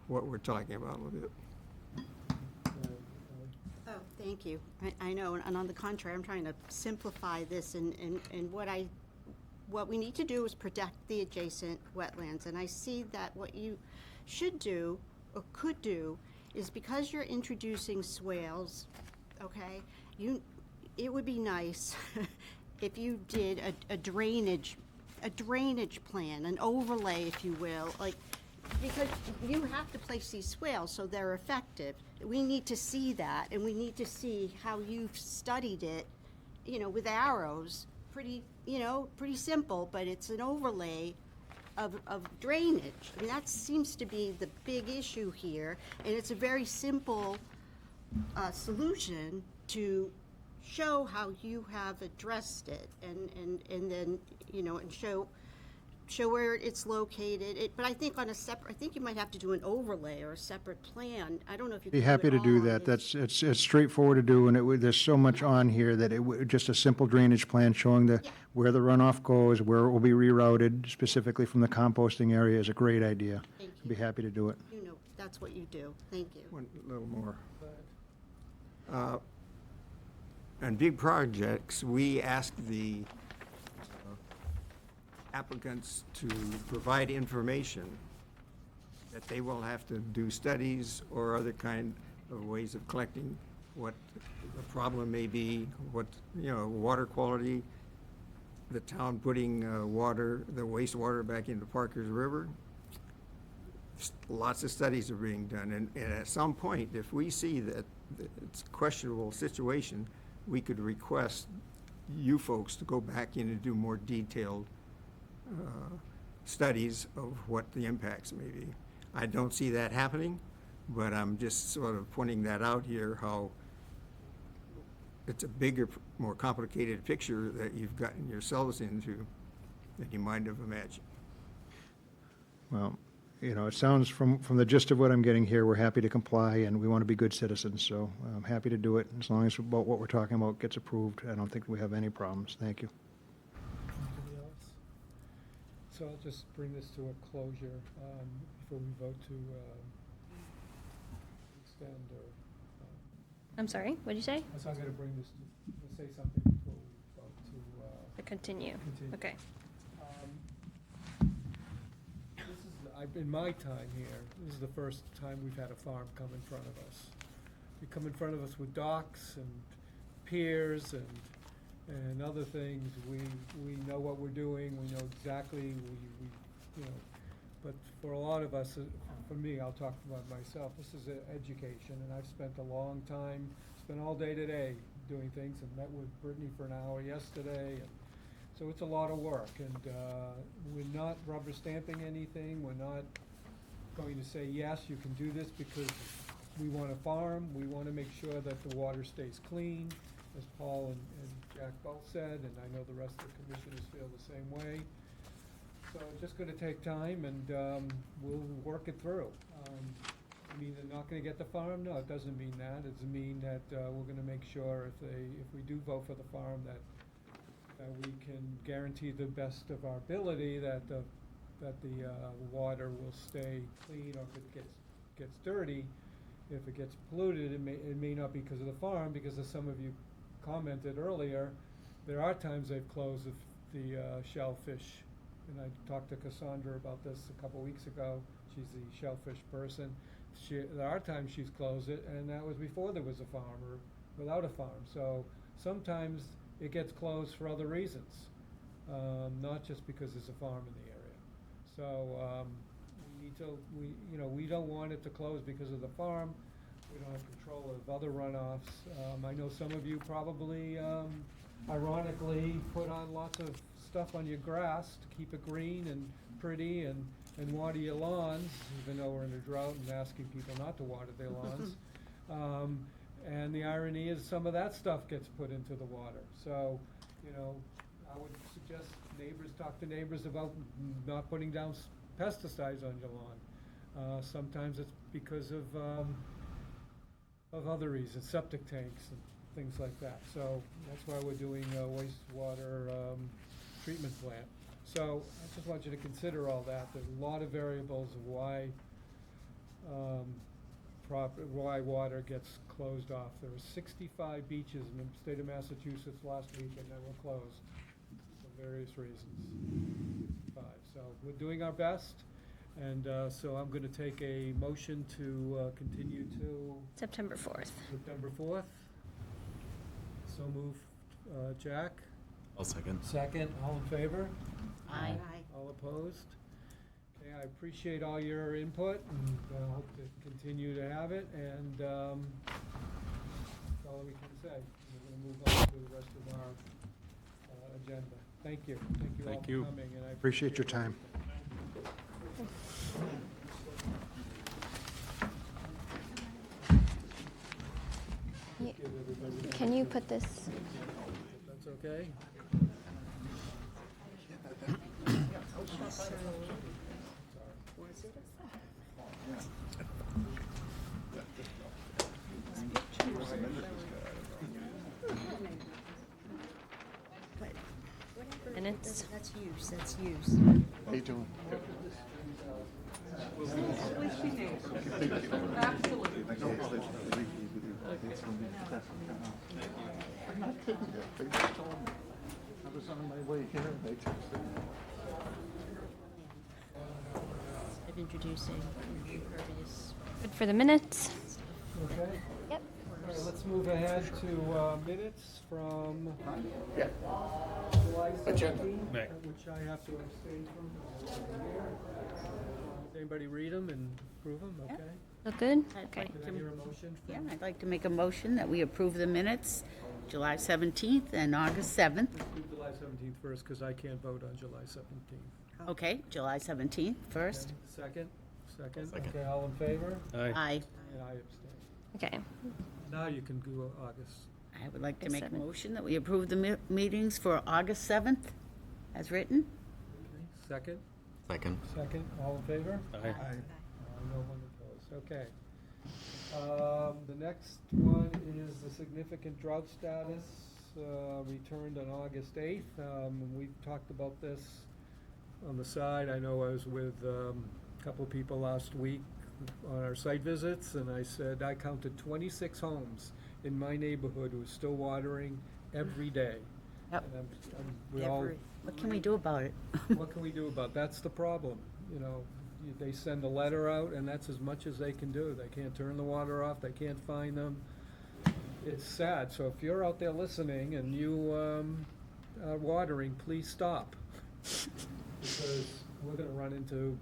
what we're talking about a little bit. Oh, thank you. I know, and on the contrary, I'm trying to simplify this, and what we need to do is protect the adjacent wetlands. And I see that what you should do, or could do, is because you're introducing swales, okay, it would be nice if you did a drainage plan, an overlay, if you will, like, because you have to place these swales so they're effective. We need to see that, and we need to see how you've studied it, with arrows. Pretty simple, but it's an overlay of drainage. I mean, that seems to be the big issue here, and it's a very simple solution to show how you have addressed it, and then and show where it's located. But I think I think you might have to do an overlay or a separate plan. I don't know if you Be can happy do to it do all that. on this. It's straightforward to do, and there's so much on here that just a simple drainage plan showing where the runoff goes, where it will be rerouted specifically from the composting area is a great idea. Thank you. Be happy to do it. That's what you do. Thank you. One little more. On big projects, we ask the applicants to provide information that they will have to do studies or other kind of ways of collecting what the problem may be, what, water quality, the town putting the wastewater back into Parker's River. Lots of studies are being done, and at some point, if we see that it's a questionable situation, we could request you folks to go back in and do more detailed studies of what the impacts may be. I don't see that happening, but I'm just sort of pointing that out here, how it's a bigger, more complicated picture that you've gotten yourselves into than you might have imagined. Well, it sounds from the gist of what I'm getting here, we're happy to comply, and we want to be good citizens, so I'm happy to do it. As long as what we're talking about gets approved, I don't think we have any problems. Thank you. Anybody else? So I'll just bring this to a closure before we vote to extend or... I'm sorry, what did you say? So I'm going to bring this to say something before we vote to... To continue. Okay. In my time here, this is the first time we've had a farm come in front of us. They come in front of us with docks and piers and other things. We know what we're doing. We know exactly. But for a lot of us, for me, I'll talk about myself. This is education, and I've spent a long time, spent all day today doing things, and met with Brittany for an hour yesterday. So it's a lot of work, and we're not rubber stamping anything. We're not going to say, yes, you can do this because we want to farm. We want to make sure that the water stays clean, as Paul and Jack both said, and I know the rest of the commissioners feel the same way. So it's just going to take time, and we'll work it through. I mean, they're not going to get the farm? No, it doesn't mean that. It doesn't mean that we're going to make sure if we do vote for the farm that we can guarantee the best of our ability that the water will stay clean, or if it gets dirty, if it gets polluted, it may not be because of the farm, because as some of you commented earlier, there are times they've closed the shellfish, and I talked to Cassandra about this a couple weeks ago. She's the shellfish person. There are times she's closed it, and that was before there was a farm or without a farm. So sometimes it gets closed for other reasons, not just because there's a farm in the area. So we don't want it to close because of the farm. We don't have control of other runoffs. I know some of you probably, ironically, put on lots of stuff on your grass to keep it green and pretty and water your lawns, even though we're in a drought and asking people not to water their lawns. And the irony is some of that stuff gets put into the water. So, I would suggest talk to neighbors about not putting down pesticides on your lawn. Sometimes it's because of other reasons, septic tanks and things like that. So that's why we're doing a wastewater treatment plant. So I just want you to consider all that. There's a lot of variables of why water gets closed off. There were 65 beaches in the state of Massachusetts last weekend that were closed for various reasons. So we're doing our best, and so I'm going to take a motion to continue to September 4th. September 4th. So move, Jack. I'll second. Second, all in favor? Aye. All opposed? Okay, I appreciate all your input, and hope to continue to have it, and that's all we can say. We're going to move on to the rest of our agenda. Thank you. Thank you all Thank for you. coming, and I Appreciate your time. give everybody. Can you put this? That's okay? Minutes? That's use. How you doing? I was on my way here, and they texted me. Of introducing impervious. Good for the minutes? Okay. Yep. All right, let's move ahead to minutes from July 17th, which I have to abstain from. Does anybody read them and approve them? Okay. Look good? I'd Okay. like Can I to- hear a motion? Yeah, I'd like to make a motion that we approve the minutes, July 17th and August 7th. Approve July 17th first, because I can't vote on July 17th. Okay, July 17th first. Okay, Second? Okay, all in favor? Aye. And I abstain. Okay. Now you can do August. I would like to August make a 7th. motion that we approve the meetings for August 7th as written. Second? Second. Second, all in favor? Aye. No one opposed, okay. The next one is the significant drought status, returned on August 8th. We've talked about this on the side. I know I was with a couple people last week on our site visits, and I said I counted 26 homes in my neighborhood who are still watering every day. Yep. And we all, What can we do about it? what can we do about it? That's the problem, They send a letter out, and that's as much as they can do. They can't turn the water off, they can't find them. It's sad, so if you're out there listening and you are watering, please stop. Because we're gonna run into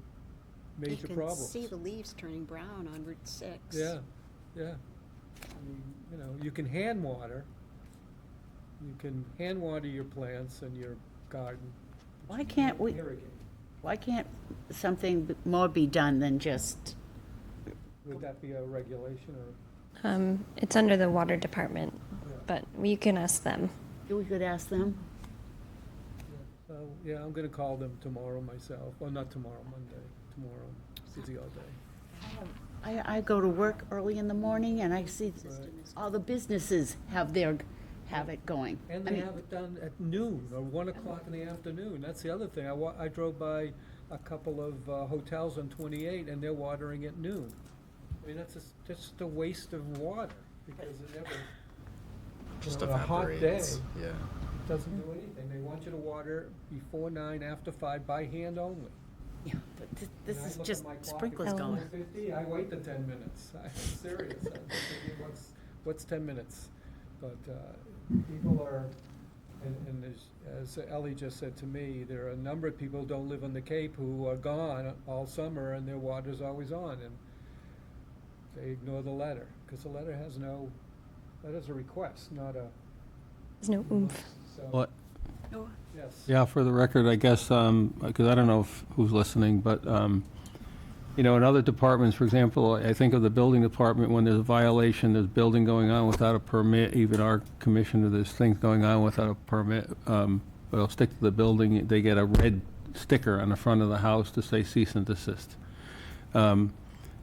major problems. You can see the leaves turning brown on Route 6. Yeah. You can hand water. You can hand water your plants and your garden. but Why you can't we- irrigate. Why can't something more be done than just, Would that be a regulation or? It's under the water department, but you can ask them. we could ask them? So, yeah, I'm gonna call them tomorrow myself. Well, not tomorrow, Monday. Tomorrow, busy all day. I go to work early in the morning and I see all the businesses have it going. And I they mean, have it done at noon or 1 o'clock in the afternoon. That's the other thing. I drove by a couple of hotels on 28 and they're watering at noon. I mean, that's just a waste of water because it never, Just on a hot day, evaporates. Yeah. it doesn't do anything. They want you to water before 9, after 5, by hand only. Yeah, but this And I is look at just my clock, sprinklers it's going. 9:50, I wait the 10 minutes. I'm serious. I'm thinking, what's 10 minutes? But people are, and as Ellie just said to me, there are a number of people who don't live on the Cape who are gone all summer and their water's always on, and they ignore the letter, because the letter has letter's a request, not a. There's no oomph. So, What? yes. Yeah, for the record, I guess, because I don't know who's listening, but You know, in other departments, for example, I think of the building department, when there's a violation, there's building going on without a permit, even our commissioner, there's things going on without a permit, they'll stick to the building, they get a red sticker on the front of the house to say cease and desist. In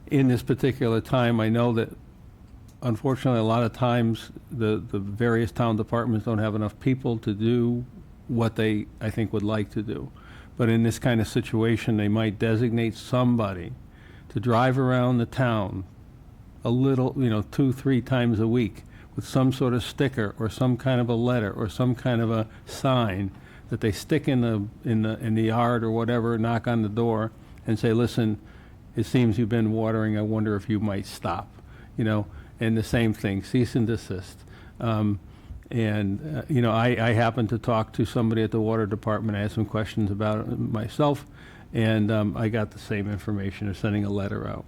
this particular time, I know that unfortunately, a lot of times, the various town departments don't have enough people to do what they, I think, would like to do. But in this kind of situation, they might designate somebody to drive around the town a little, 2-3 times a week with some sort of sticker or some kind of a letter or some kind of a sign that they stick in the yard or whatever, knock on the door and say, listen, it seems you've been watering, I wonder if you might stop, and the same thing, cease and desist. I happened to talk to somebody at the water department. I had some questions about it myself, and I got the same information. They're sending a letter out,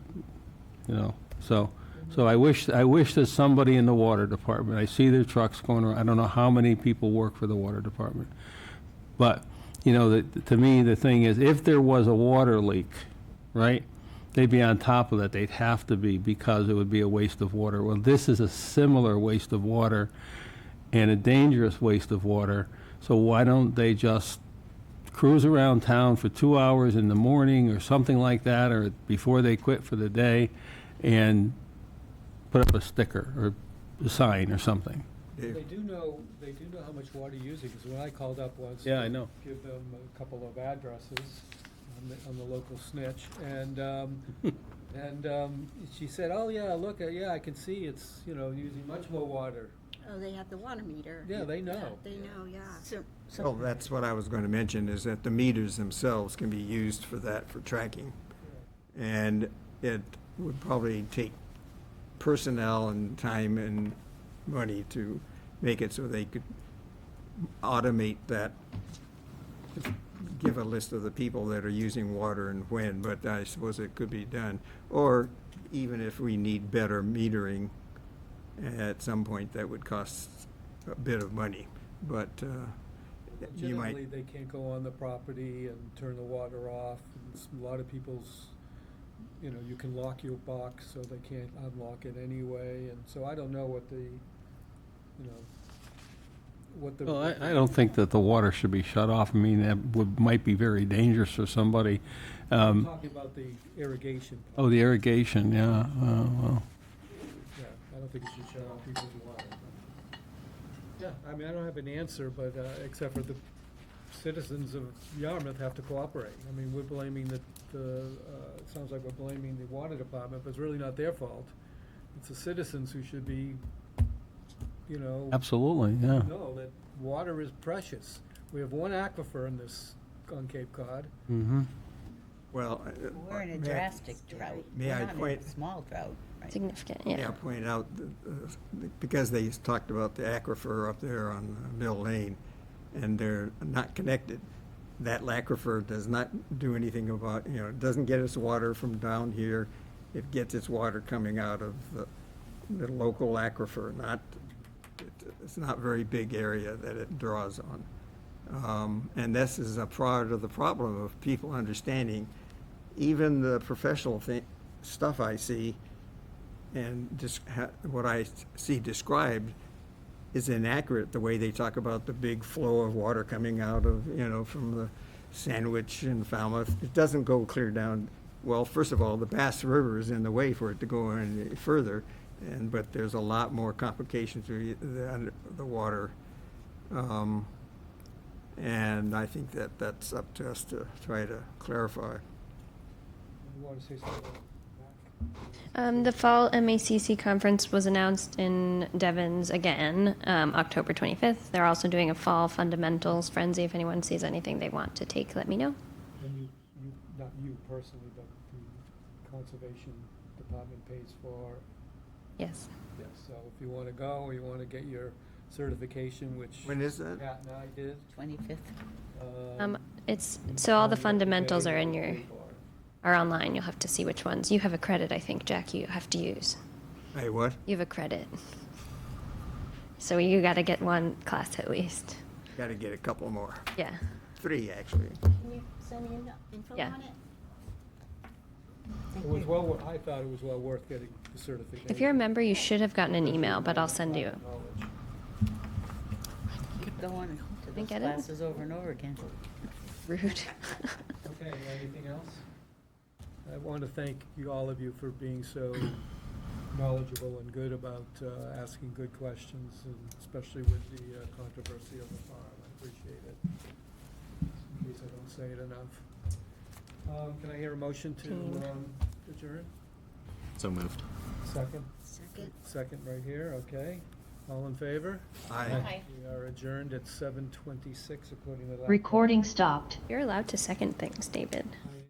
So I wish that somebody in the water department, I see their trucks going around. I don't know how many people work for the water department. But, to me, the thing is, if there was a water leak, right, they'd be on top of that. They'd have to be, because it would be a waste of water. Well, this is a similar waste of water and a dangerous waste of water. So why don't they just cruise around town for 2 hours in the morning or something like that, or before they quit for the day, and put up a sticker or a sign or something? They do know how much water you're using, because when I called up once. Yeah, I know. Give them a couple of addresses on the local snitch, and she said, oh, yeah, look, I can see it's, using much more water. Oh, they have the water meter. Yeah, they know. They know, yeah. Well, that's what I was going to mention, is that the meters themselves can be used for that, for tracking. And it would probably take personnel and time and money to make it so they could automate that, give a list of the people that are using water and when, but I suppose it could be done. Or even if we need better metering, at some point that would cost a bit of money, but you might. Generally, they can't go on the property and turn the water off. A lot of people's, you can lock your box, so they can't unlock it anyway, and so I don't know what the. Well, I don't think that the water should be shut off. I mean, that might be very dangerous for somebody. I'm talking about the irrigation. Oh, the irrigation, yeah, well. Yeah, I don't think it should shut off people's water. Yeah, I mean, I don't have an answer, but, except for the citizens of Yarmouth have to cooperate. I mean, we're blaming it sounds like we're blaming the water department, but it's really not their fault. It's the citizens who should be, Absolutely, yeah. know that water is precious. We have one aquifer on Cape Cod. Mm-hmm. Well, We're in a drastic drought. May I We're not in point? a small drought, right? Significant, yeah. Yeah, point out, because they talked about the aquifer up there on Mill Lane, and they're not connected. That aquifer does not do anything about, it doesn't get its water from down here. It gets its water coming out of the local aquifer, it's not a very big area that it draws on. And this is a part of the problem of people understanding, even the professional stuff I see, and what I see described is inaccurate, the way they talk about the big flow of water coming out of, from the Sandwich and Falmouth. It doesn't go clear down. Well, first of all, the Bass River is in the way for it to go any further, but there's a lot more complications to the water. And I think that's up to us to try to clarify. You want to say something? The fall MACC conference was announced in Devon's again, October 25th. They're also doing a fall fundamentals frenzy. If anyone sees anything they want to take, let me know. And not you personally, but the conservation department pays for. Yes. Yes, so if you want to go, or you want to get your certification, which. When is that? Pat and I did. 25th. So all the fundamentals are are online. You'll have to see which ones. You have a credit, I think, Jack, you have to use. Hey, what? You have a credit. So you got to get one class at least. Got to get a couple more. Yeah. 3, actually. Can you send me info Yeah. on it? It was well, I thought it was well worth getting the certification. If you're a member, you should have gotten an email, but I'll send you. Keep going to Didn't those get it? classes over and over again. Rude. Okay, anything else? I want to thank you, all of you, for being so knowledgeable and good about asking good questions, and especially with the controversy of the farm. I appreciate it. In case I don't say it enough. Can I hear a motion to adjourn? So moved. Second? Second. Second right here, okay. All in favor? Aye. Aye. We are adjourned at 7:26 according to that. Recording stopped. You're allowed to second things, David. I